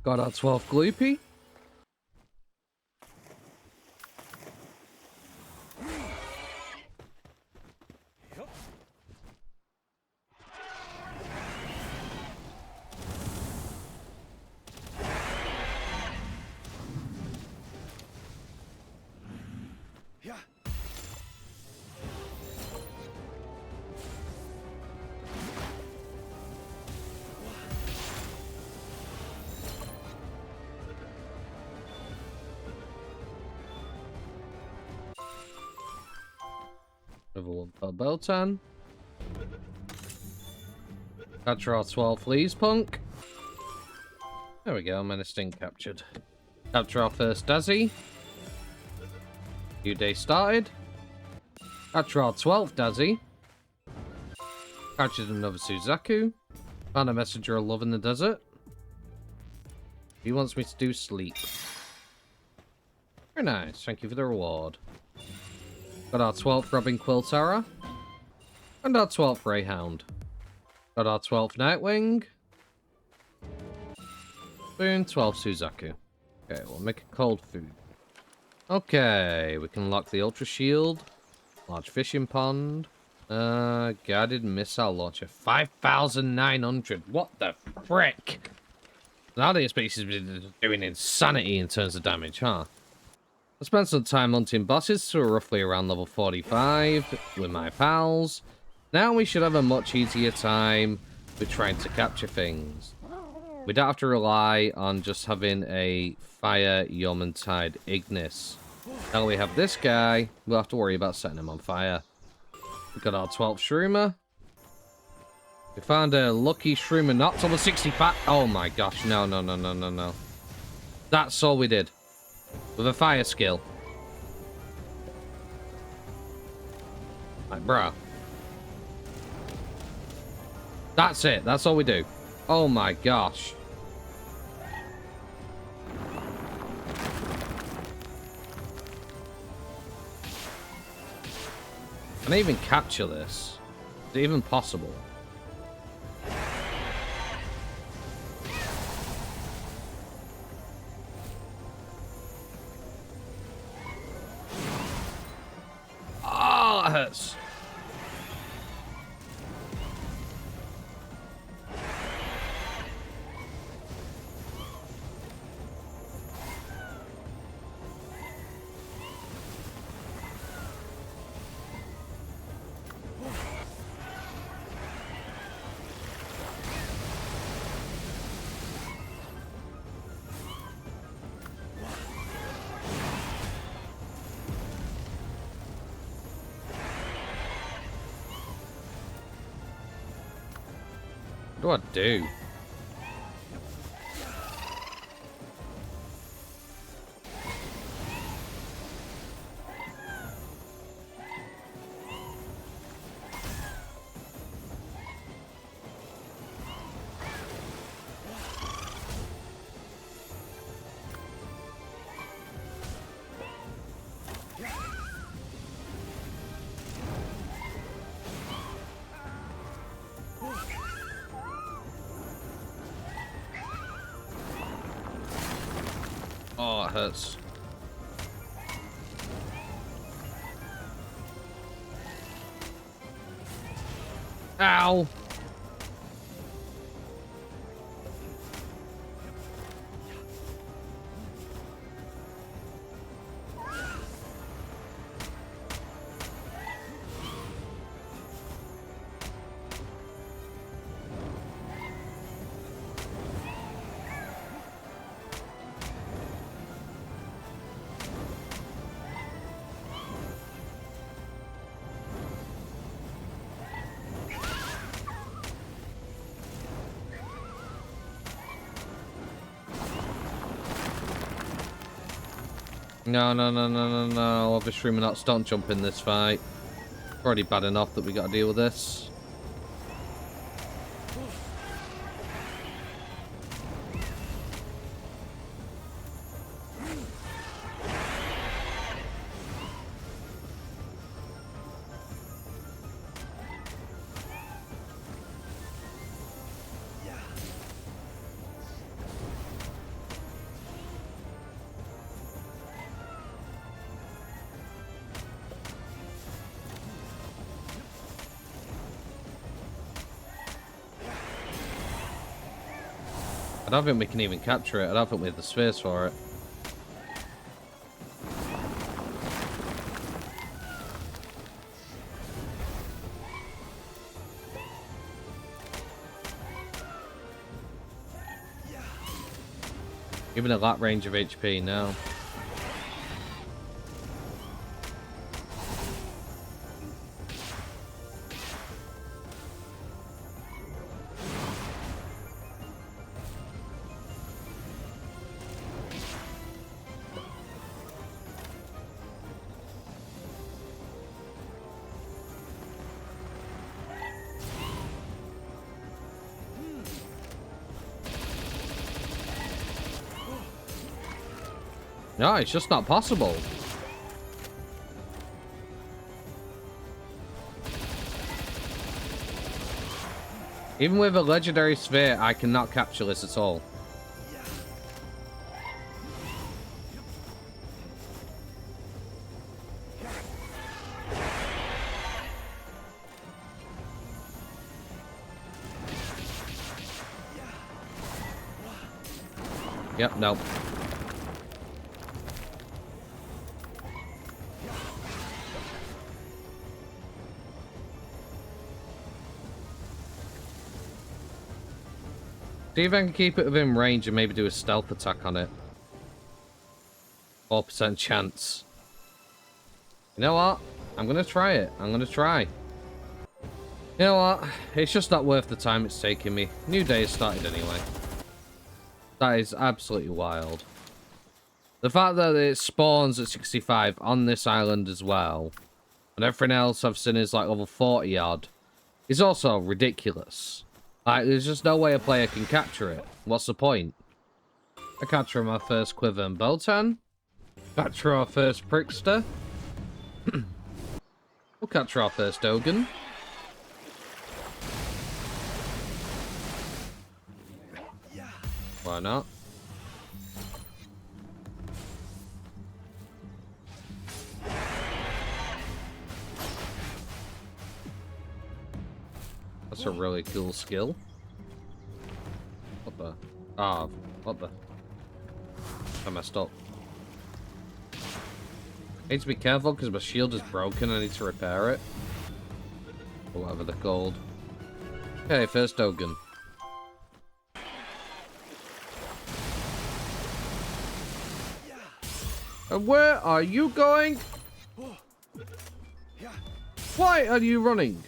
Got our 12th Gloopy. Level 1 for Beltan. Capture our 12 fleas punk. There we go, Menacing captured. Capture our first Dazzy. New day started. Capture our 12th Dazzy. Captured another Suzaku. Found a messenger of love in the desert. He wants me to do sleep. Very nice, thank you for the reward. Got our 12th Robin Quiltara. And our 12th Greyhound. Got our 12th Nightwing. Boom, 12 Suzaku. Okay, we'll make a cold food. Okay, we can lock the Ultra Shield. Large fishing pond. Guided missile launcher. 5,900. What the frick? Now the species is doing insanity in terms of damage, huh? I spent some time hunting bosses, so we're roughly around level 45 with my pals. Now we should have a much easier time with trying to capture things. We don't have to rely on just having a fire Yomantide Ignis. Now we have this guy, we'll have to worry about setting him on fire. We've got our 12th Shroomer. We found a lucky Shroomer knocked on the 65. Oh my gosh, no, no, no, no, no, no. That's all we did. With a fire skill. Like, bruh. That's it. That's all we do. Oh my gosh. Can I even capture this? Is it even possible? Oh, that hurts. What do I do? Oh, it hurts. Ow! No, no, no, no, no, no. Obviously, we're not stunt jumping this fight. Already bad enough that we got to deal with this. I don't think we can even capture it. I don't think we have the space for it. Even at that range of HP now. No, it's just not possible. Even with a legendary sphere, I cannot capture this at all. Yep, nope. See if I can keep it within range and maybe do a stealth attack on it. 4% chance. You know what? I'm going to try it. I'm going to try. You know what? It's just not worth the time it's taking me. New day has started anyway. That is absolutely wild. The fact that it spawns at 65 on this island as well, and everything else I've seen is like level 40 odd, is also ridiculous. Like, there's just no way a player can capture it. What's the point? I capture my first Quiver and Boltan. Capture our first Prickster. We'll capture our first Dogan. Why not? That's a really cool skill. What the? Ah, oh, what the? I messed up. I need to be careful because my shield is broken. I need to repair it. Or whatever they're called. Okay, first Dogan. And where are you going? Why are you running?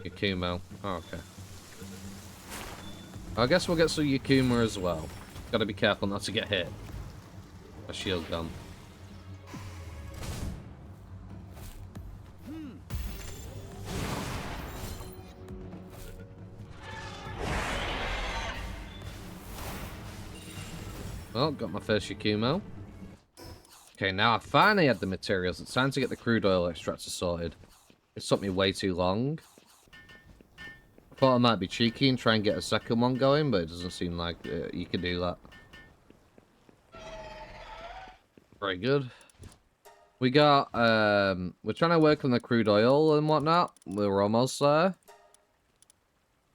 Yakumo. Oh, okay. I guess we'll get some Yakuma as well. Gotta be careful not to get hit. A shield gun. Well, got my first Yakumo. Okay, now I finally had the materials. It's time to get the crude oil extractor sorted. It took me way too long. I thought I might be cheeky and try and get a second one going, but it doesn't seem like you can do that. Very good. We got, we're trying to work on the crude oil and whatnot. We're almost there.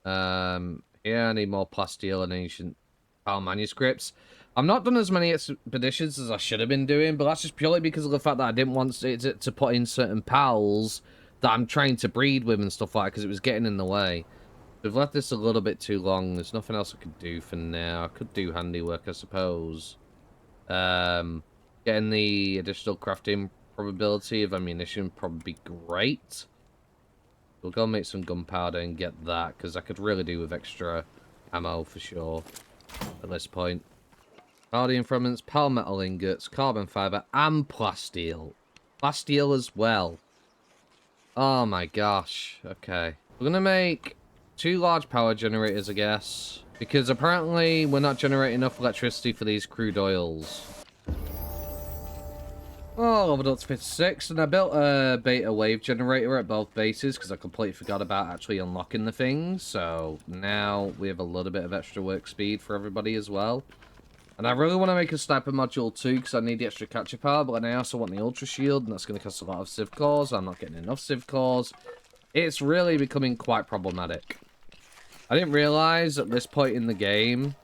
Yeah, I need more plasteel and ancient PAL manuscripts. I've not done as many expeditions as I should have been doing, but that's just purely because of the fact that I didn't want it to put in certain PALs that I'm trying to breed with and stuff like that, because it was getting in the way. We've left this a little bit too long. There's nothing else I could do for now. I could do handiwork, I suppose. Getting the additional crafting probability of ammunition probably be great. We'll go make some gunpowder and get that, because I could really do with extra ammo for sure at this point. Guardian fragments, power metal ingots, carbon fiber, and plasteel. Plasteel as well. Oh my gosh. Okay. We're gonna make 2 large power generators, I guess. Because apparently we're not generating enough electricity for these crude oils. Oh, leveled up to 56, and I built a beta wave generator at both bases because I completely forgot about actually unlocking the things. So now we have a little bit of extra work speed for everybody as well. And I really want to make a sniper module too because I need the extra capture power, but then I also want the ultra shield, and that's going to cost a lot of civ cores. I'm not getting enough civ cores. It's really becoming quite problematic. I didn't realize at this point in the game,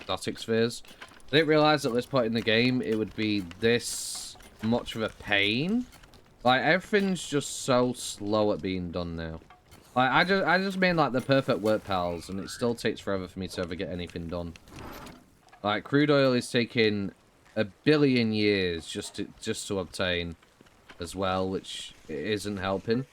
static spheres, I didn't realize at this point in the game it would be this much of a pain. Like, everything's just so slow at being done now. Like, I just made like the perfect work pals, and it still takes forever for me to ever get anything done. Like, crude oil is taking 1 billion years just to obtain as well, which isn't helping.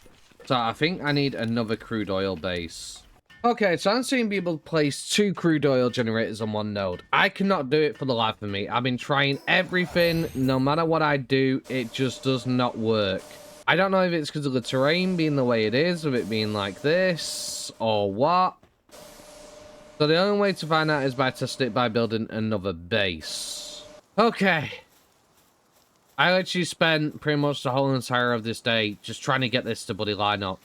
So I think I need another crude oil base. Okay, so I'm seeing people place 2 crude oil generators on 1 node. I cannot do it for the life of me. I've been trying everything. No matter what I do, it just does not work. I don't know if it's because of the terrain being the way it is, of it being like this, or what. So the only way to find out is by testing it by building another base. Okay. I actually spent pretty much the whole entire of this day just trying to get this to bloody line up.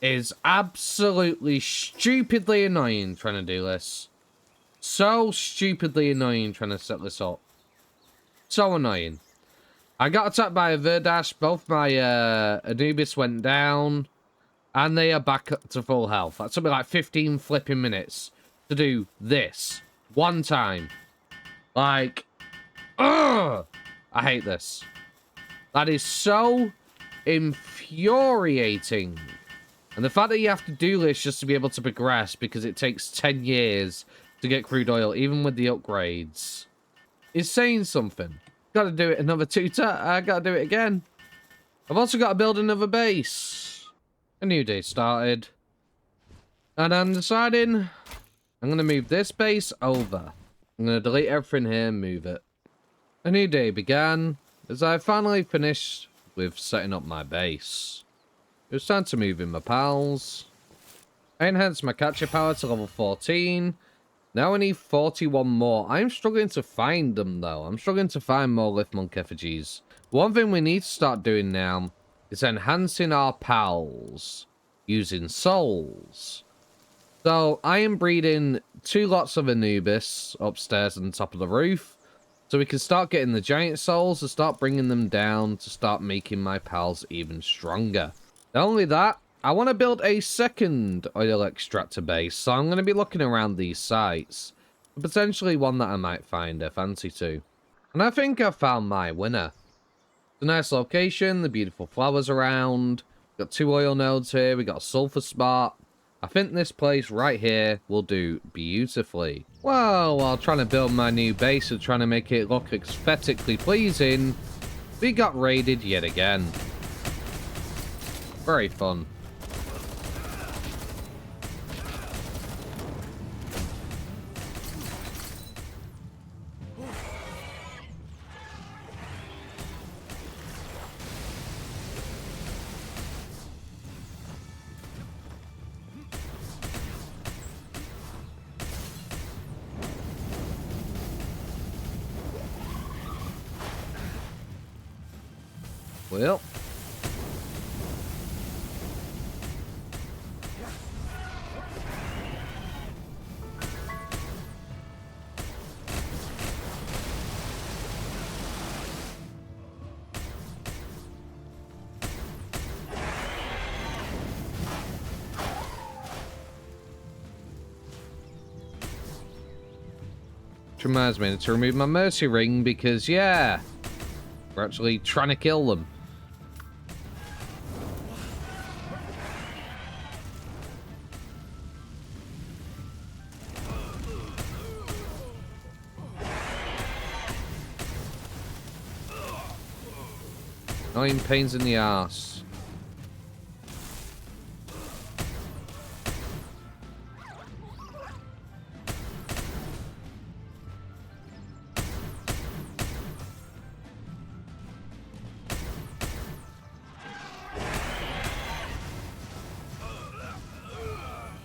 Is absolutely stupidly annoying trying to do this. So stupidly annoying trying to set this up. So annoying. I got attacked by a Verdash. Both my Anubis went down. And they are back up to full health. That took me like 15 flipping minutes to do this. 1 time. Like, ugh! I hate this. That is so infuriating. And the fact that you have to do this just to be able to progress because it takes 10 years to get crude oil, even with the upgrades, is saying something. Gotta do it another 2 times. I gotta do it again. I've also got to build another base. A new day started. And I'm deciding I'm going to move this base over. I'm going to delete everything here and move it. A new day began as I finally finished with setting up my base. It was time to move in my pals. I enhanced my capture power to level 14. Now I need 41 more. I'm struggling to find them though. I'm struggling to find more Lithmonk effigies. One thing we need to start doing now is enhancing our pals using souls. So I am breeding 2 lots of Anubis upstairs on the top of the roof. So we can start getting the giant souls and start bringing them down to start making my pals even stronger. Not only that, I want to build a second oil extractor base, so I'm going to be looking around these sites. Potentially one that I might find a fancy to. And I think I've found my winner. It's a nice location, the beautiful flowers around. Got 2 oil nodes here, we got a sulfur spot. I think this place right here will do beautifully. Well, while trying to build my new base and trying to make it look aesthetically pleasing, we got raided yet again. Very fun. Well. Which reminds me to remove my mercy ring because, yeah, we're actually trying to kill them. Annoying pains in the arse.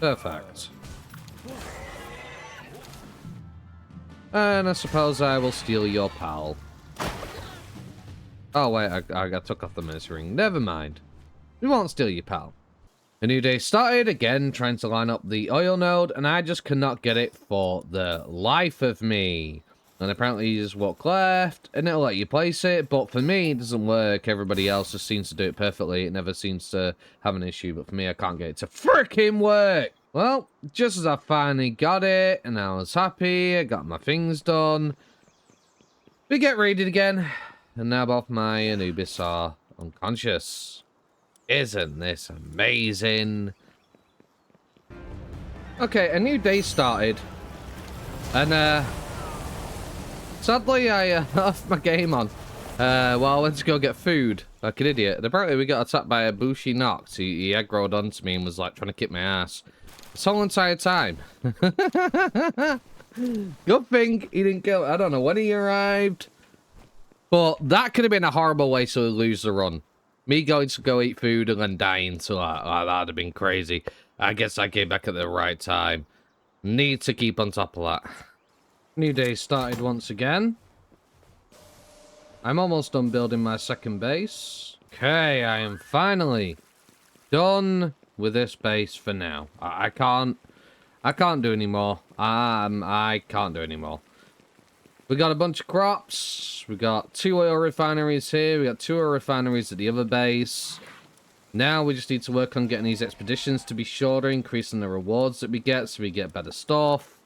Perfect. And I suppose I will steal your pal. Oh wait, I took off the mercy ring. Never mind. We won't steal your pal. A new day started, again trying to line up the oil node, and I just cannot get it for the life of me. And apparently you just walk left, and it'll let you place it, but for me it doesn't work. Everybody else just seems to do it perfectly. It never seems to have an issue, but for me I can't get it to freaking work. Well, just as I finally got it, and I was happy, I got my things done, we get raided again, and now both my Anubis are unconscious. Isn't this amazing? Okay, a new day started, and sadly I left my game on while I went to go get food like an idiot, and apparently we got attacked by a Bushi Nox. He aggroed onto me and was like trying to kick my ass this whole entire time. Good thing he didn't kill. I don't know when he arrived, but that could have been a horrible way to lose the run. Me going to go eat food and then dying to that. That'd have been crazy. I guess I came back at the right time. Need to keep on top of that. New day started once again. I'm almost done building my second base. Okay, I am finally done with this base for now. I can't do anymore. I can't do anymore. We got a bunch of crops. We got 2 oil refineries here. We got 2 oil refineries at the other base. Now we just need to work on getting these expeditions to be shorter, increasing the rewards that we get so we get better stuff.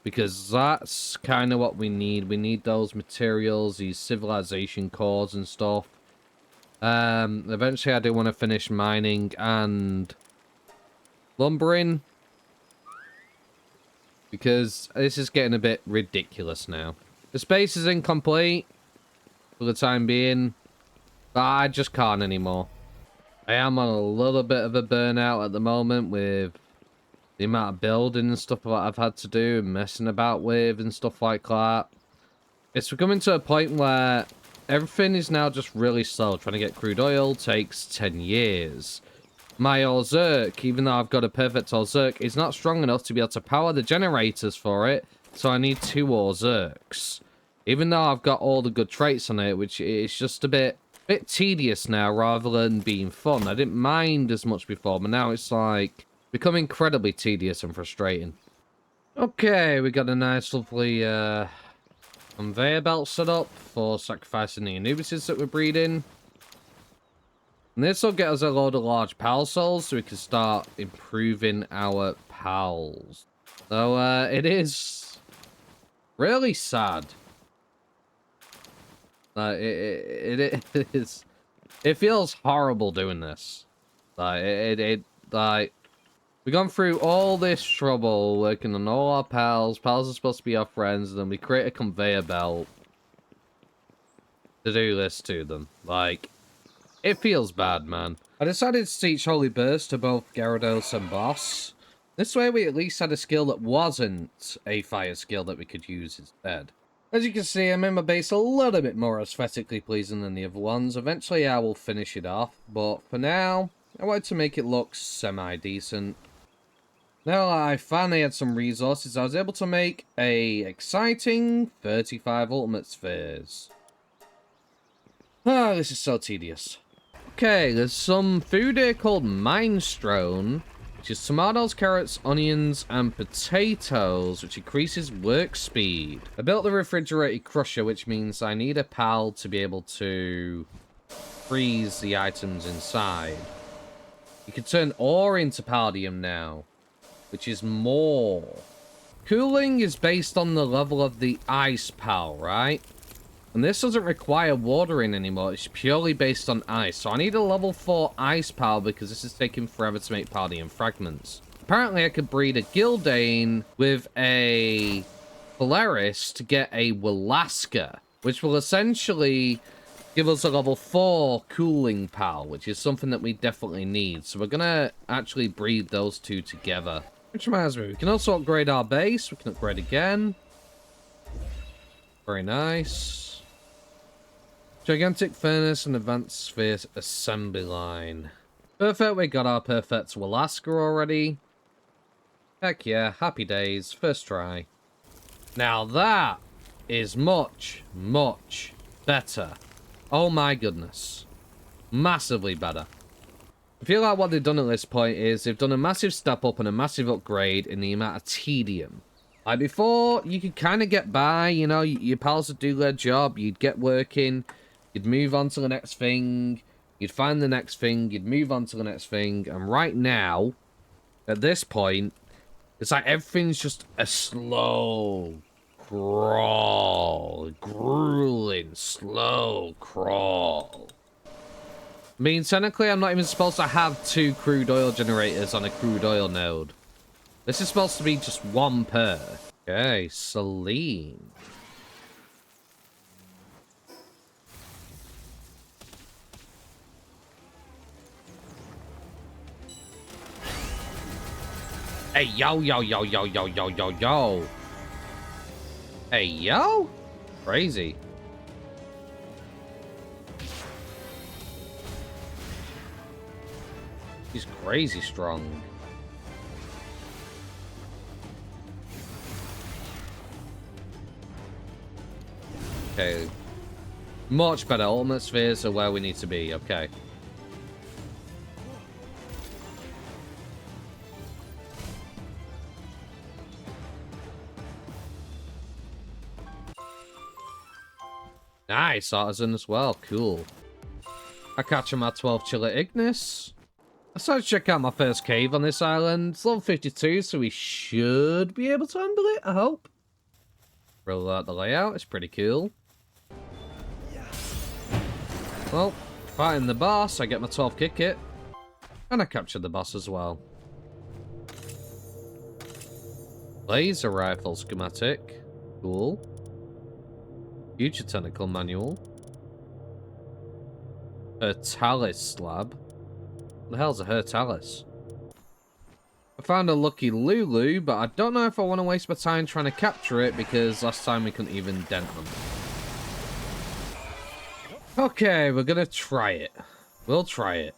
Because that's kind of what we need. We need those materials, these civilization cores and stuff. Eventually I do want to finish mining and lumbering, because this is getting a bit ridiculous now. The space is incomplete for the time being, but I just can't anymore. I am on a little bit of a burnout at the moment with the amount of building and stuff that I've had to do and messing about with and stuff like that. It's coming to a point where everything is now just really slow. Trying to get crude oil takes 10 years. My Orzurk, even though I've got a perfect Orzurk, is not strong enough to be able to power the generators for it, so I need 2 Orzurks. Even though I've got all the good traits on it, which is just a bit tedious now rather than being fun. I didn't mind as much before, but now it's like become incredibly tedious and frustrating. Okay, we got a nice lovely conveyor belt set up for sacrificing the Anubises that we're breeding. And this will get us a load of large pal souls so we can start improving our pals. So, it is really sad. It is. It feels horrible doing this. Like, we've gone through all this trouble working on all our pals. Pals are supposed to be our friends, and then we create a conveyor belt to do this to them. Like, it feels bad, man. I decided to teach Holy Burst to both Gyarados and Boss. This way we at least had a skill that wasn't a fire skill that we could use instead. As you can see, I made my base a little bit more aesthetically pleasing than the other ones. Eventually I will finish it off, but for now, I wanted to make it look semi-decent. Now that I finally had some resources, I was able to make a exciting 35 Ultimate Spheres. Ah, this is so tedious. Okay, there's some food here called Minestrone, which is tomatoes, carrots, onions, and potatoes, which increases work speed. I built the refrigerated crusher, which means I need a pal to be able to freeze the items inside. You can turn ore into palladium now, which is more. Cooling is based on the level of the ice pal, right? And this doesn't require watering anymore. It's purely based on ice. So I need a level 4 ice pal because this is taking forever to make palladium fragments. Apparently I could breed a Gildane with a Polaris to get a Walaska, which will essentially give us a level 4 cooling pal, which is something that we definitely need. So we're going to actually breed those two together. Which reminds me, we can also upgrade our base. We can upgrade again. Very nice. Gigantic furnace and advanced sphere assembly line. Perfect, we got our perfect to Alaska already. Heck yeah, happy days, first try. Now that is much, much better. Oh my goodness. Massively better. I feel like what they've done at this point is they've done a massive step up and a massive upgrade in the amount of tedium. Like before, you could kind of get by, you know, your pals would do their job, you'd get working, you'd move on to the next thing, you'd find the next thing, you'd move on to the next thing, and right now, at this point, it's like everything's just a slow crawl, grueling, slow crawl. I mean, technically, I'm not even supposed to have 2 crude oil generators on a crude oil node. This is supposed to be just 1 per. Okay, Celine. Hey, yo, yo, yo, yo, yo, yo, yo, yo. Hey, yo? Crazy. He's crazy strong. Okay. Much better. Ultimate spheres are where we need to be. Okay. Nice. Artisan as well. Cool. I catch him at 12 Chiller Ignis. I started to check out my first cave on this island. It's level 52, so we should be able to handle it, I hope. Roll out the layout. It's pretty cool. Well, fighting the boss, I get my 12 kick kit. And I captured the boss as well. Laser rifle schematic. Cool. Future technical manual. Hertalis slab. What the hell's a Hertalis? I found a lucky Lulu, but I don't know if I want to waste my time trying to capture it because last time we couldn't even dent them. Okay, we're gonna try it. We'll try it.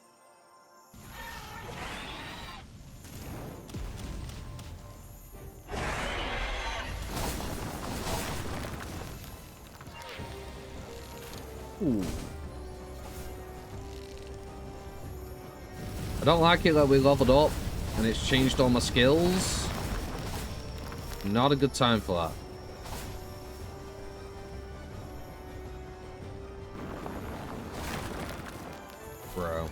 Ooh. I don't like it that we leveled up and it's changed all my skills. Not a good time for that. Bro.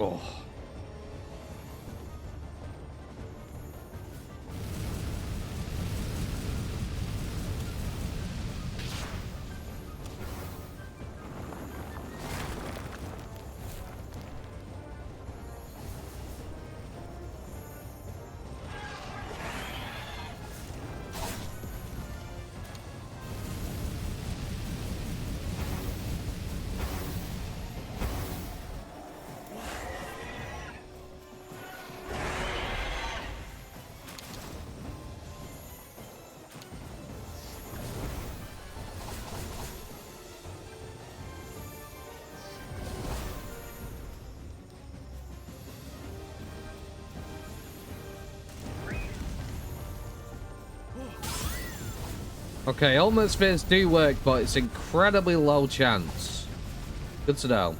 Oh. Okay, ultimate spins do work, but it's incredibly low chance. Good to know.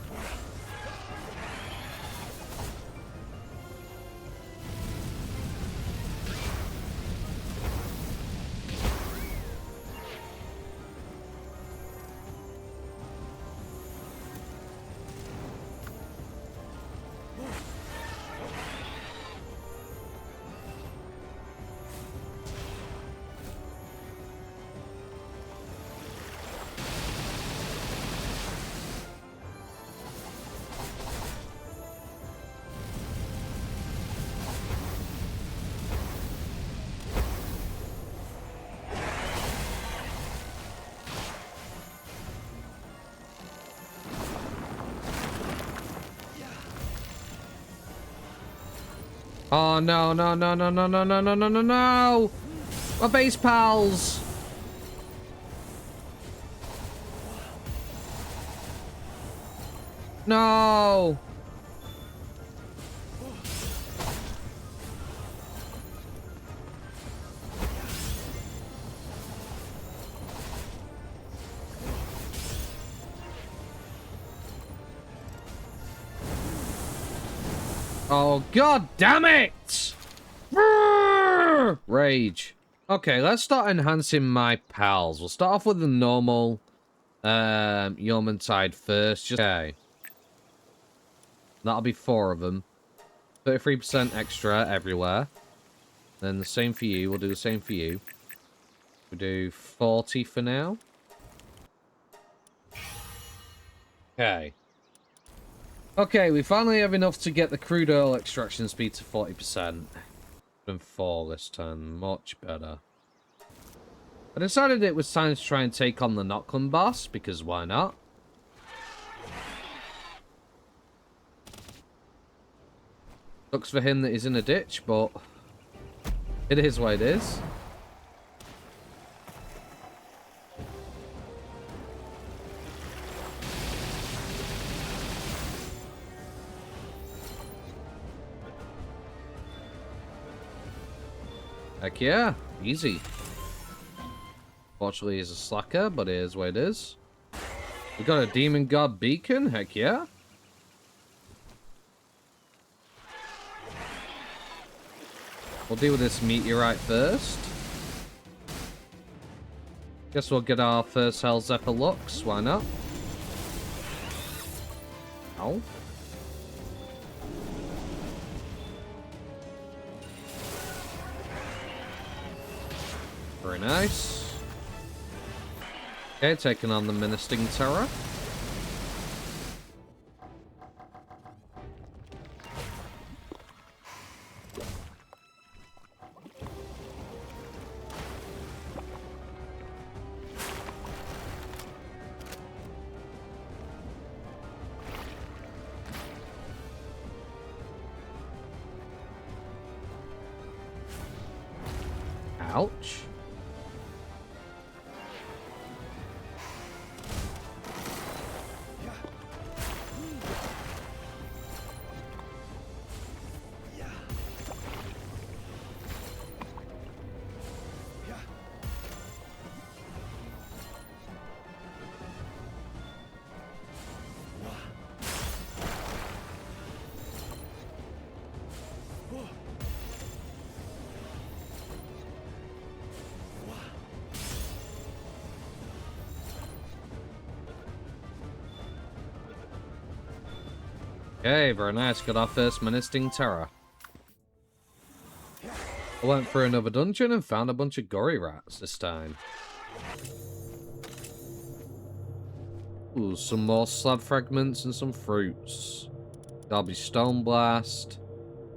Oh, no, no, no, no, no, no, no, no, no, no, no! My base pals! No! Oh, god damn it! Rage. Okay, let's start enhancing my pals. We'll start off with the normal Yeoman-tide first. Okay. That'll be 4 of them. 33% extra everywhere. Then the same for you. We'll do the same for you. We'll do 40 for now. Okay. Okay, we finally have enough to get the crude oil extraction speed to 40%. Than 4 this time. Much better. I decided it was time to try and take on the Nocturne boss, because why not? Sucks for him that he's in a ditch, but it is what it is. Heck yeah, easy. Fortunately, he's a slacker, but it is what it is. We got a Demon God beacon, heck yeah. We'll deal with this meteorite first. Guess we'll get our first Hell Zephyr Lux, why not? Ow. Very nice. Okay, taking on the Menacing Terror. Ouch. Okay, very nice. Got our first Menacing Terror. I went through another dungeon and found a bunch of gory rats this time. Ooh, some more slab fragments and some fruits. That'll be Stone Blast.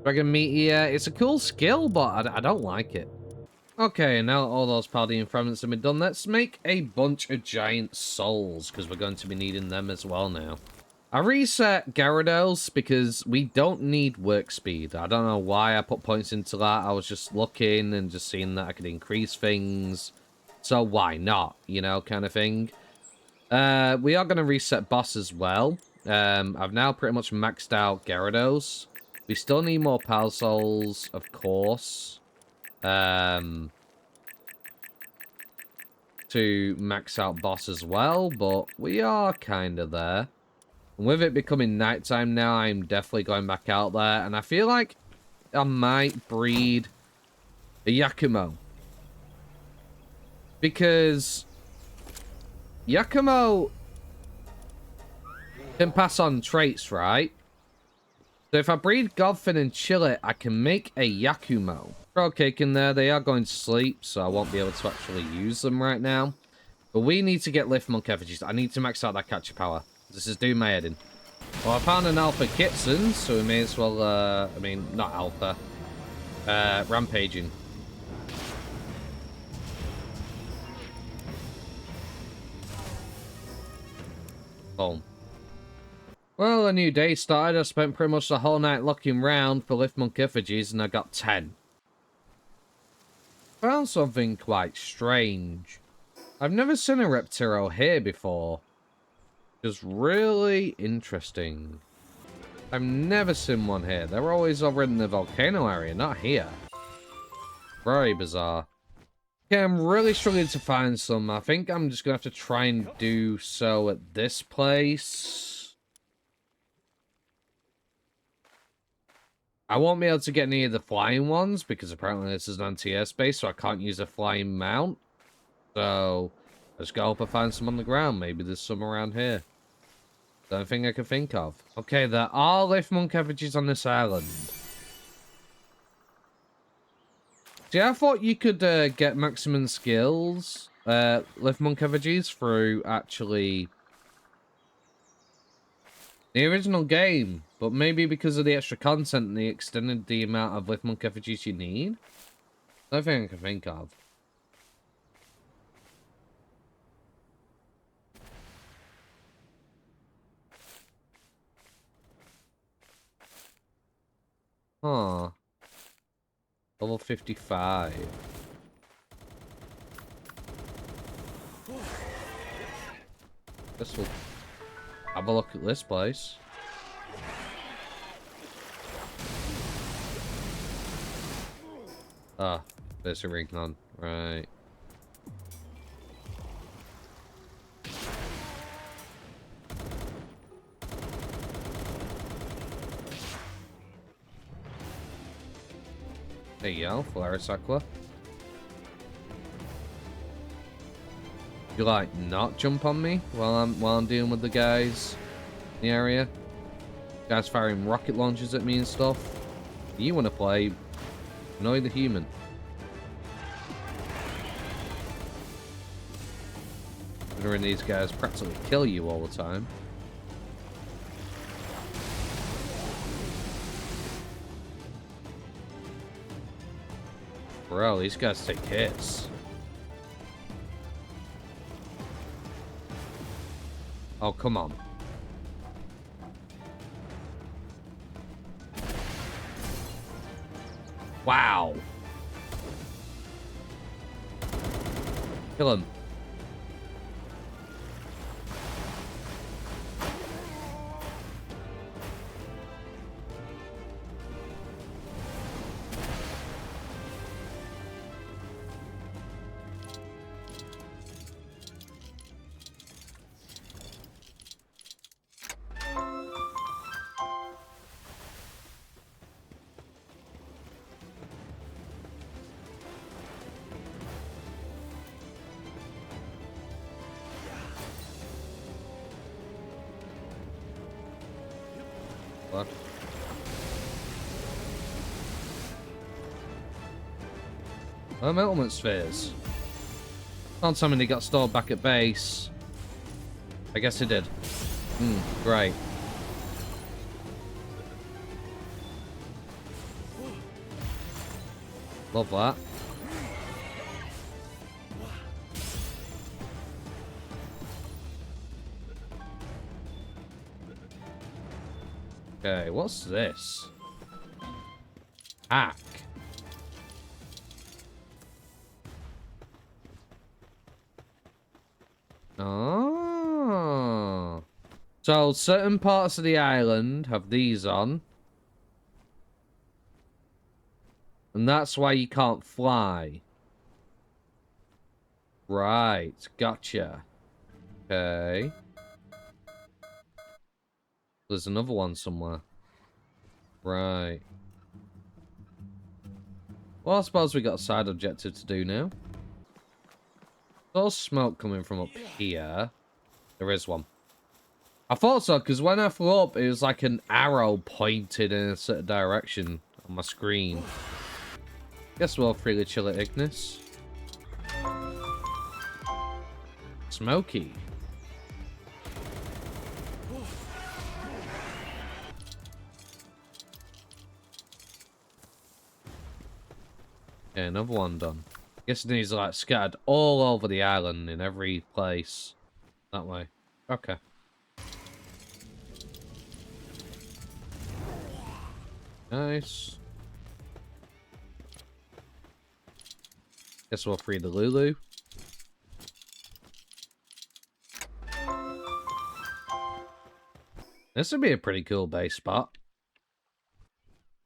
Dragon Meteor. It's a cool skill, but I don't like it. Okay, now that all those Paldean fragments have been done, let's make a bunch of giant souls, because we're going to be needing them as well now. I reset Gyarados because we don't need work speed. I don't know why I put points into that. I was just looking and just seeing that I could increase things. So why not? You know, kind of thing. We are going to reset boss as well. I've now pretty much maxed out Gyarados. We still need more Pal Souls, of course. To max out boss as well, but we are kind of there. And with it becoming nighttime now, I'm definitely going back out there. And I feel like I might breed a Yakumo. Because Yakumo can pass on traits, right? So if I breed Godfin and chill it, I can make a Yakumo. Throw cake in there. They are going to sleep, so I won't be able to actually use them right now. But we need to get Lift Monk effigies. I need to max out that catcher power. This is doing my head in. Well, I found an Alpha Kitsune, so we may as well, I mean, not Alpha. Rampaging. Boom. Well, a new day started. I spent pretty much the whole night looking round for lift monk effigies, and I got 10. Found something quite strange. I've never seen a Reptiro here before. Just really interesting. I've never seen one here. They're always over in the volcano area, not here. Very bizarre. Okay, I'm really struggling to find some. I think I'm just going to have to try and do so at this place. I won't be able to get any of the flying ones because apparently this is an anti-air space, so I can't use a flying mount. So, let's go hope I find some on the ground. Maybe there's some around here. The only thing I can think of. Okay, there are lift monk effigies on this island. See, I thought you could get maximum skills, lift monk effigies through actually the original game, but maybe because of the extra content, they extended the amount of lift monk effigies you need. The only thing I can think of. Huh. Level 55. Guess we'll have a look at this place. Ah, there's a recon. Right. There you go, Flarisakla. You like not jump on me while I'm dealing with the guys in the area? Guys firing rocket launchers at me and stuff. You want to play? Annoy the human. Considering these guys practically kill you all the time. Bro, these guys take hits. Oh, come on. Wow. Kill him. What? Element spheres. Not something they got stored back at base. I guess it did. Great. Love that. Okay, what's this? Hack. Oh. So, certain parts of the island have these on. And that's why you can't fly. Right, gotcha. Okay. There's another one somewhere. Right. Well, I suppose we got a side objective to do now. There's smoke coming from up here. There is one. I thought so, because when I flew up, it was like an arrow pointed in a certain direction on my screen. Guess we'll freely chill at Ignis. Smoky. Okay, another one done. Guess these are like scattered all over the island in every place. That way. Okay. Nice. Guess we'll free the Lulu. This would be a pretty cool base spot.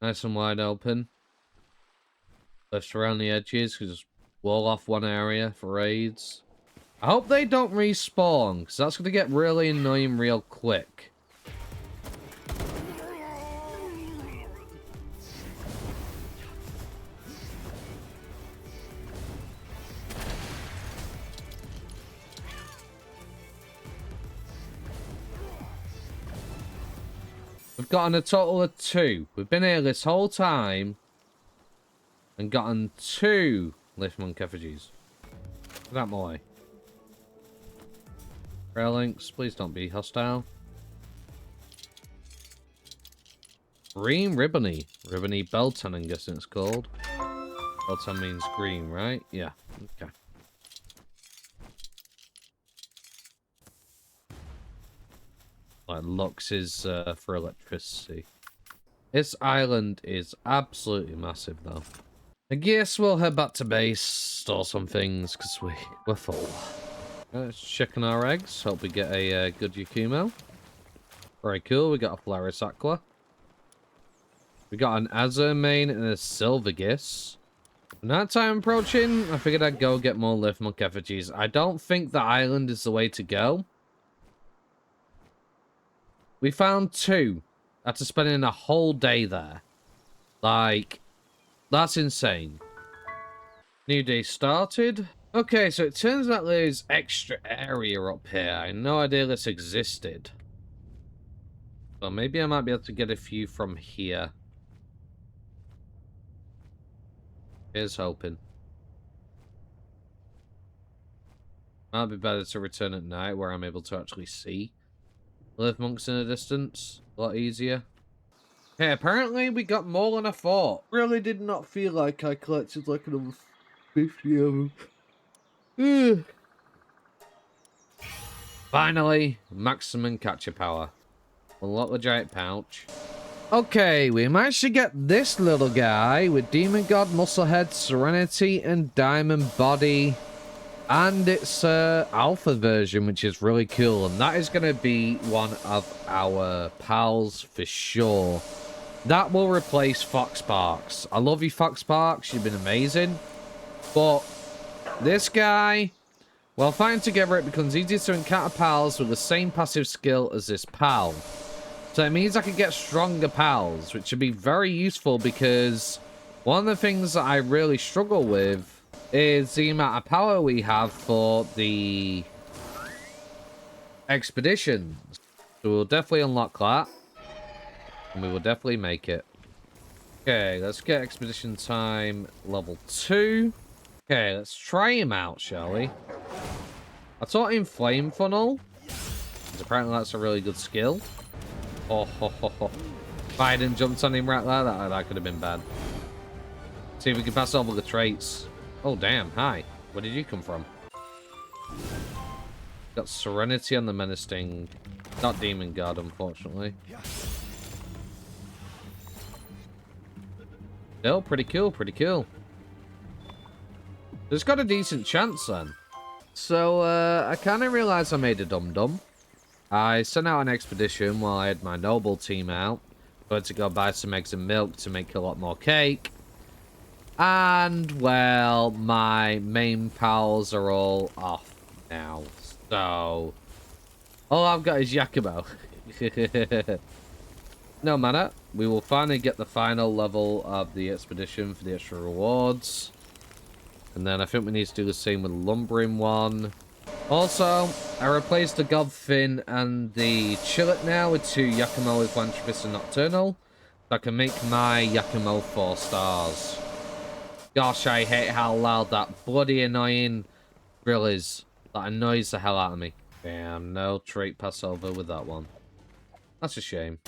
Nice and wide open. Just around the edges, just wall off one area for raids. I hope they don't respawn, because that's going to get really annoying real quick. We've gotten a total of 2. We've been here this whole time and gotten 2 Liftmonk effigies. Get out my way. Rail links, please don't be hostile. Green ribbony. Ribbony Belton, I'm guessing it's called. Belton means green, right? Yeah, okay. Like Lux is for electricity. This island is absolutely massive, though. I guess we'll head back to base, store some things, because we're full. Let's check on our eggs. Hope we get a good Yakumo. Very cool. We got a Polaris Aqua. We got an Azure main and a Silvergiss. Night time approaching, I figured I'd go get more Liftmonk effigies. I don't think the island is the way to go. We found 2 after spending a whole day there. Like, that's insane. New day started. Okay, so it turns out there's extra area up here. I had no idea this existed. So maybe I might be able to get a few from here. Here's hoping. Might be better to return at night where I'm able to actually see Liftmonks in the distance. A lot easier. Okay, apparently we got more than I thought. Really did not feel like I collected like another 50 of them. Ugh. Finally, maximum capture power. Unlock the giant pouch. Okay, we managed to get this little guy with Demon God, Musclehead, Serenity, and Diamond Body. And it's alpha version, which is really cool. And that is going to be one of our pals for sure. That will replace Foxparks. I love you, Foxparks. You've been amazing. But this guy, while fighting together, it becomes easier to encounter pals with the same passive skill as this pal. So it means I can get stronger pals, which would be very useful because one of the things that I really struggle with is the amount of power we have for the expeditions. So we'll definitely unlock that. And we will definitely make it. Okay, let's get expedition time level 2. Okay, let's try him out, shall we? I taught him Flame Funnel, because apparently that's a really good skill. Oh, ho, ho, ho. If I hadn't jumped on him right there, that could have been bad. See if we can pass over the traits. Oh, damn. Hi. Where did you come from? Got Serenity on the Menacing. Not Demon God, unfortunately. Still, pretty cool, pretty cool. It's got a decent chance, then. So, I kind of realized I made a dum-dum. I sent out an expedition while I had my noble team out. But to go buy some eggs and milk to make a lot more cake. And, well, my main pals are all off now. So, all I've got is Yakumo. No matter. We will finally get the final level of the expedition for the extra rewards. And then I think we need to do the same with the lumbering one. Also, I replaced the Godfin and the Chillet now with 2 Yakumo with Philanthropist and Nocturnal. So I can make my Yakumo 4 stars. Gosh, I hate how loud that bloody annoying drill is. That annoys the hell out of me. Damn, no trait pass over with that one. That's a shame.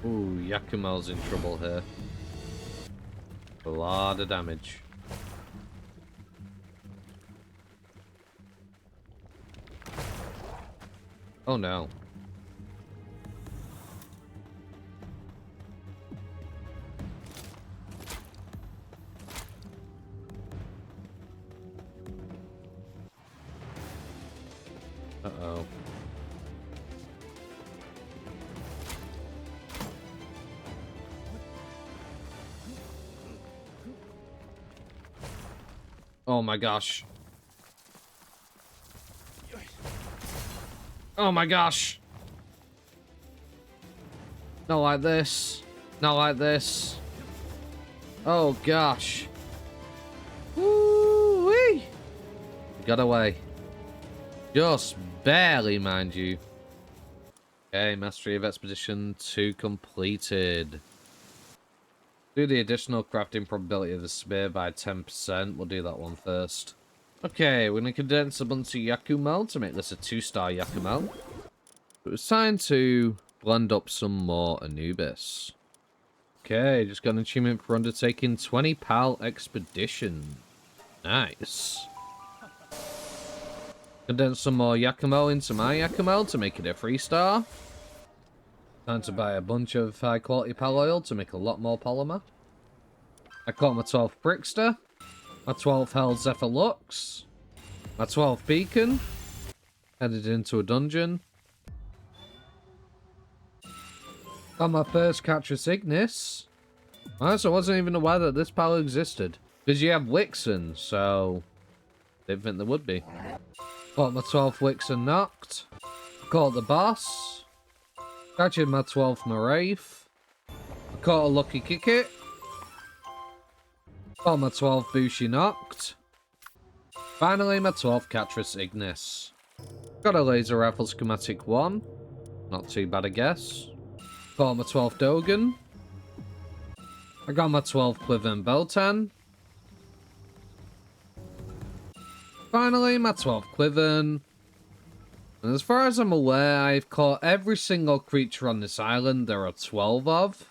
Ooh, Yakumo's in trouble here. A lot of damage. Oh no. Uh-oh. Oh my gosh. Oh my gosh. Not like this. Not like this. Oh gosh. Woo-wee. Got away. Just barely, mind you. Okay, Mastery of Expedition 2 completed. Do the additional crafting probability of the spear by 10%. We'll do that one first. Okay, we're going to condense a bunch of Yakumo to make this a 2-star Yakumo. It was time to blend up some more Anubis. Okay, just got an achievement for undertaking 20 PAL expedition. Nice. Condense some more Yakumo into my Yakumo to make it a 3-star. Time to buy a bunch of high quality PAL oil to make a lot more polymer. I caught my 12th Brickster, my 12th Hell Zephyr Lux, my 12th Beacon, headed into a dungeon. Got my first Catris Ignis. So I wasn't even aware that this PAL existed. Because you have Wixen, so I didn't think there would be. Got my 12th Wixen knocked. Caught the boss. Catching my 12th Maraith. I caught a Lucky Kick It. Caught my 12th Bushi knocked. Finally, my 12th Catris Ignis. Got a Laser Rifle Schematic 1. Not too bad, I guess. Caught my 12th Dogen. I got my 12th Quiver Botan. Finally, my 12th Quiver. And as far as I'm aware, I've caught every single creature on this island there are 12 of.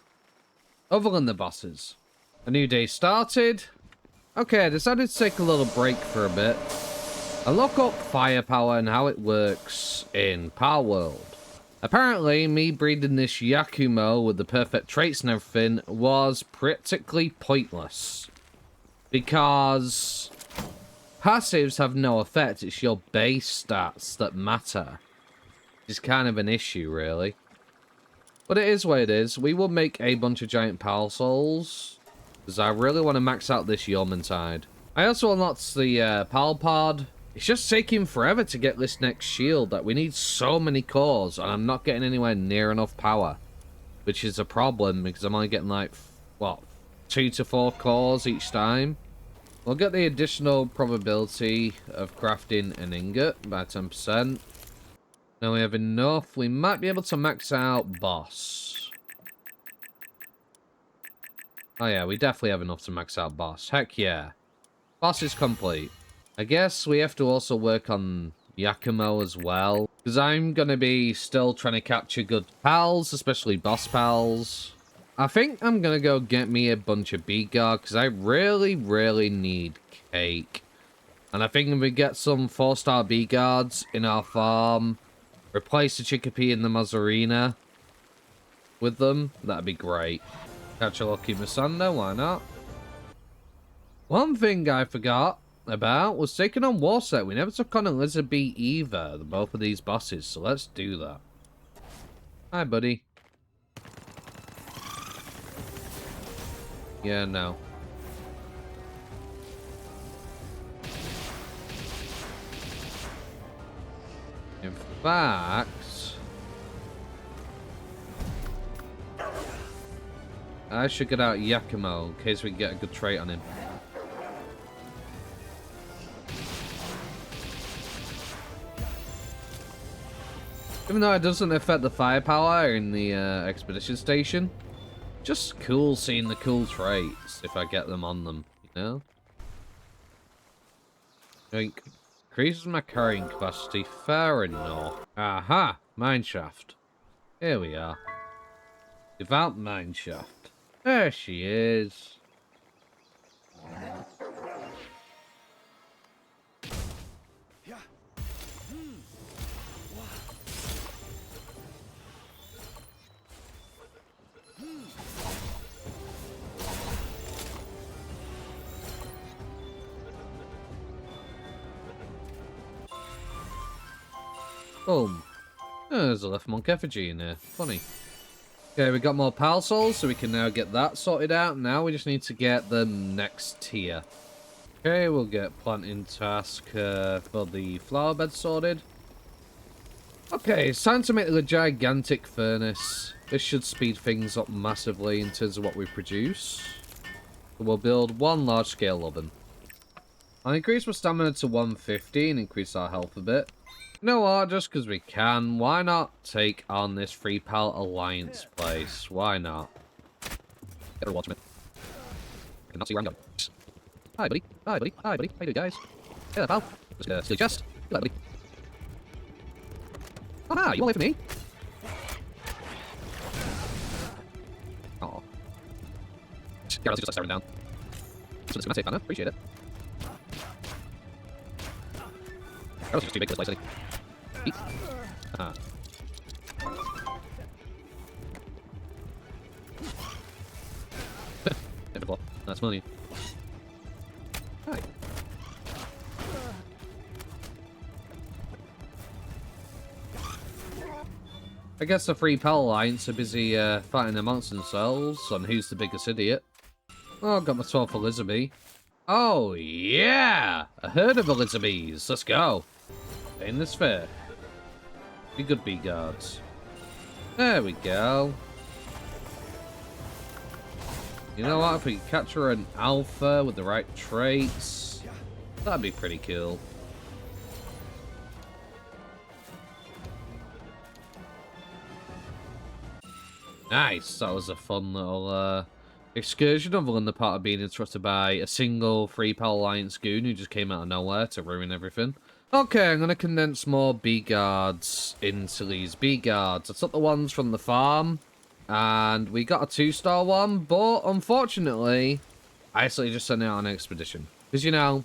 Other than the bosses. A new day started. Okay, I decided to take a little break for a bit. I look up firepower and how it works in Palworld. Apparently, me breeding this Yakumo with the perfect traits and everything was practically pointless. Because passives have no effect, it's your base stats that matter. It's kind of an issue, really. But it is what it is. We will make a bunch of giant Pal Souls, because I really want to max out this Yeoman-tide. I also unlocked the Pal Pod. It's just taking forever to get this next shield that we need so many cores, and I'm not getting anywhere near enough power. Which is a problem, because I'm only getting like, what, 2 to 4 cores each time. We'll get the additional probability of crafting an ingot by 10%. Now we have enough. We might be able to max out boss. Oh yeah, we definitely have enough to max out boss. Heck yeah. Boss is complete. I guess we have to also work on Yakumo as well. Because I'm going to be still trying to capture good pals, especially boss pals. I think I'm going to go get me a bunch of B-Guard, because I really, really need cake. And I think if we get some 4-star B-Guards in our farm, replace the Chicopee and the Mazzarina with them, that'd be great. Catch a Lucky Masanda, why not? One thing I forgot about was taking on Warset. We never took on Elizabeth either, both of these bosses, so let's do that. Hi, buddy. Yeah, no. In fact, I should get out Yakumo in case we can get a good trait on him. Even though it doesn't affect the firepower in the expedition station, just cool seeing the cool traits if I get them on them, you know? Increases my carrying capacity, fair enough. Aha! Mineshaft. Here we are. Devout Mineshaft. There she is. Boom. Oh, there's a left monk effigy in here. Funny. Okay, we got more pal souls, so we can now get that sorted out. Now we just need to get the next tier. Okay, we'll get planting task for the flower bed sorted. Okay, it's time to make the gigantic furnace. This should speed things up massively in terms of what we produce. We'll build one large-scale oven. I'll increase my stamina to 150 and increase our health a bit. You know what, just because we can, why not take on this Free Pal Alliance place? Why not? Get a reward from it. I cannot see where I'm going. Hi, buddy. Hi, buddy. Hi, buddy. How you doing, guys? Hey there, pal. Just gonna steal your chest. Good buddy. Aha, you won't wait for me. Aw. Garrel's just staring down. That's what it's gonna take, Anna. Appreciate it. Garrel's just too big for this place, isn't he? Eat. Aha. That's money. Hi. I guess the Free Pal Alliance are busy fighting amongst themselves on who's the biggest idiot. Oh, I've got my 12th Elizabeth. Oh, yeah! A herd of Elizabeths. Let's go. In this fair. Be good, bee guards. There we go. You know what? If we could capture an alpha with the right traits, that'd be pretty cool. Nice. That was a fun little excursion, other than the part of being interrupted by a single Free Pal Alliance goon who just came out of nowhere to ruin everything. Okay, I'm going to condense more bee guards into these bee guards. I took the ones from the farm, and we got a 2-star one, but unfortunately, I actually just sent it out on an expedition. Because, you know...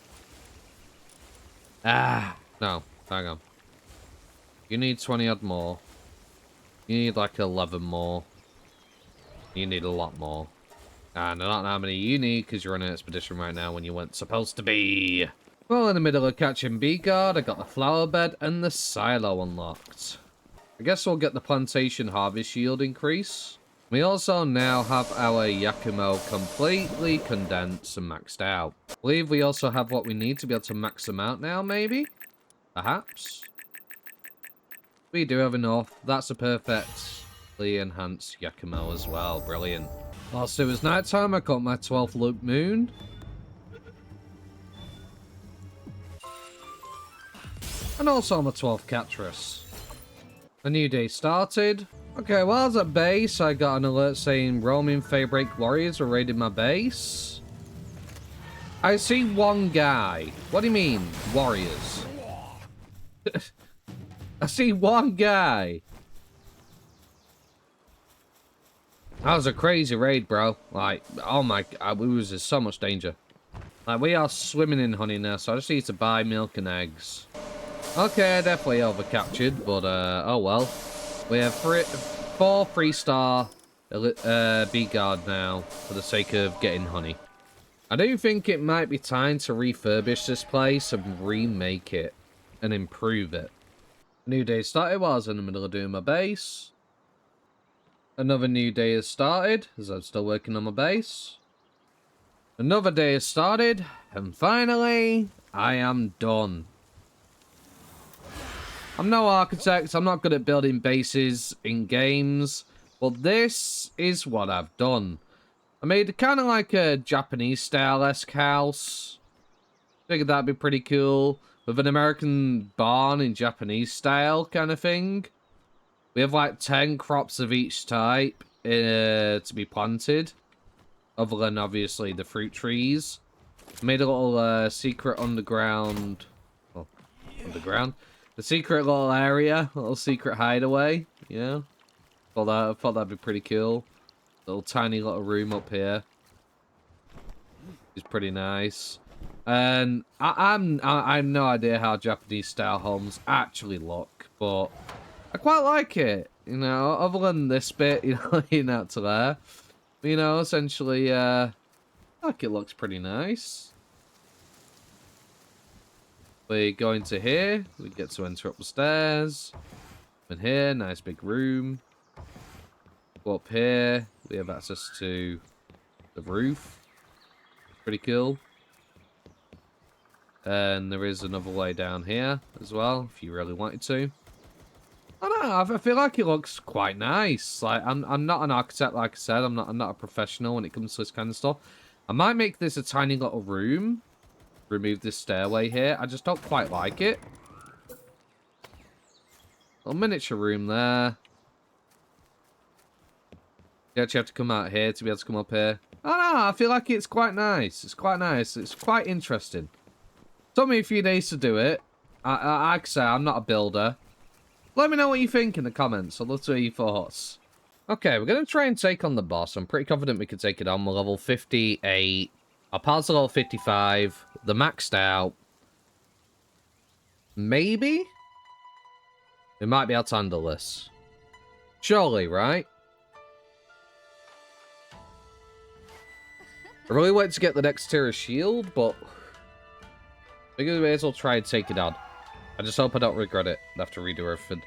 no, hang on. You need 20 odd more. You need like 11 more. You need a lot more. And I don't know how many you need, because you're on an expedition right now when you weren't supposed to be. Well, in the middle of catching bee guard, I got the flower bed and the silo unlocked. I guess we'll get the plantation harvest yield increase. We also now have our Yakumo completely condensed and maxed out. I believe we also have what we need to be able to max them out now, maybe? Perhaps? We do have enough. That's a perfectly enhanced Yakumo as well. Brilliant. Whilst it was night time, I caught my 12th loop moon. And also my 12th Catrus. A new day started. Okay, while I was at base, I got an alert saying roaming Faebreak warriors were raiding my base. I see one guy. What do you mean, warriors? I see one guy. That was a crazy raid, bro. Like, oh my god, we was in so much danger. Like, we are swimming in honey now, so I just need to buy milk and eggs. Okay, definitely overcaptured, but oh well. We have 4 3-star bee guard now for the sake of getting honey. I do think it might be time to refurbish this place and remake it and improve it. A new day started while I was in the middle of doing my base. Another new day has started as I'm still working on my base. Another day has started, and finally, I am done. I'm no architect, I'm not good at building bases in games, but this is what I've done. I made kind of like a Japanese style-esque house. Figured that'd be pretty cool, with an American barn in Japanese style kind of thing. We have like 10 crops of each type to be planted, other than obviously the fruit trees. Made a little secret underground, well, underground. The secret little area, little secret hideaway, yeah. I thought that'd be pretty cool. Little tiny little room up here. It's pretty nice. And I have no idea how Japanese style homes actually look, but I quite like it. You know, other than this bit, you know, leading out to there. You know, essentially, I think it looks pretty nice. We go into here. We get to enter up the stairs. And here, nice big room. Go up here. We have access to the roof. Pretty cool. And there is another way down here as well, if you really wanted to. I don't know, I feel like it looks quite nice. Like, I'm not an architect, like I said. I'm not a professional when it comes to this kind of stuff. I might make this a tiny little room. Remove this stairway here. I just don't quite like it. A miniature room there. You actually have to come out here to be able to come up here. I don't know, I feel like it's quite nice. It's quite nice. It's quite interesting. Took me a few days to do it. Like I say, I'm not a builder. Let me know what you think in the comments. I'd love to hear your thoughts. Okay, we're going to try and take on the boss. I'm pretty confident we can take it on. We're level 58. Our pals are level 55. They're maxed out. Maybe? We might be able to handle this. Surely, right? I really want to get the next tier of shield, but I think we may as well try and take it on. I just hope I don't regret it. I have to redo everything.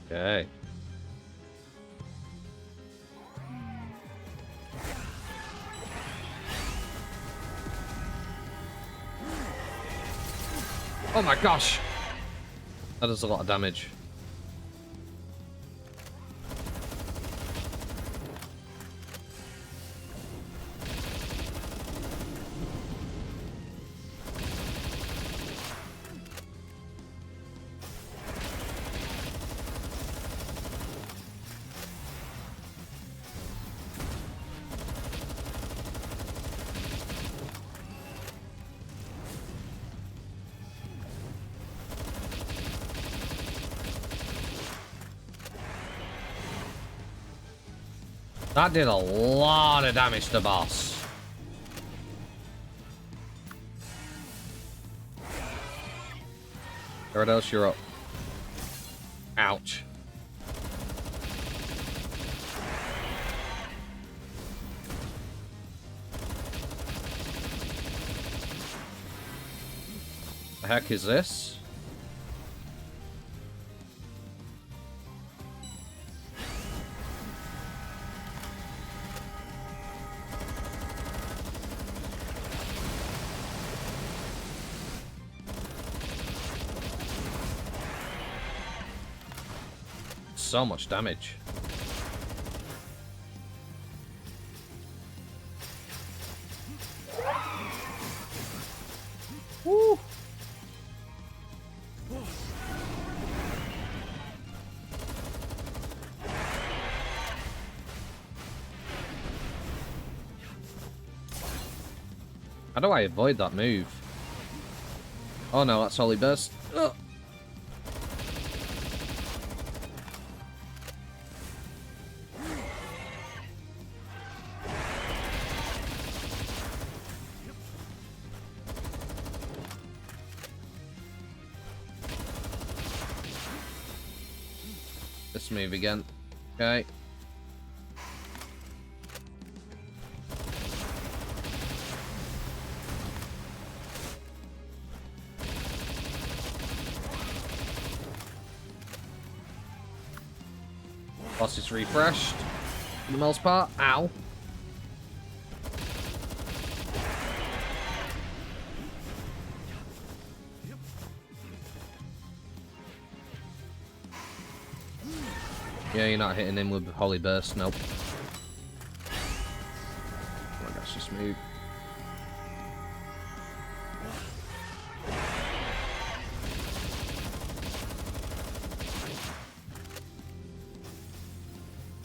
Okay. Oh my gosh! That does a lot of damage. That did a lot of damage to the boss. Gyarados, you're up. Ouch. The heck is this? So much damage. Woo! How do I avoid that move? Oh no, that's Holy Burst. Ugh. This move again. Okay. Boss is refreshed for the most part. Ow. Yeah, you're not hitting him with Holy Burst, nope. Oh my gosh, just move.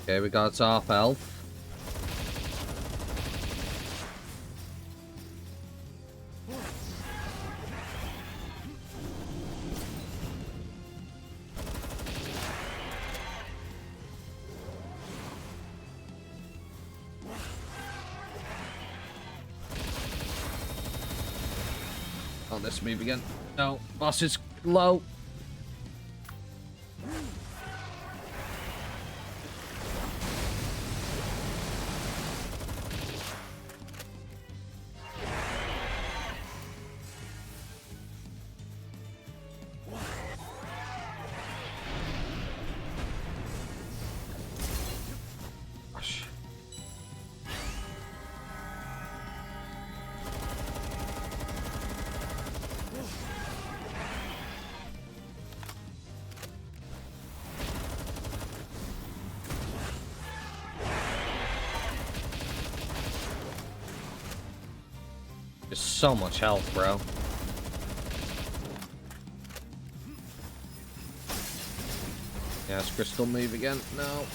Okay, we got half health. Oh, this move again. No, boss is Low. Gosh. There's so much health, bro. Yeah, it's crystal move again. No.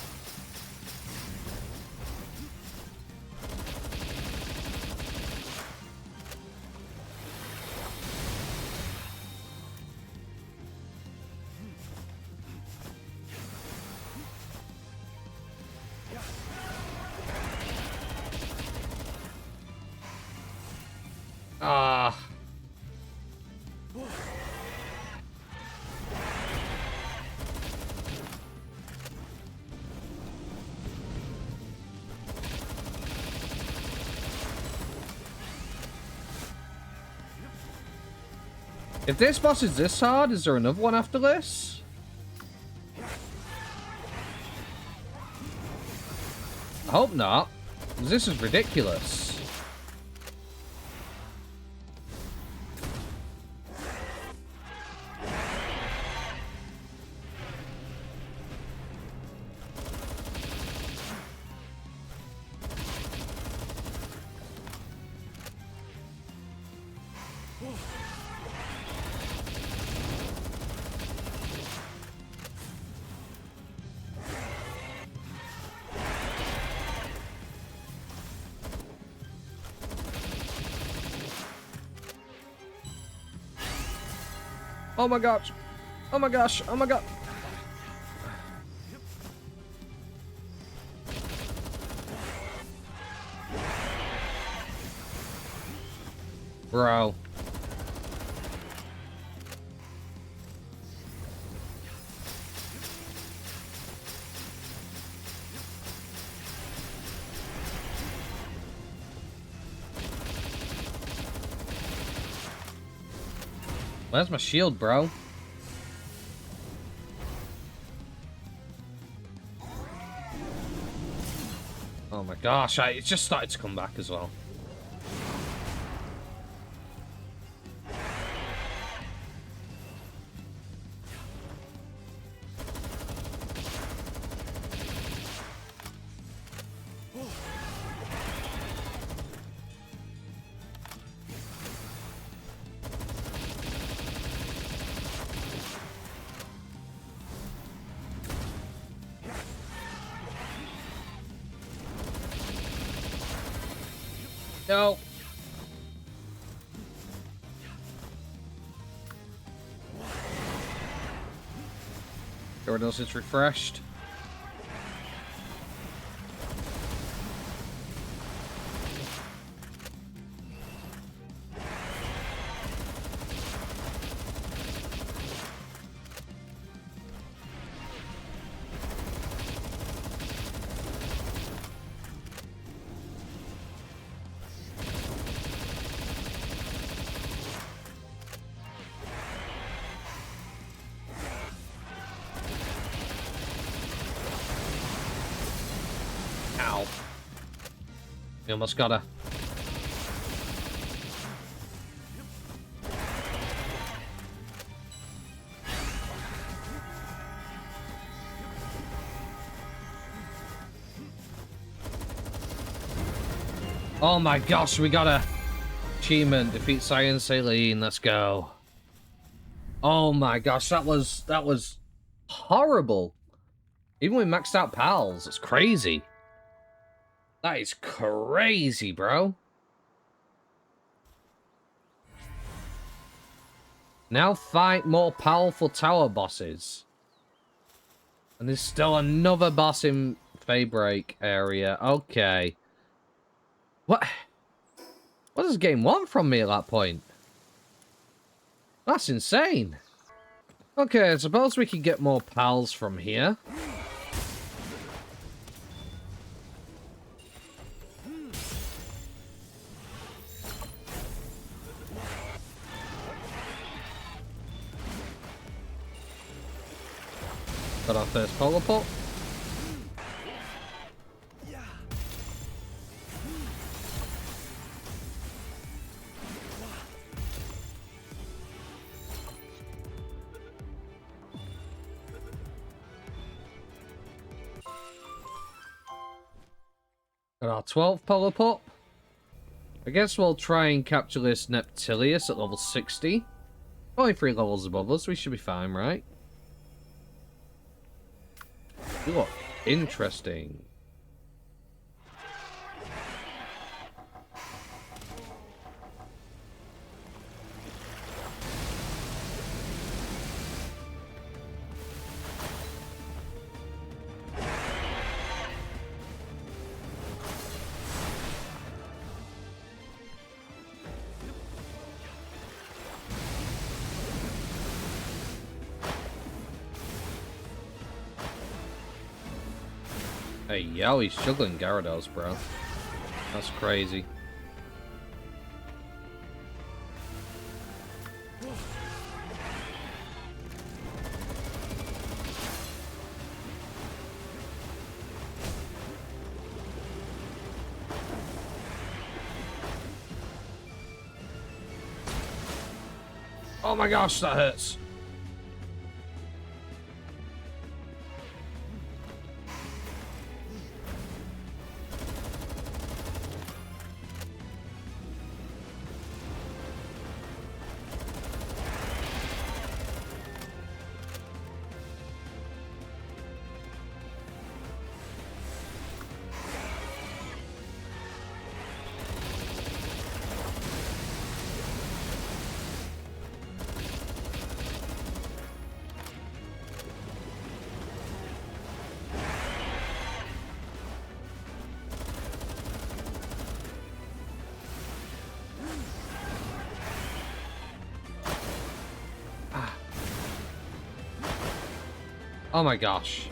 Ah. If this boss is this hard, is there another one after this? I hope not. 'Cause this is ridiculous. Oh my gosh. Oh my gosh. Oh my god. Bro. Where's my shield, bro? Oh my gosh, it just started to come back as well. No. Gyarados is refreshed. Ow. We almost got her. Oh my gosh, we got a achievement. Defeat Cyan Saline. Let's go. Oh my gosh, that was horrible. Even with maxed out pals, it's crazy. That is crazy, bro. Now fight more powerful tower bosses. And there's still another boss in Faybreak area. Okay. What does game want from me at that point? That's insane. Okay, I suppose we could get more pals from here. Got our first polar pop. Got our 12th polar pop. I guess we'll try and capture this Neptilius at level 60. Only 3 levels above us, we should be fine, right? You look interesting. Hey, yo, he's juggling Gyarados, bro. That's crazy. Oh my gosh, that hurts. Oh my gosh.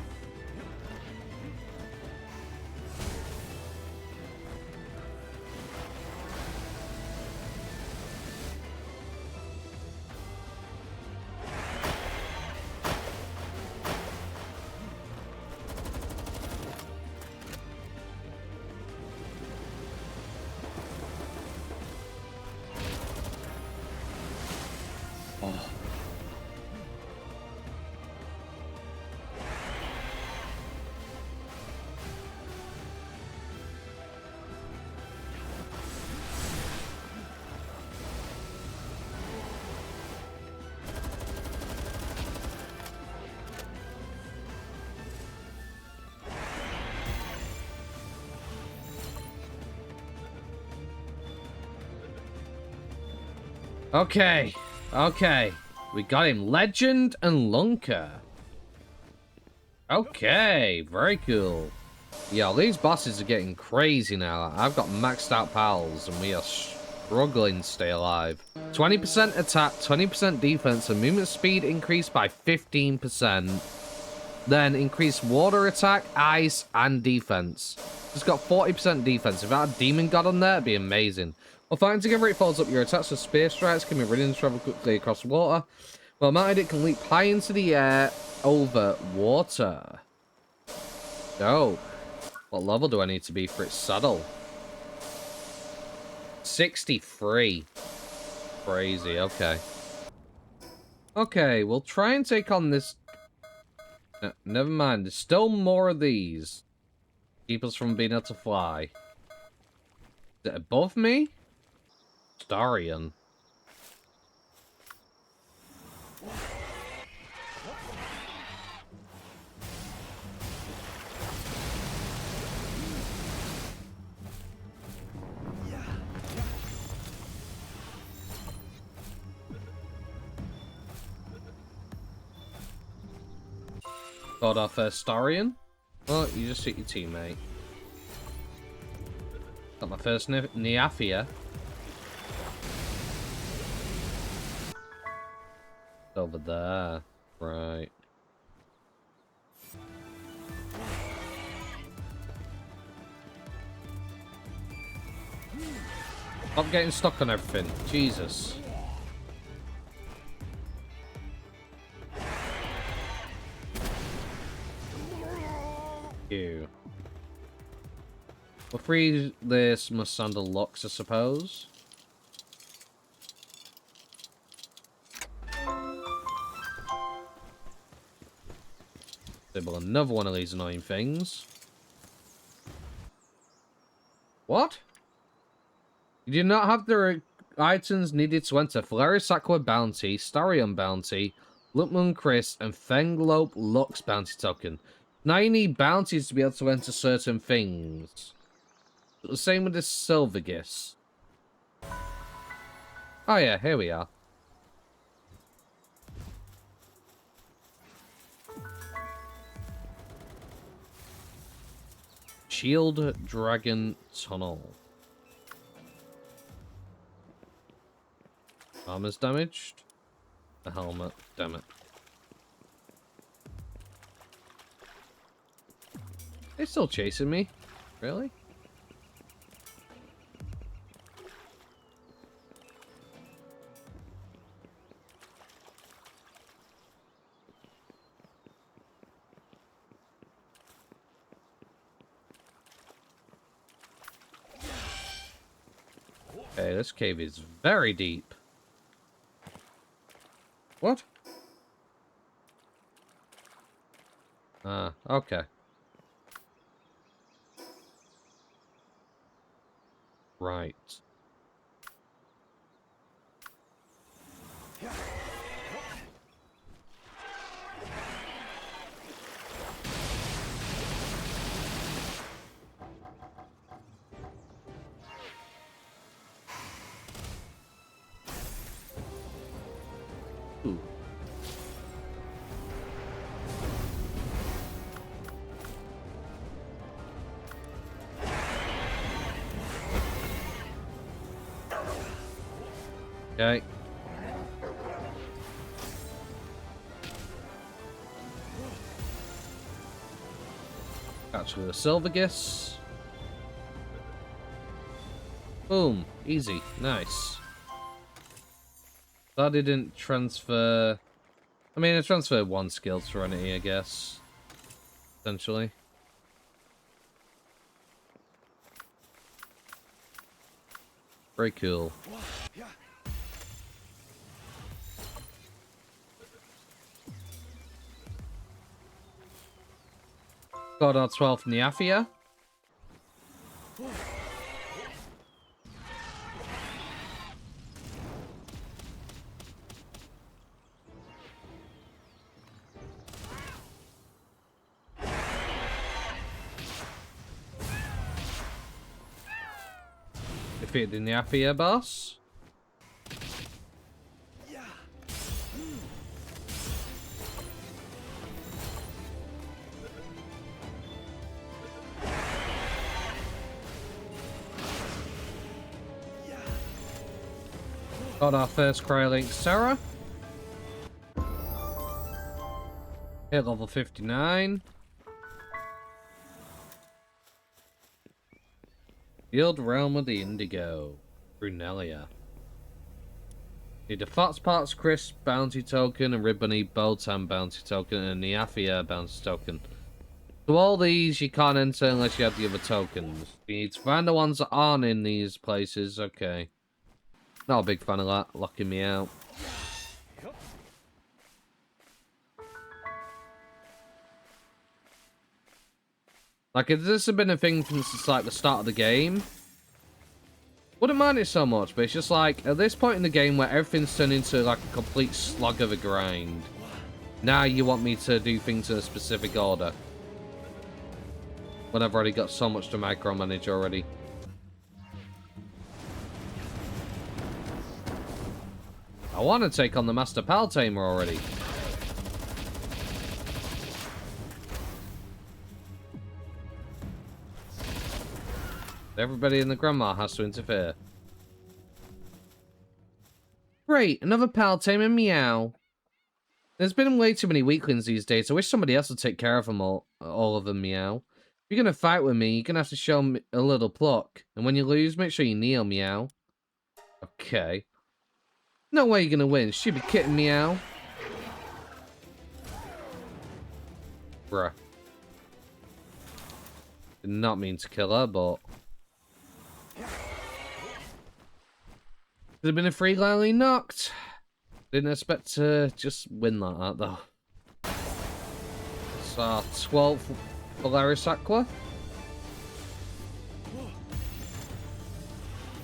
Oh. Okay, okay. We got him. Legend and Lunker. Okay, very cool. Yeah, these bosses are getting crazy now. I've got maxed out pals, and we are struggling to stay alive. 20% attack, 20% defense, and movement speed increased by 15%. Then increase water attack, ice, and defense. It's got 40% defense. If I had a demon god on there, it'd be amazing. While fighting together, it follows up your attacks with spear strikes, can be ridden and travel quickly across water. While mounted, it can leap high into the air over water. Dope. What level do I need to be for its saddle? 63. Crazy, okay. Okay, we'll try and take on this... never mind, there's still more of these. Keep us from being able to fly. Is it above me? Starion. Got our first Starion. Oh, you just hit your teammate. Got my first Neafia. Over there. Right. Stop getting stuck on everything. Jesus. Ew. We'll free this Musandal Lux, I suppose. Disable another one of these annoying things. What? You do not have the items needed to enter Flaris Aqua Bounty, Starion Bounty, Lutman Chris, and Fenglope Lux Bounty Token. Now you need bounties to be able to enter certain things. The same with this Silvergis. Oh yeah, here we are. Shield Dragon Tunnel. Armor's damaged. The helmet, damn it. They're still chasing me? Really? Okay, this cave is very deep. What? Ah, okay. Right. Ooh. Okay. Actually, the Silvergis. Boom. Easy. Nice. That didn't transfer... I mean, it transferred one skill to Serenity, I guess. Essentially. Very cool. Got our 12th Niafia. Defeated the Niafia boss. Got our first Cryolink Sarah. Hit level 59. Guild Realm of the Indigo. Brunelia. Need a Fox Parts Crisp bounty token, a Ribbony Boltan bounty token, and a Niafia bounty token. So all these you can't enter unless you have the other tokens. You need to find the ones that aren't in these places. Okay. Not a big fan of that, locking me out. Like, if this had been a thing since like the start of the game, wouldn't mind it so much, but it's just like, at this point in the game where everything's turned into like a complete slog of a grind, now you want me to do things in a specific order. When I've already got so much to micromanage already. I want to take on the Master Pal Tamer already. Everybody in the Grandma has to interfere. Great, another Pal Tamer, meow. There's been way too many weaklings these days. I wish somebody else would take care of them all of them, Meow. If you're gonna fight with me, you're gonna have to show me a little pluck. And when you lose, make sure you kneel, Meow. Okay. No way you're gonna win, stupid kitten, Meow. Bruh. Did not mean to kill her, but... Could have been a free lightly knocked. Didn't expect to just win like that, though. It's our 12th Polaris Aqua.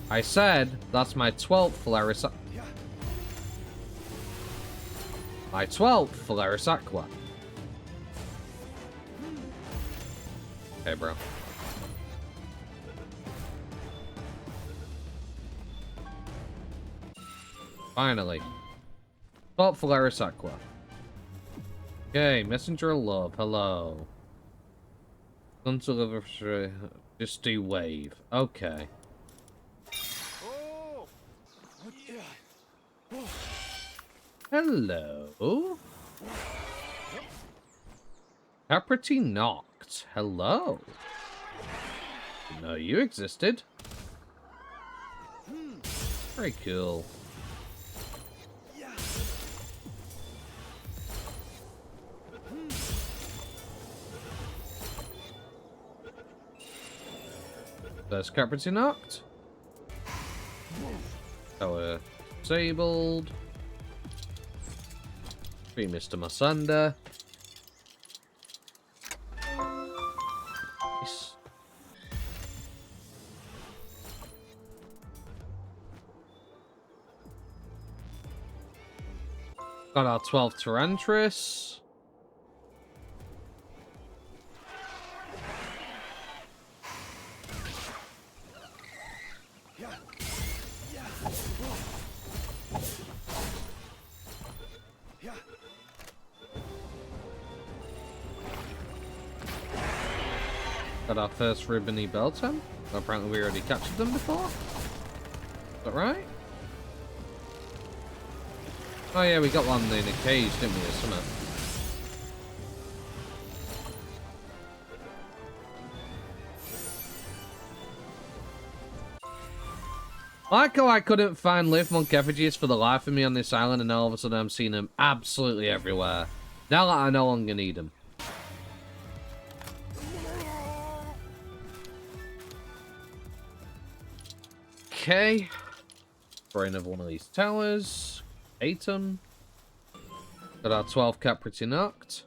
I said that's my 12th Polaris Aqua. My 12th Polaris Aqua. Okay, bro. Finally. 12th Polaris Aqua. Okay, Messenger of Love, hello. Come to deliver for... Just do wave. Okay. Hello? Pretty knocked. Hello. Didn't know you existed. Very cool. There's Caprity knocked. Tower disabled. Free Mr. Masanda. Nice. Got our 12th Tyrantris. Got our first Ribbony Belton. Apparently we already captured them before. Is that right? Oh yeah, we got one in a cage, didn't we, or something? Like how I couldn't find live monk effigies for the life of me on this island, and all of a sudden I'm seeing them absolutely everywhere. Now that I know I'm gonna need them. Okay. For another one of these towers. 8 them. Got our 12 cap pretty knocked.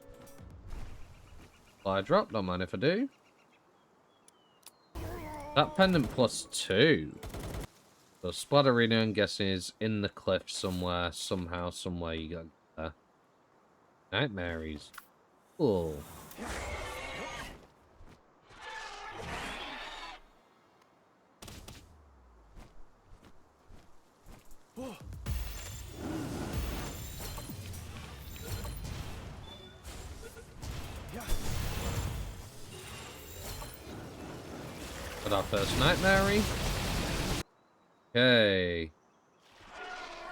Fly drop, don't mind if I do. That pendant +2. So Splat Arena, I'm guessing, is in the cliff somewhere, somehow, somewhere you got there. Nightmares. Cool. Got our first Nightmare. Okay.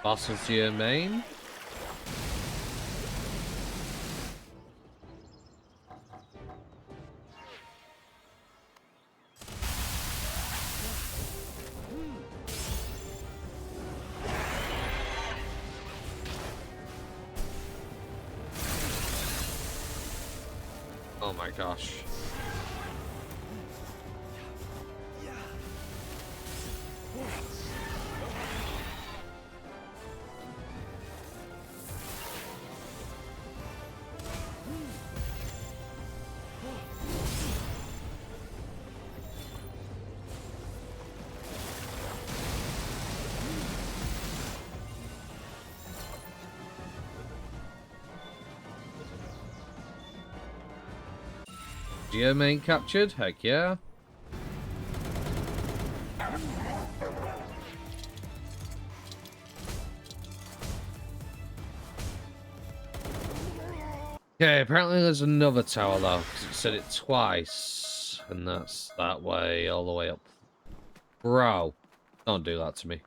Bosses to your main. Oh my gosh. Geomain captured? Heck yeah. Okay, apparently there's another tower though, because it said it twice. And that's that way, all the way up. Bro, don't do that to me.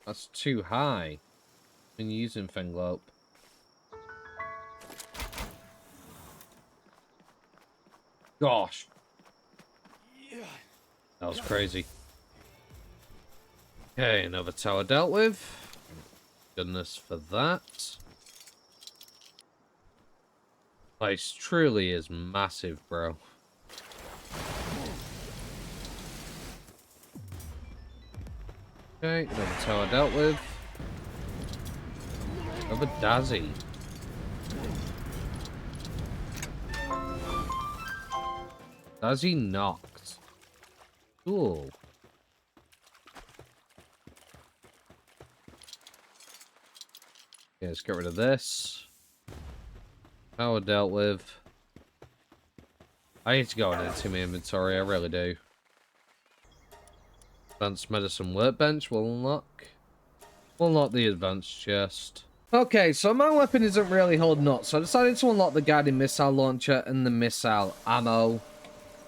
That's too high. Been using Fenglope. Gosh. That was crazy. Okay, another tower dealt with. Goodness for that. Place truly is massive, bro. Okay, another tower dealt with. Another Dazzy. Dazzy knocked. Cool. Okay, let's get rid of this. Tower dealt with. I need to go into my inventory, I really do. Advanced medicine workbench will unlock. We'll unlock the advanced chest. Okay, so my weapon isn't really holding up, so I decided to unlock the guiding missile launcher and the missile ammo.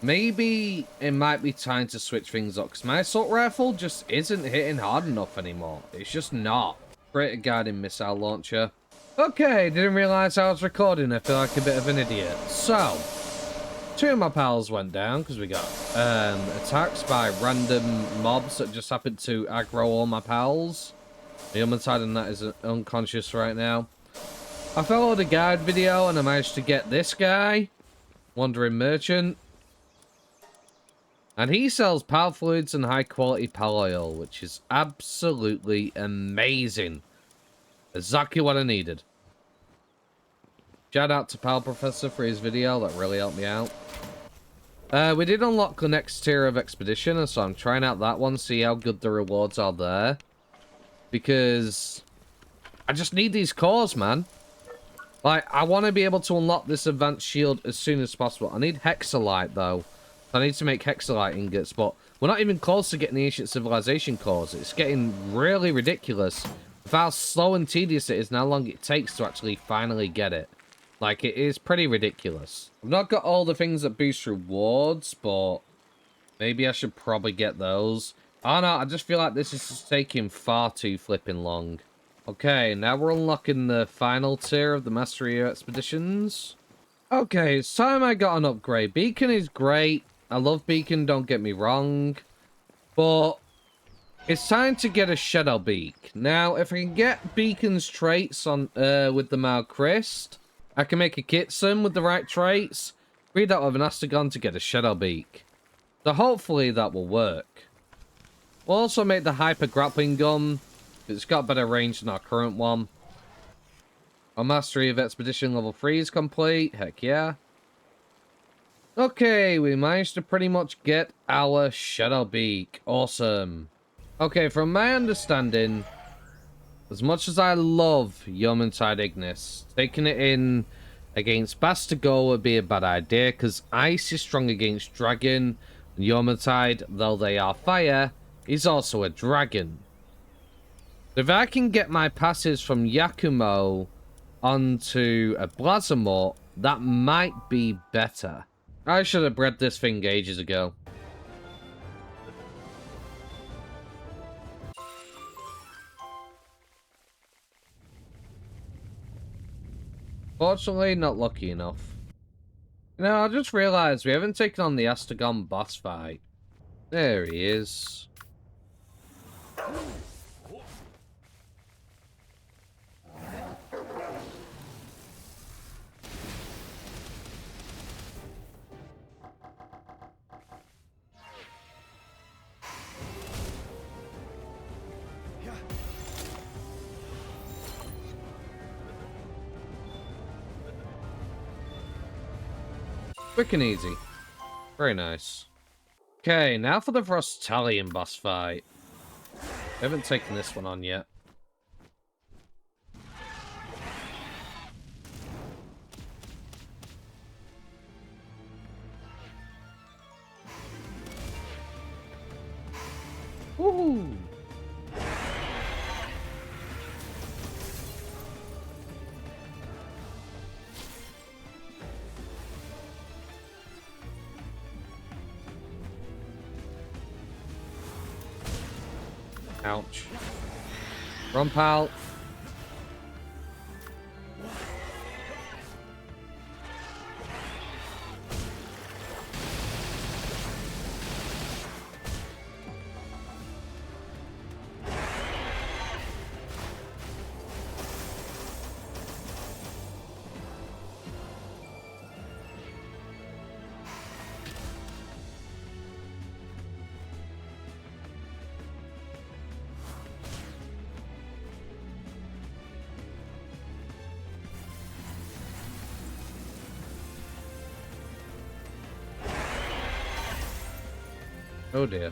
Maybe it might be time to switch things up, because my assault rifle just isn't hitting hard enough anymore. It's just not. Create a guiding missile launcher. Okay, didn't realize I was recording. I feel like a bit of an idiot. So, 2 of my pals went down because we got attacks by random mobs that just happened to aggro all my pals. The other side of that is unconscious right now. I followed a guide video and I managed to get this guy, Wandering Merchant. And he sells power fluids and high quality pal oil, which is absolutely amazing. Exactly what I needed. Shout out to Pal Professor for his video, that really helped me out. We did unlock the next tier of expedition, so I'm trying out that one, see how good the rewards are there. Because I just need these cores, man. Like, I want to be able to unlock this advanced shield as soon as possible. I need Hexalite, though. I need to make Hexalite ingots, but we're not even close to getting the Ancient Civilization cores. It's getting really ridiculous with how slow and tedious it is and how long it takes to actually finally get it. Like, it is pretty ridiculous. I've not got all the things that boost rewards, but maybe I should probably get those. Oh no, I just feel like this is just taking far too flipping long. Okay, now we're unlocking the final tier of the Mastery Expeditions. Okay, it's time I got an upgrade. Beacon is great. I love Beacon, don't get me wrong. But it's time to get a Shadow Beak. Now, if I can get Beacon's traits on with the Malchrist, I can make a Kitson with the right traits. Breed out of an Astagon to get a Shadow Beak. So hopefully that will work. We'll also make the Hyper Grappling Gun. It's got better range than our current one. Our Mastery of Expedition level 3 is complete. Heck yeah. Okay, we managed to pretty much get our Shadow Beak. Awesome. Okay, from my understanding, as much as I love Yomantide Ignis, taking it in against Bastago would be a bad idea, because Ice is strong against Dragon, and Yomantide, though they are fire, is also a dragon. If I can get my passes from Yakumo onto a Blazamort, that might be better. I should have bred this thing ages ago. Fortunately, not lucky enough. You know, I just realized we haven't taken on the Astagon boss fight. There he is. Quick and easy. Very nice. Okay, now for the Frostalion boss fight. We haven't taken this one on yet. Woohoo! Ouch. Run, pal. Oh dear.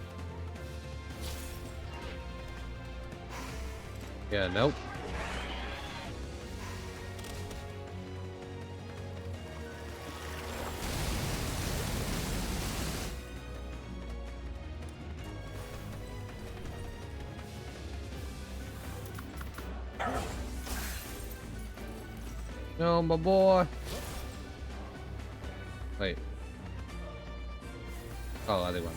Yeah, nope. No, my boy. Wait. Oh, I did one.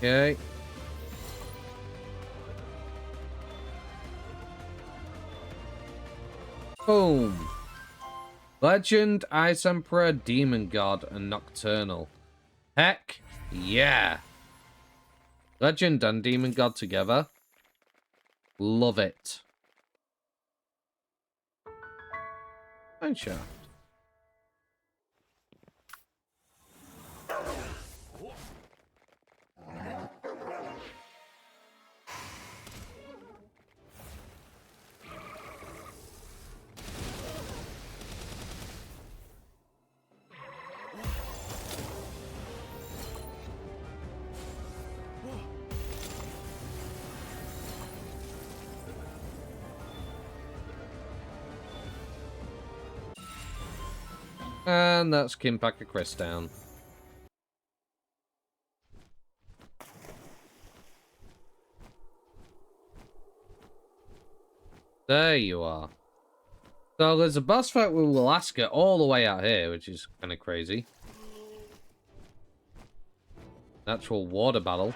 Okay. Boom. Legend, Ice Emperor, Demon God, and Nocturnal. Heck yeah. Legend and Demon God together. Love it. Mineshaft. And that's Kinpacker Chris down. There you are. So there's a boss fight with Alaska all the way out here, which is kind of crazy. Natural water battle.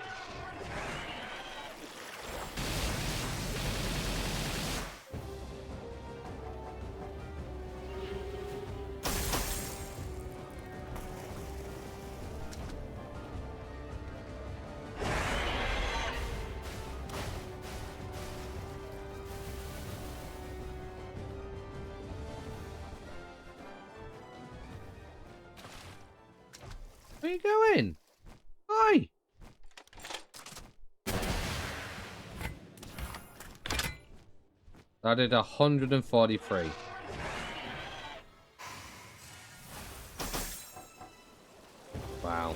Where are you going? Hi! I did 143. Wow.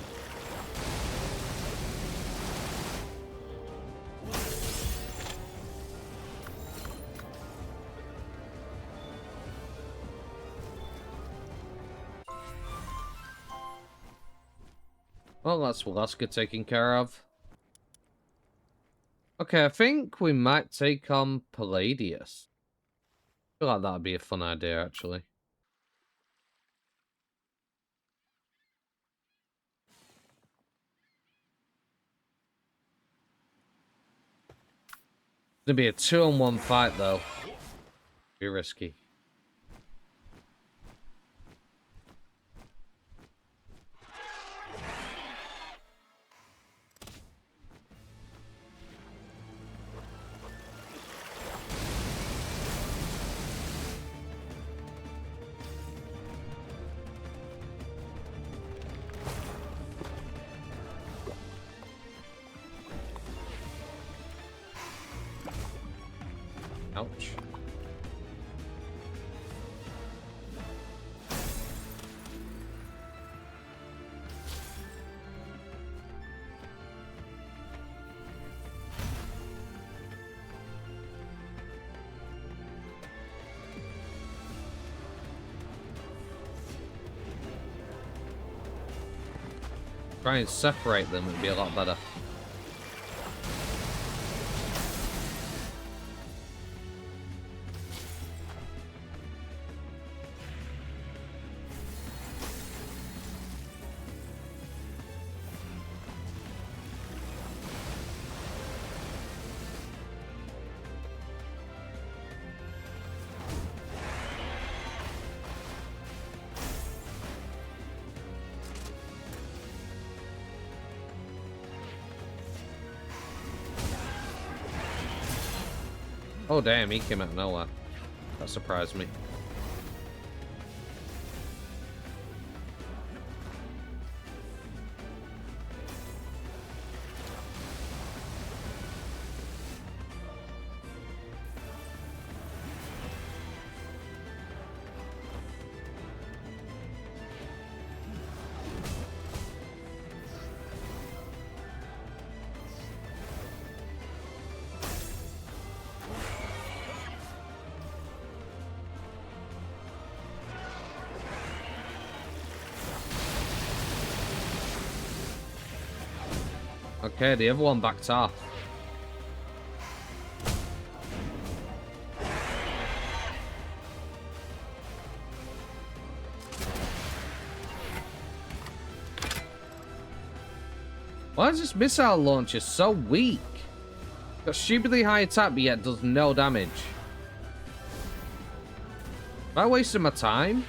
Well, that's Alaska taken care of. Okay, I think we might take on Palladius. I feel like that'd be a fun idea, actually. It's gonna be a 2-on-1 fight, though. Be risky. Ouch. Try and separate them would be a lot better. Oh damn, he came out of nowhere. That surprised me. Okay, the other one backed off. Why is this missile launcher so weak? Got stupidly high attack, but yet does no damage. Am I wasting my time?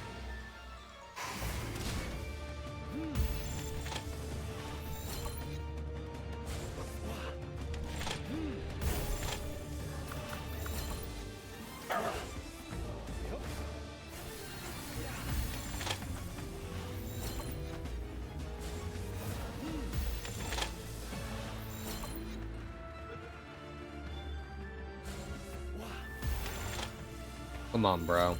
Come on, bro.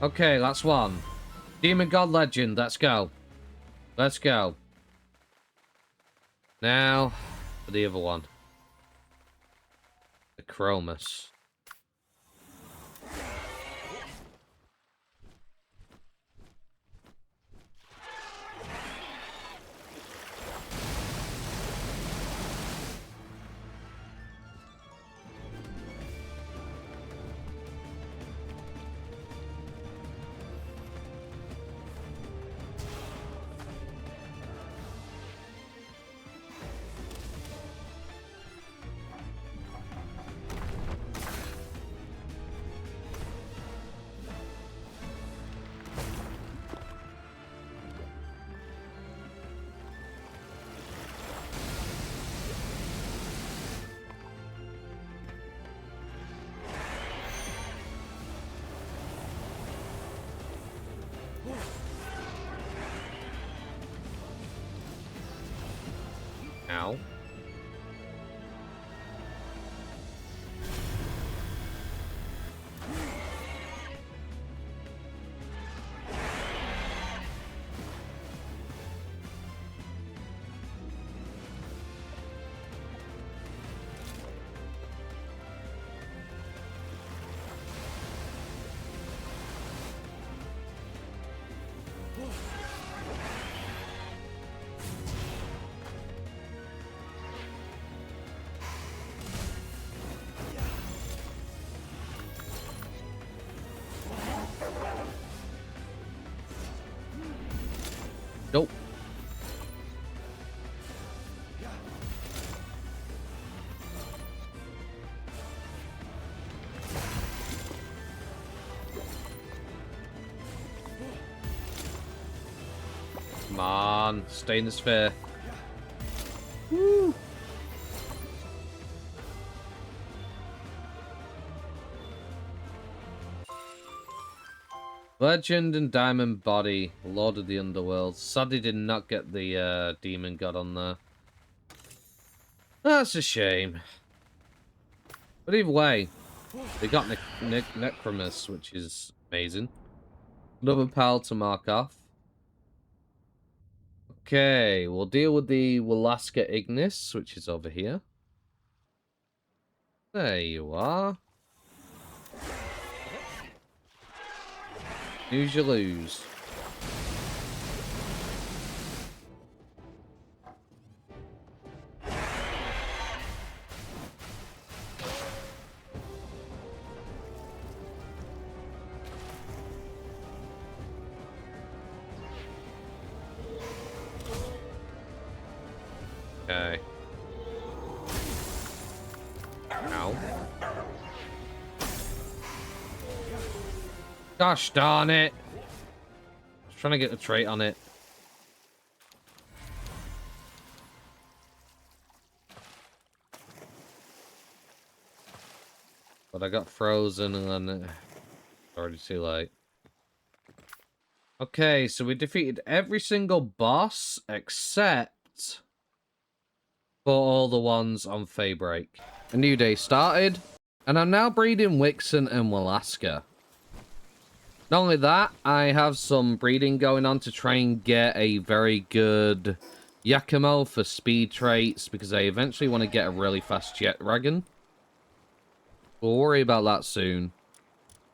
Okay, that's one. Demon God Legend, let's go. Let's go. Now, for the other one. The Chromus. Ow. Nope. Come on, stay in the sphere. Woo. Legend and Diamond Body, Lord of the Underworld. Sadly did not get the Demon God on there. That's a shame. But either way, they got Necromus, which is amazing. Another pal to mark off. Okay, we'll deal with the Walaska Ignis, which is over here. There you are. Use you lose. Okay. Ow. Gosh darn it. I was trying to get the trait on it. But I got frozen and then it's already too late. Okay, so we defeated every single boss except for all the ones on Faybreak. A new day started, and I'm now breeding Wixen and Walaska. Not only that, I have some breeding going on to try and get a very good Yakumo for speed traits, because I eventually want to get a really fast jet dragon. We'll worry about that soon.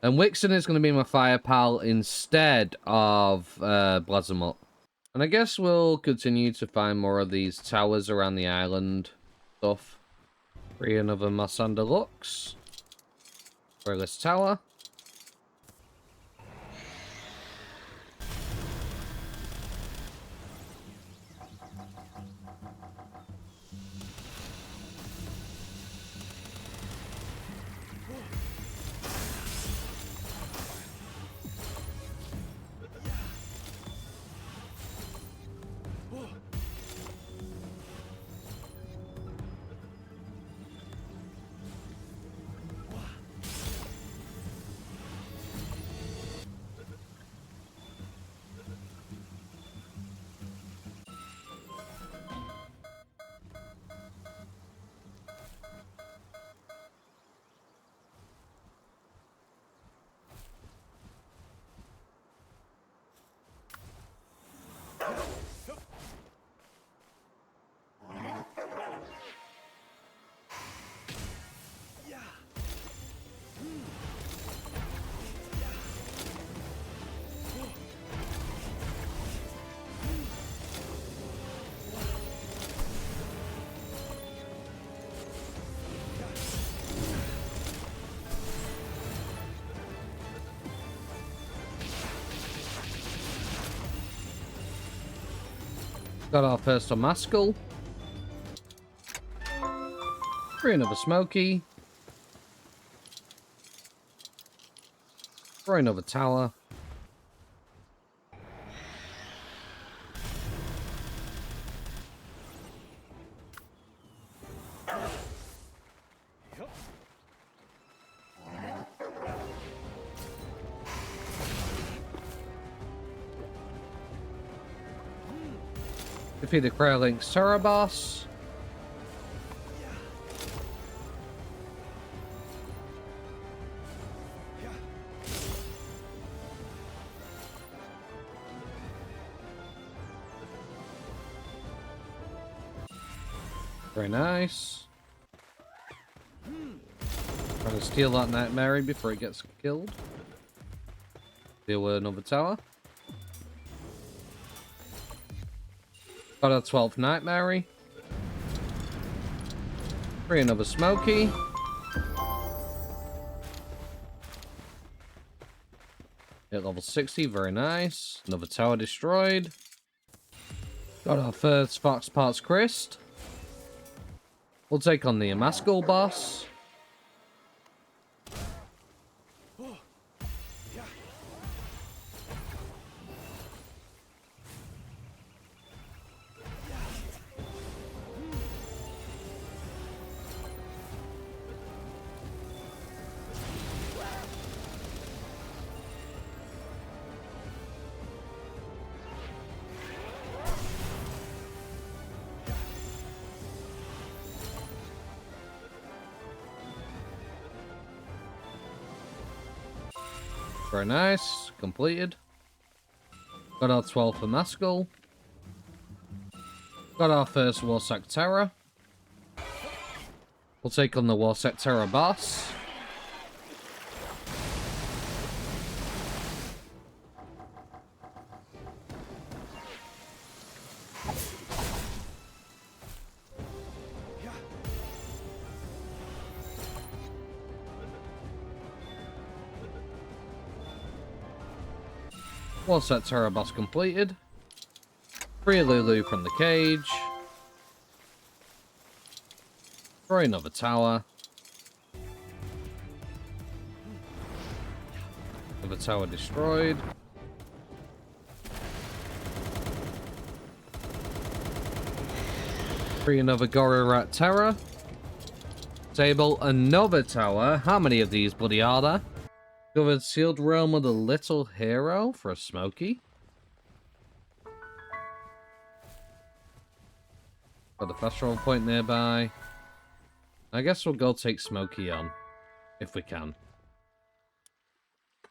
And Wixen is going to be my fire pal instead of Blazamut. And I guess we'll continue to find more of these towers around the island stuff. Free another Masan Deluxe. For this tower. Got our first Omascal. Free another Smoky. Free another tower. Defeat the Crowlink's Terror Boss. Very nice. Trying to steal that Nightmare before it gets killed. Deal with another tower. Got a 12th Nightmare. Free another Smoky. Hit level 60, very nice. Another tower destroyed. Got our first Fox Parts Christ. We'll take on the Omascal boss. Very nice. Completed. Got our 12 for Maskell. Got our first Warsack Terror. We'll take on the Warsack Terror boss. Warsack Terror boss completed. Free Lulu from the cage. Destroy another tower. Another tower destroyed. Free another Goru-Rat Terror. Disable another tower. How many of these bloody are there? Discovered Sealed Realm of the Little Hero for a Smoky. Got the fast travel point nearby. I guess we'll go take Smoky on. If we can.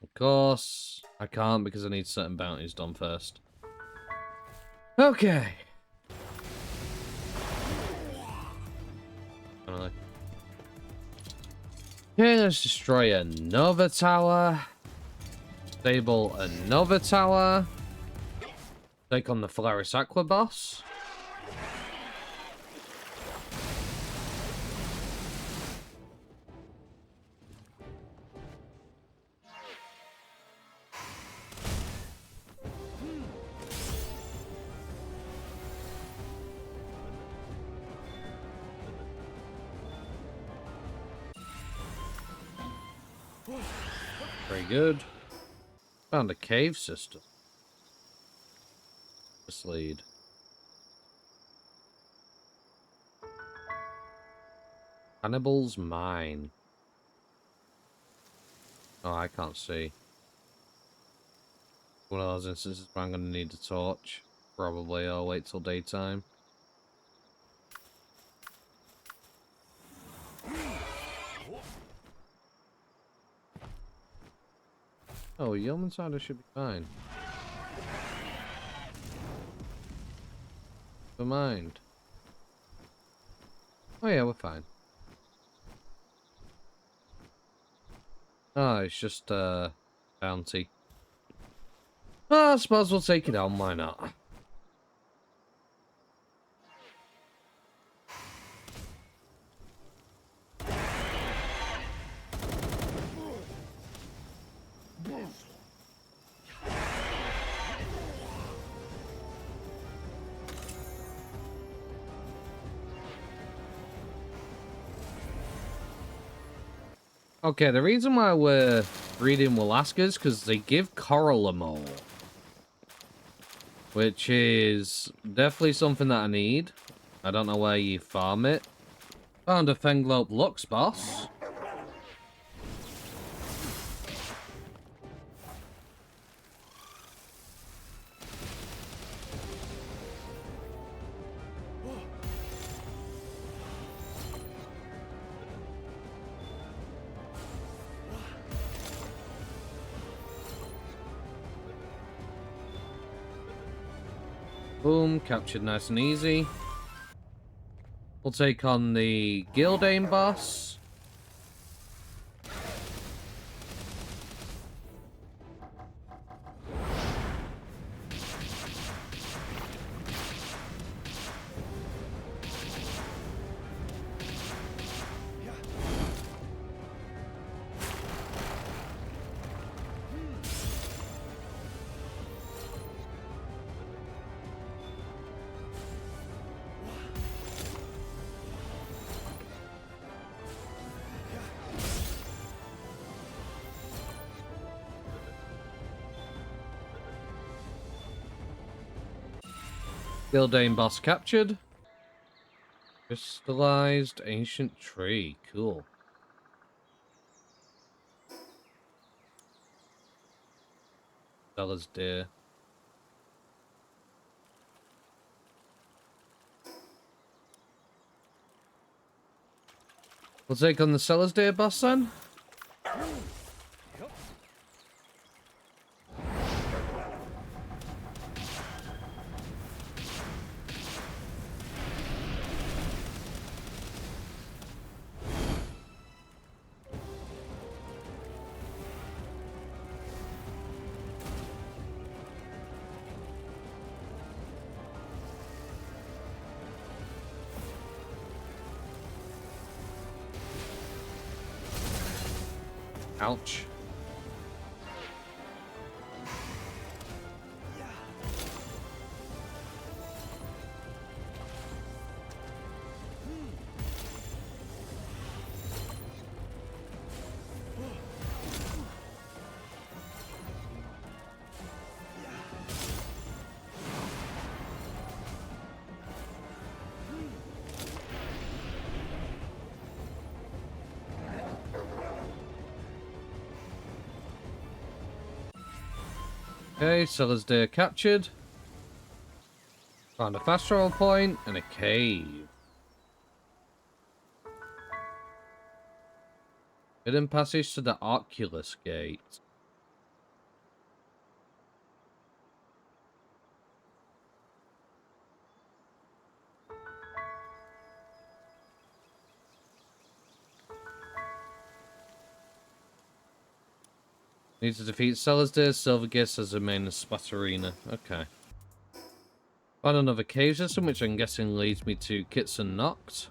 Of course, I can't because I need certain bounties done first. Okay. Okay, let's destroy another tower. Disable another tower. Take on the Phalaris Aqua boss. Very good. Found a cave system. This lead. Hannibal's Mine. Oh, I can't see. One of those instances where I'm going to need a torch. Probably I'll wait till daytime. Oh, Yeoman Cider should be fine. Never mind. Oh yeah, we're fine. Oh, it's just bounty. Oh, I suppose we'll take it on, why not? Okay, the reason why we're breeding Walaska is because they give Coral more. Which is definitely something that I need. I don't know where you farm it. Found a Fenglope Lux boss. Boom, captured nice and easy. We'll take on the Gildane boss. Gildane boss captured. Crystallized ancient tree. Cool. Stella's deer. We'll take on the Seller's Deer boss then. Ouch. Okay, Seller's Day captured. Found a fast travel point and a cave. Hidden passage to the Oculus Gate. Need to defeat Seller's Day, Silver Gist as the main Splatterina. Okay. Found another cave system, which I'm guessing leads me to Kitson Noct.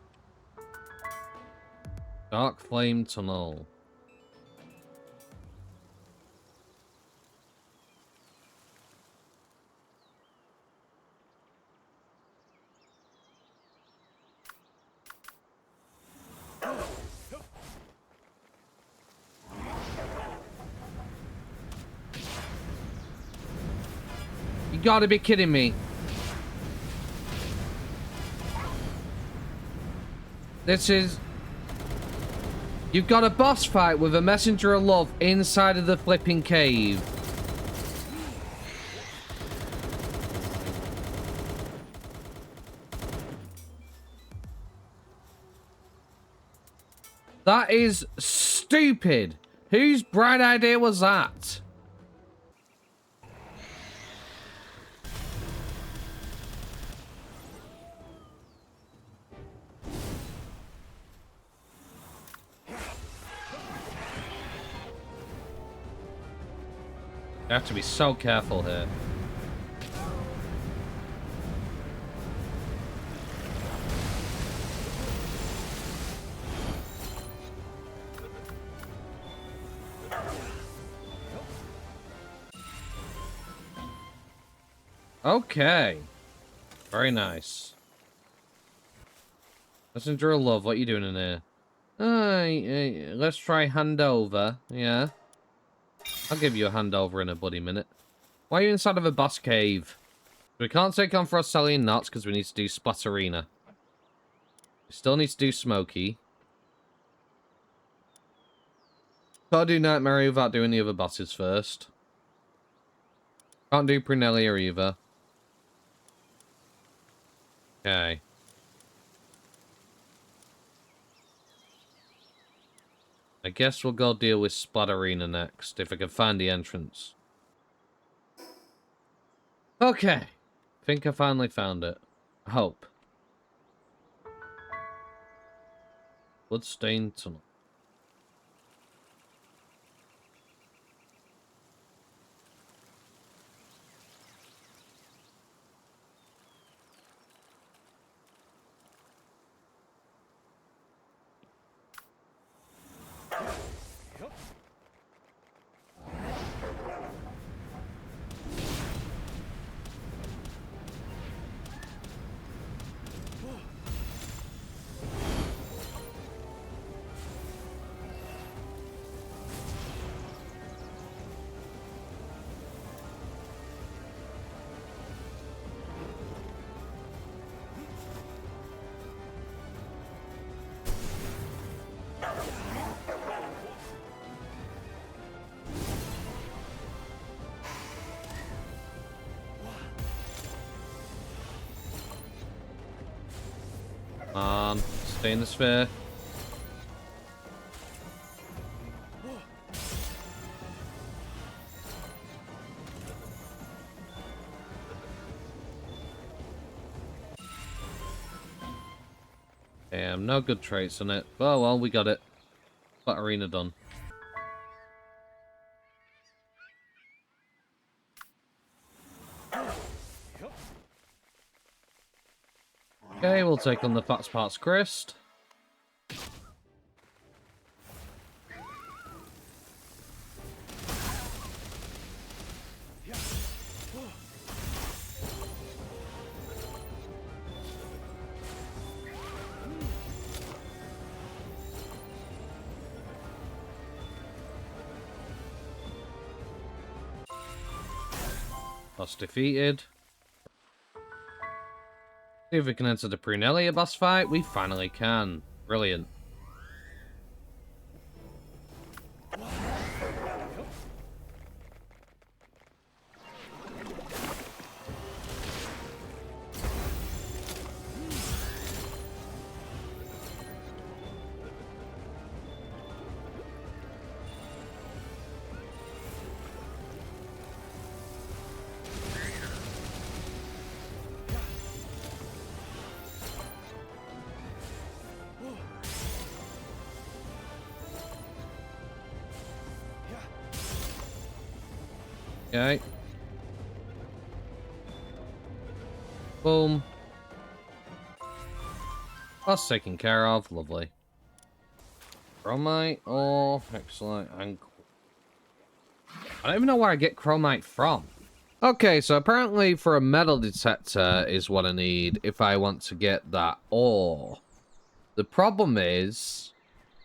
Dark Flame Tunnel. You gotta be kidding me. This is... You've got a boss fight with a messenger of love inside of the flipping cave. That is stupid. Whose bright idea was that? You have to be so careful here. Okay. Very nice. Messenger of Love, what are you doing in here? Let's try hand over. Yeah. I'll give you a handover in a bloody minute. Why are you inside of a boss cave? We can't take on Frostcellian Knots because we need to do Splatterina. We still need to do Smokey. Can't do Nightmare without doing the other bosses first. Can't do Prunelia either. Okay. I guess we'll go deal with Splatterina next, if I can find the entrance. Okay. Think I finally found it. I hope. Bloodstained Tunnel. Stay in the sphere. Damn, no good traits on it. Oh well, we got it. That arena done. Okay, we'll take on the Fats Parts Crest. Boss defeated. See if we can enter the Prunelia boss fight. We finally can. Brilliant. Okay. Boom. That's taken care of. Lovely. Chromite or excellent ankle. I don't even know where I get chromite from. Okay, so apparently for a metal detector is what I need if I want to get that ore. The problem is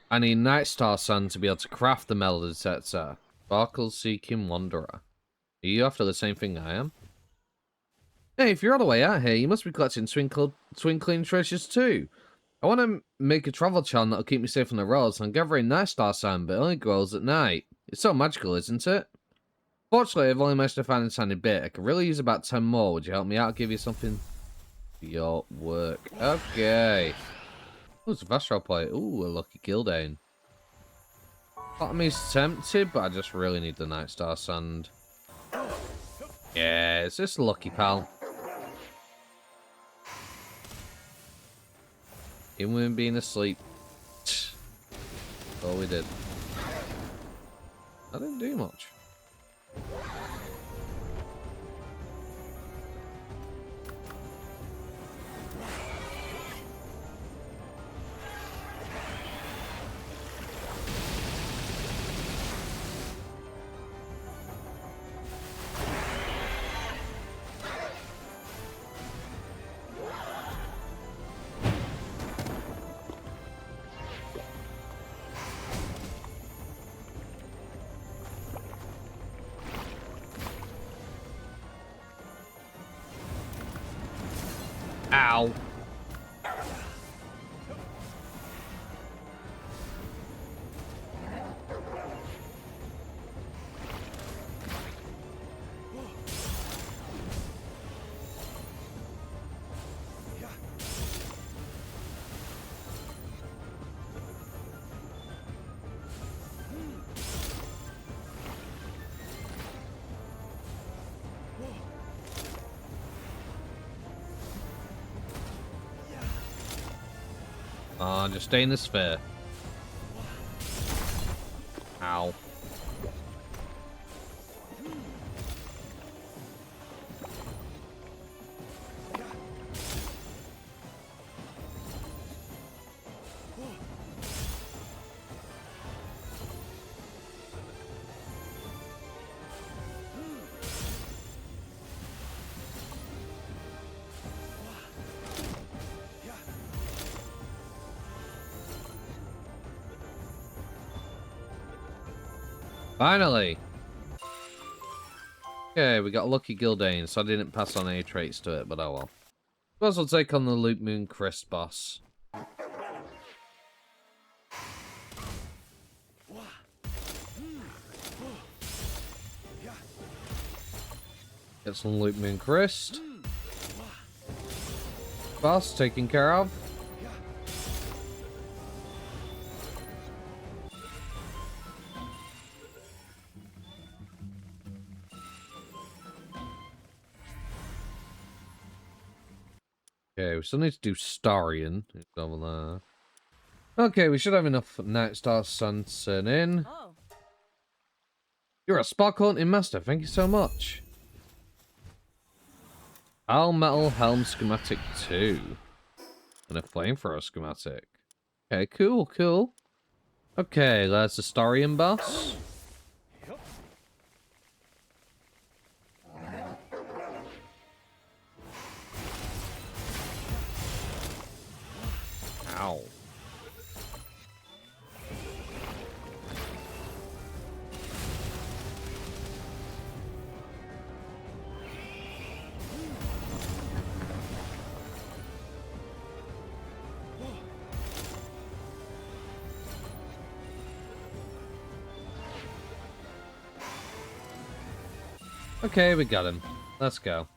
I need Nightstar Sand to be able to craft the metal detector. Sparkle Seeking Wanderer. Are you after the same thing I am? Hey, if you're all the way out here, you must be collecting twinkling treasures too. I want to make a travel charm that'll keep me safe on the roads. I'm gathering Nightstar Sand, but it only grows at night. It's so magical, isn't it? Fortunately, I've only managed to find a tiny bit. I could really use about 10 more. Would you help me out? Give you something for your work. Okay. Oh, it's a Vastral Plate. Ooh, a lucky Gildane. Part of me's tempted, but I just really need the Nightstar Sand. Yeah, it's just lucky, pal. Even with him being asleep. That's all we did. I didn't do much. Ow. Just stay in the sphere. Ow. Finally! Okay, we got Lucky Gildane, so I didn't pass on any traits to it, but oh well. Suppose we'll take on the Luke Moon Crest boss. Get some Luke Moon Crest. Boss taken care of. Okay, we still need to do Starion. It's over there. Okay, we should have enough Nightstar Sun in. Oh. You're a spark hunting master, thank you so much. All Metal Helm Schematic 2. And a Flamethrower Schematic. Okay, cool, cool. Okay, there's the Starion boss. Ow. Okay, we got him. Let's go.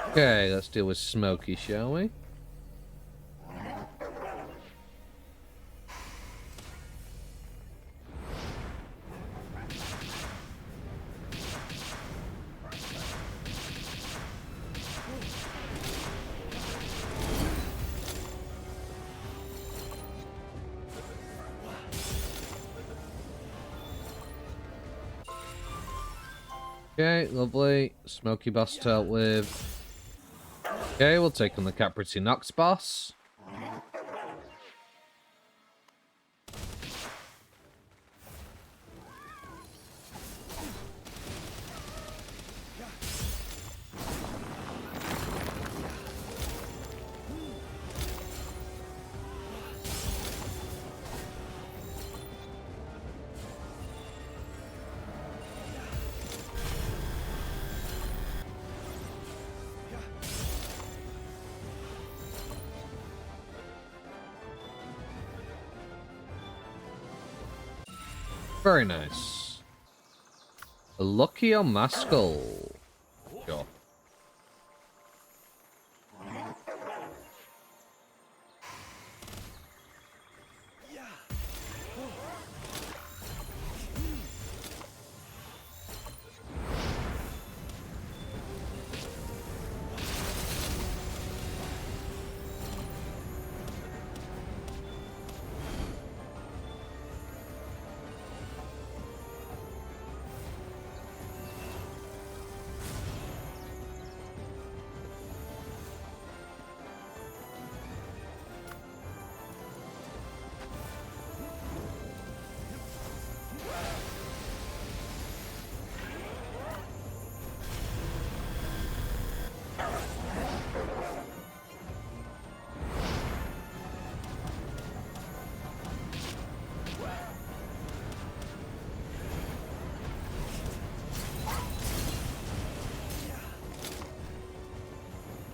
Okay, let's deal with Smokey, shall we? Okay, lovely. Smoky boss dealt with. Okay, we'll take on the Capriti Nox boss. Very nice. A Lucky or Mascal? Sure.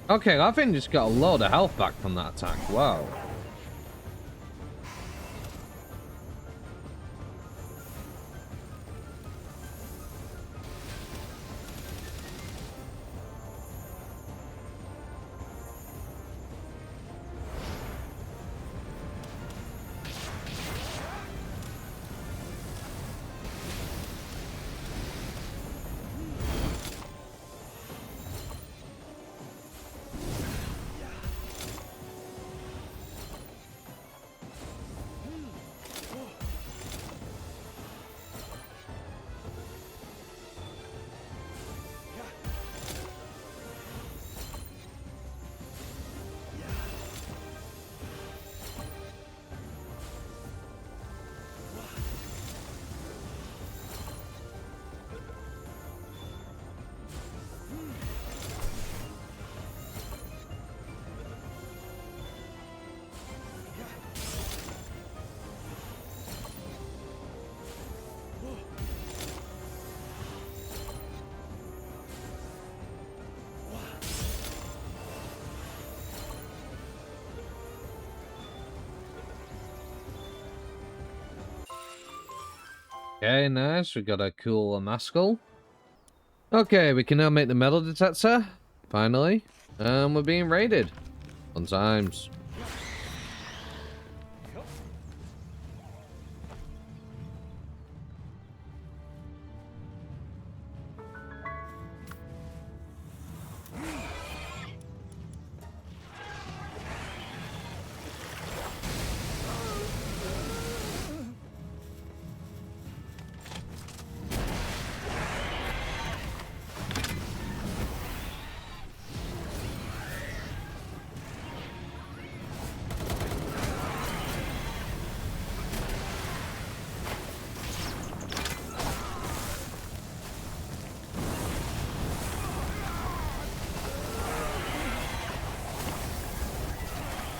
Okay, I think just got a load of health back from that attack. Wow. Okay, nice. We got a cool Mascal. Okay, we can now make the metal detector. Finally. We're being raided. Fun times.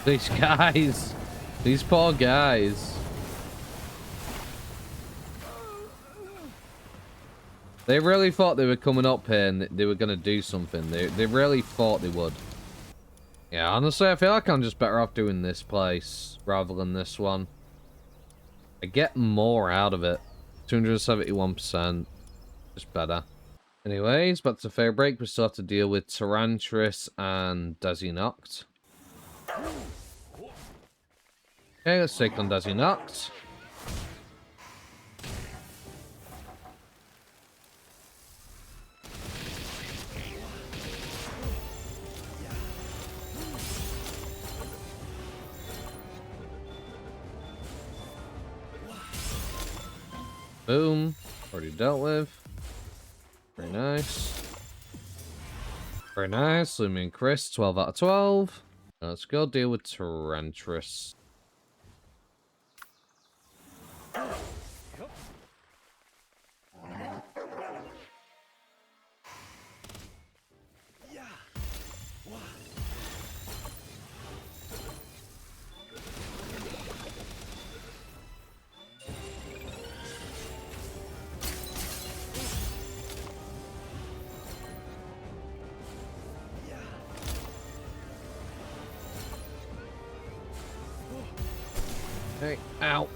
These guys. These poor guys. They really thought they were coming up here and they were going to do something. They really thought they would. Yeah, honestly, I feel like I'm just better off doing this place rather than this one. I get more out of it. 271%. Just better. Anyways, back to fair break. We still have to deal with Tyrantris and Desi Noct. Okay, let's take on Desi Noct. Boom. Already dealt with. Very nice. Very nice. Lumion Chris, 12 out of 12. Now let's go deal with Tyrantris. Hey, ow.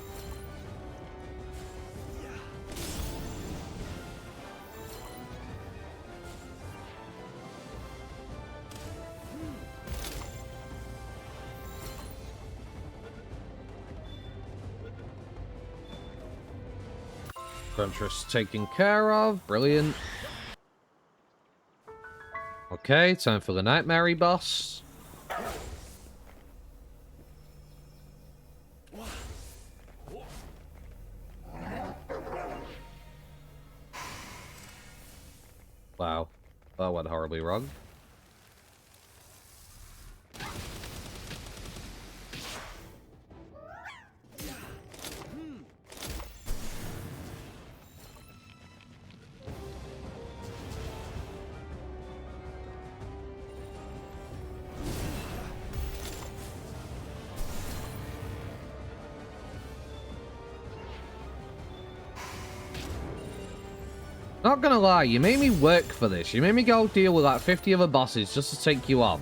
Tyrantris taken care of. Brilliant. Okay, time for the Nightmare boss. Wow. That went horribly wrong. Not gonna lie, you made me work for this. You made me go deal with like 50 other bosses just to take you on.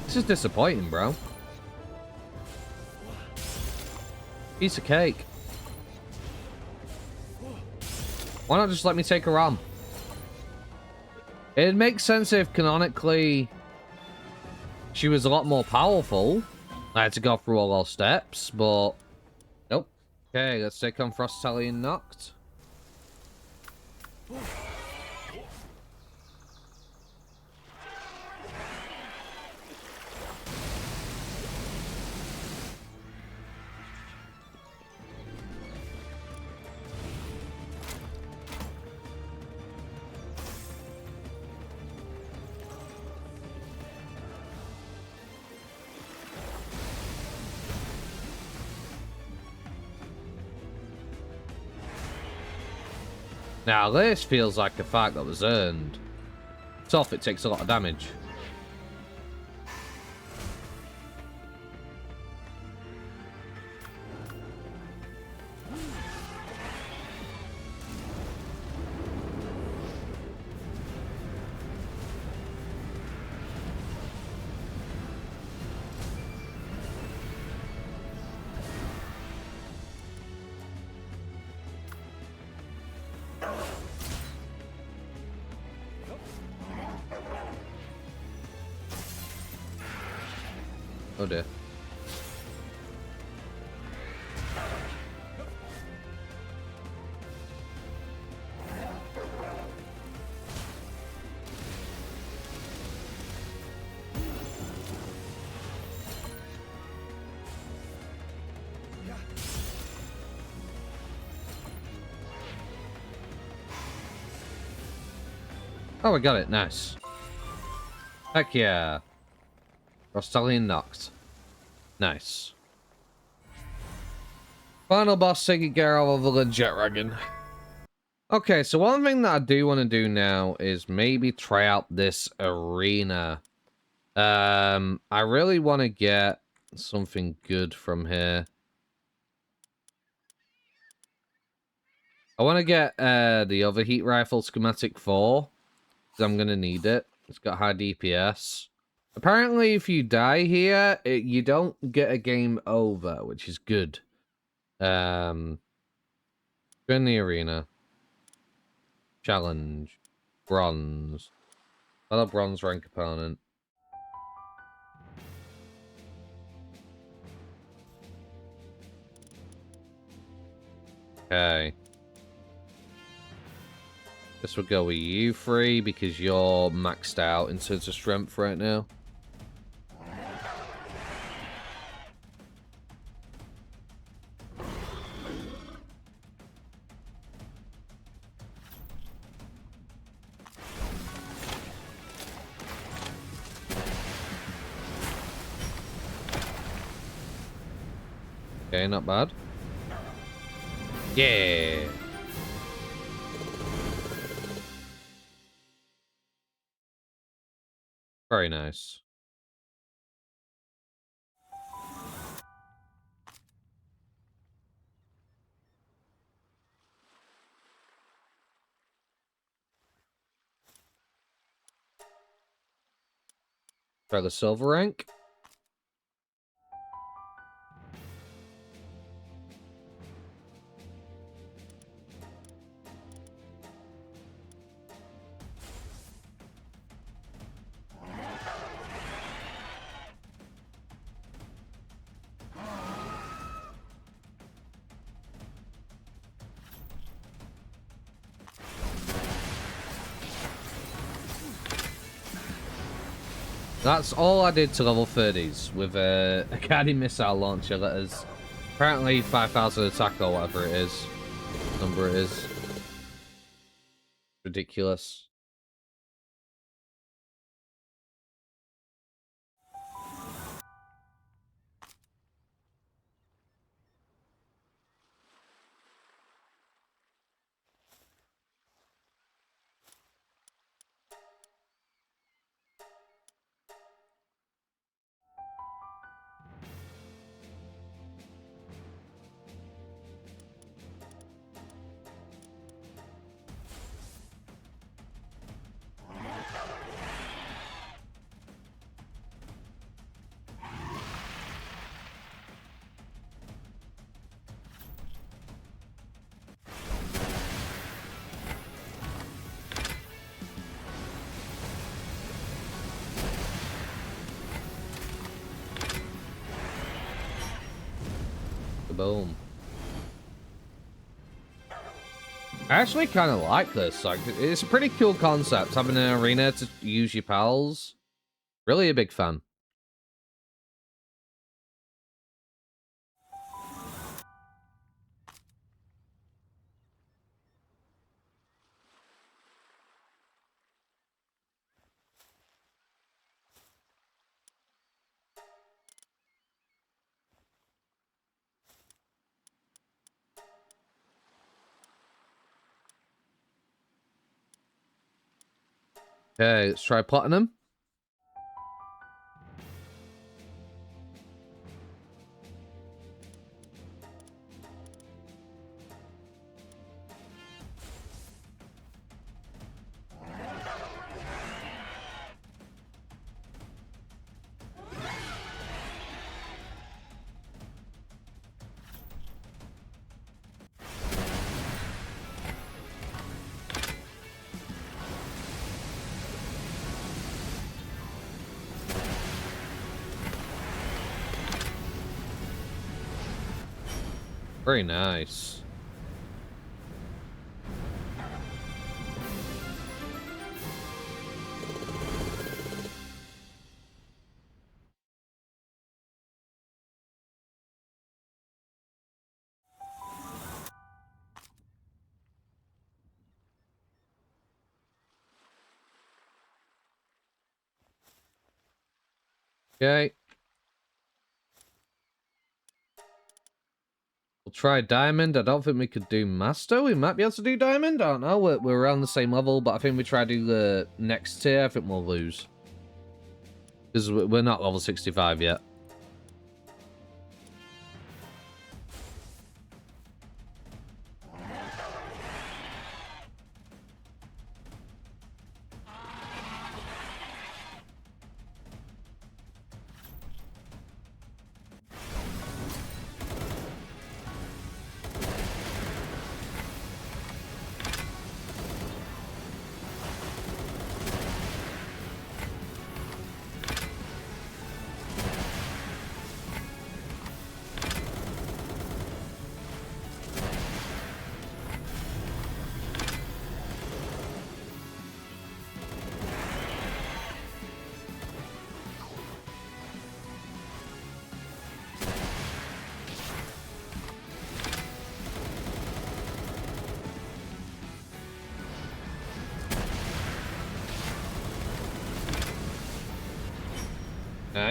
This is disappointing, bro. Piece of cake. Why not just let me take her on? It makes sense if canonically she was a lot more powerful. I had to go through all those steps, but nope. Okay, let's take on Frostallion Noct. Now this feels like a fight that was earned. Tough, it takes a lot of damage. Oh dear. Oh, we got it. Nice. Heck yeah. Frostallion Noct. Nice. Final boss taken care of the Jet Dragon. Okay, so one thing that I do want to do now is maybe try out this arena. I really want to get something good from here. I want to get the Overheat Rifle Schematic 4. Because I'm going to need it. It's got high DPS. Apparently, if you die here, you don't get a game over, which is good. Go in the arena. Challenge. Bronze. Another bronze rank opponent. Okay. This would go with you three because you're maxed out in terms of strength right now. Okay, not bad. Yeah. Very nice. Try the silver rank. That's all I did to level 30s with a guided missile launcher that is apparently 5,000 attack or whatever it is. Number it is. Ridiculous. Boom. I actually kind of like this. Like, it's a pretty cool concept, having an arena to use your pals. Really a big fan. Okay, let's try platinum. Very nice. Okay. We'll try diamond. I don't think we could do master. We might be able to do diamond. I don't know. We're around the same level, but I think we try to do the next tier. I think we'll lose. Because we're not level 65 yet.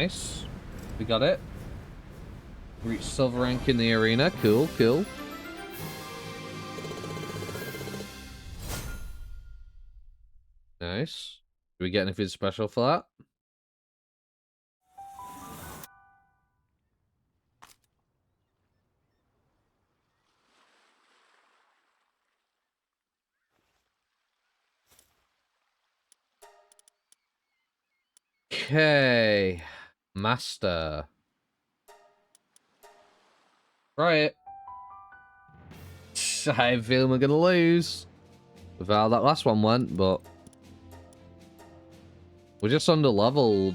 Nice. We got it. Reach silver rank in the arena. Cool, cool. Nice. Do we get anything special for that? Okay. Master. Right. I feel we're gonna lose with how that last one went, but we're just under leveled.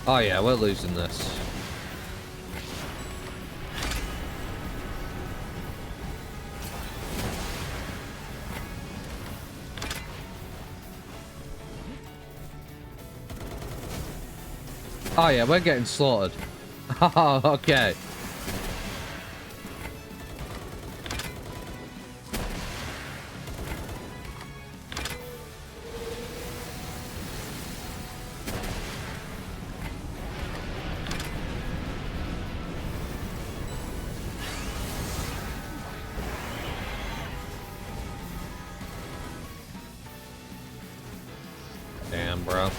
Oh yeah, we're losing this. Oh yeah, we're getting slaughtered. Oh, okay. Damn, bro.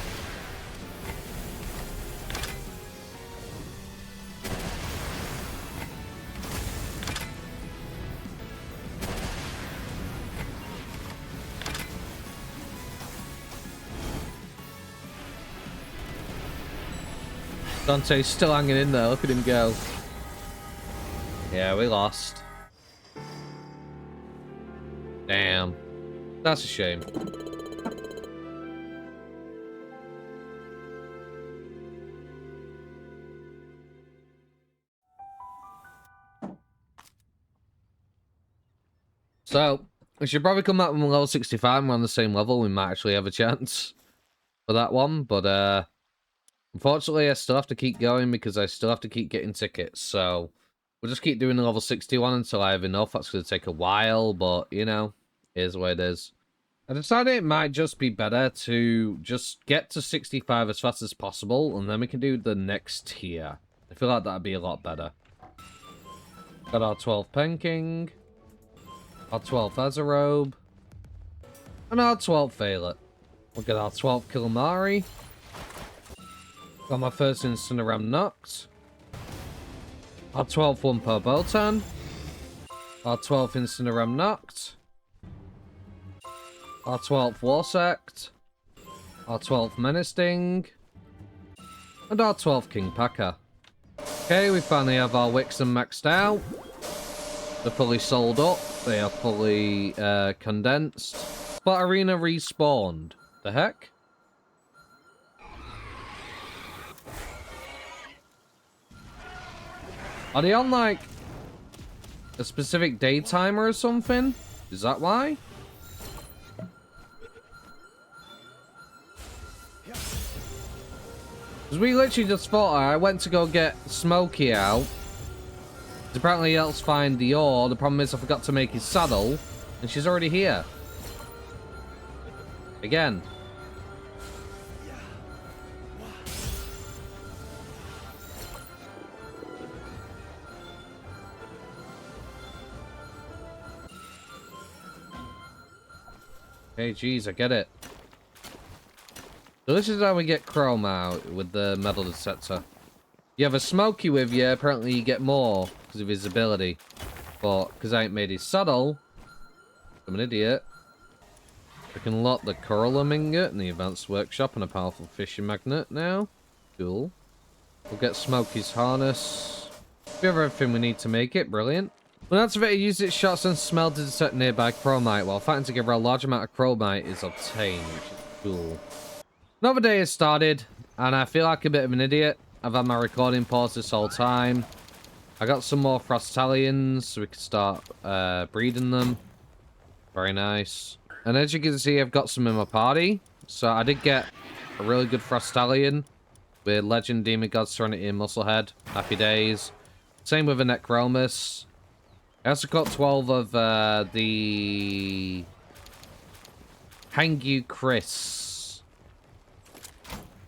Dante's still hanging in there. Look at him go. Yeah, we lost. Damn. That's a shame. So, we should probably come back when we're level 65 and we're on the same level. We might actually have a chance for that one. But, unfortunately, I still have to keep going because I still have to keep getting tickets. So, we'll just keep doing the level 61 until I have enough. That's going to take a while, but, you know, here's the way it is. I decided it might just be better to just get to 65 as fast as possible, and then we can do the next tier. I feel like that'd be a lot better. Got our 12 Penking, our 12th Azarobe, and our 12th Valet. We'll get our 12th Kilmari. Got my first Incineram Noct. Our 12th one per Boltan. Our 12th Incineram Noct. Our 12th Warsect. Our 12th Menacing. And our 12th King Packer. Okay, we finally have our Wixen maxed out. They're fully sold up. They are fully condensed. But Arena respawned. The heck? Are they on, like, a specific day timer or something? Is that why? Because we literally just fought her. I went to go get Smokey out. Apparently else find the ore. The problem is I forgot to make his saddle. And she's already here. Again. Hey, geez, I get it. So this is how we get Chrome out with the metal detector. You have a Smokey with you, apparently you get more because of his ability. But because I ain't made his saddle, I'm an idiot. I can lock the Coralum ingot in the advanced workshop and a powerful fishing magnet now. Cool. We'll get Smokey's harness. We have everything we need to make it. Brilliant. When activated, use its shots and smell to detect nearby chromite. While fighting together, a large amount of chromite is obtained, which is cool. Another day has started, and I feel like a bit of an idiot. I've had my recording paused this whole time. I got some more Frostalians, so we can start breeding them. Very nice. And as you can see, I've got some in my party. So I did get a really good Frostallion with Legend, Demon God, Serenity, and Musclehead. Happy days. Same with a Necromus. I also got 12 of the Hangyu Chris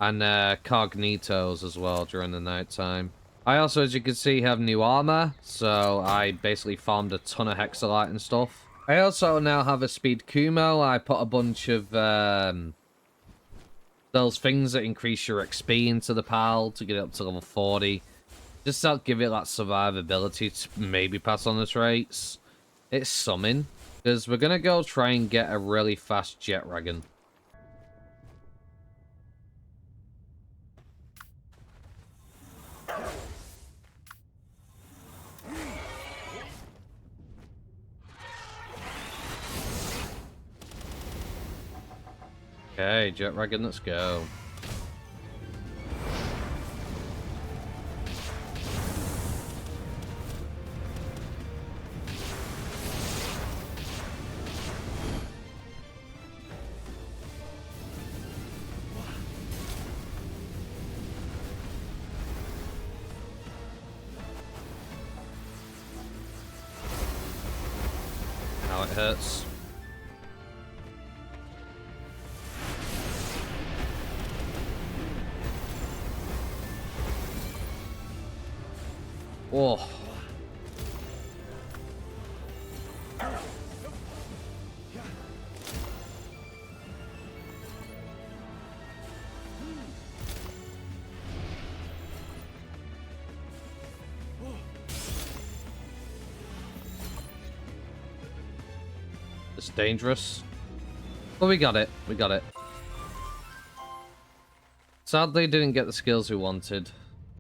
and Cognitos as well during the night time. I also, as you can see, have new armor, so I basically farmed a ton of Hexalite and stuff. I also now have a Speed Kumo. I put a bunch of those things that increase your XP into the PAL to get it up to level 40. Just to give it that survivability to maybe pass on the traits. It's summon. Because we're going to go try and get a really fast jet wagon. Okay, jet wagon, let's go. Now it hurts. Oh. It's dangerous. But we got it. We got it. Sadly, didn't get the skills we wanted.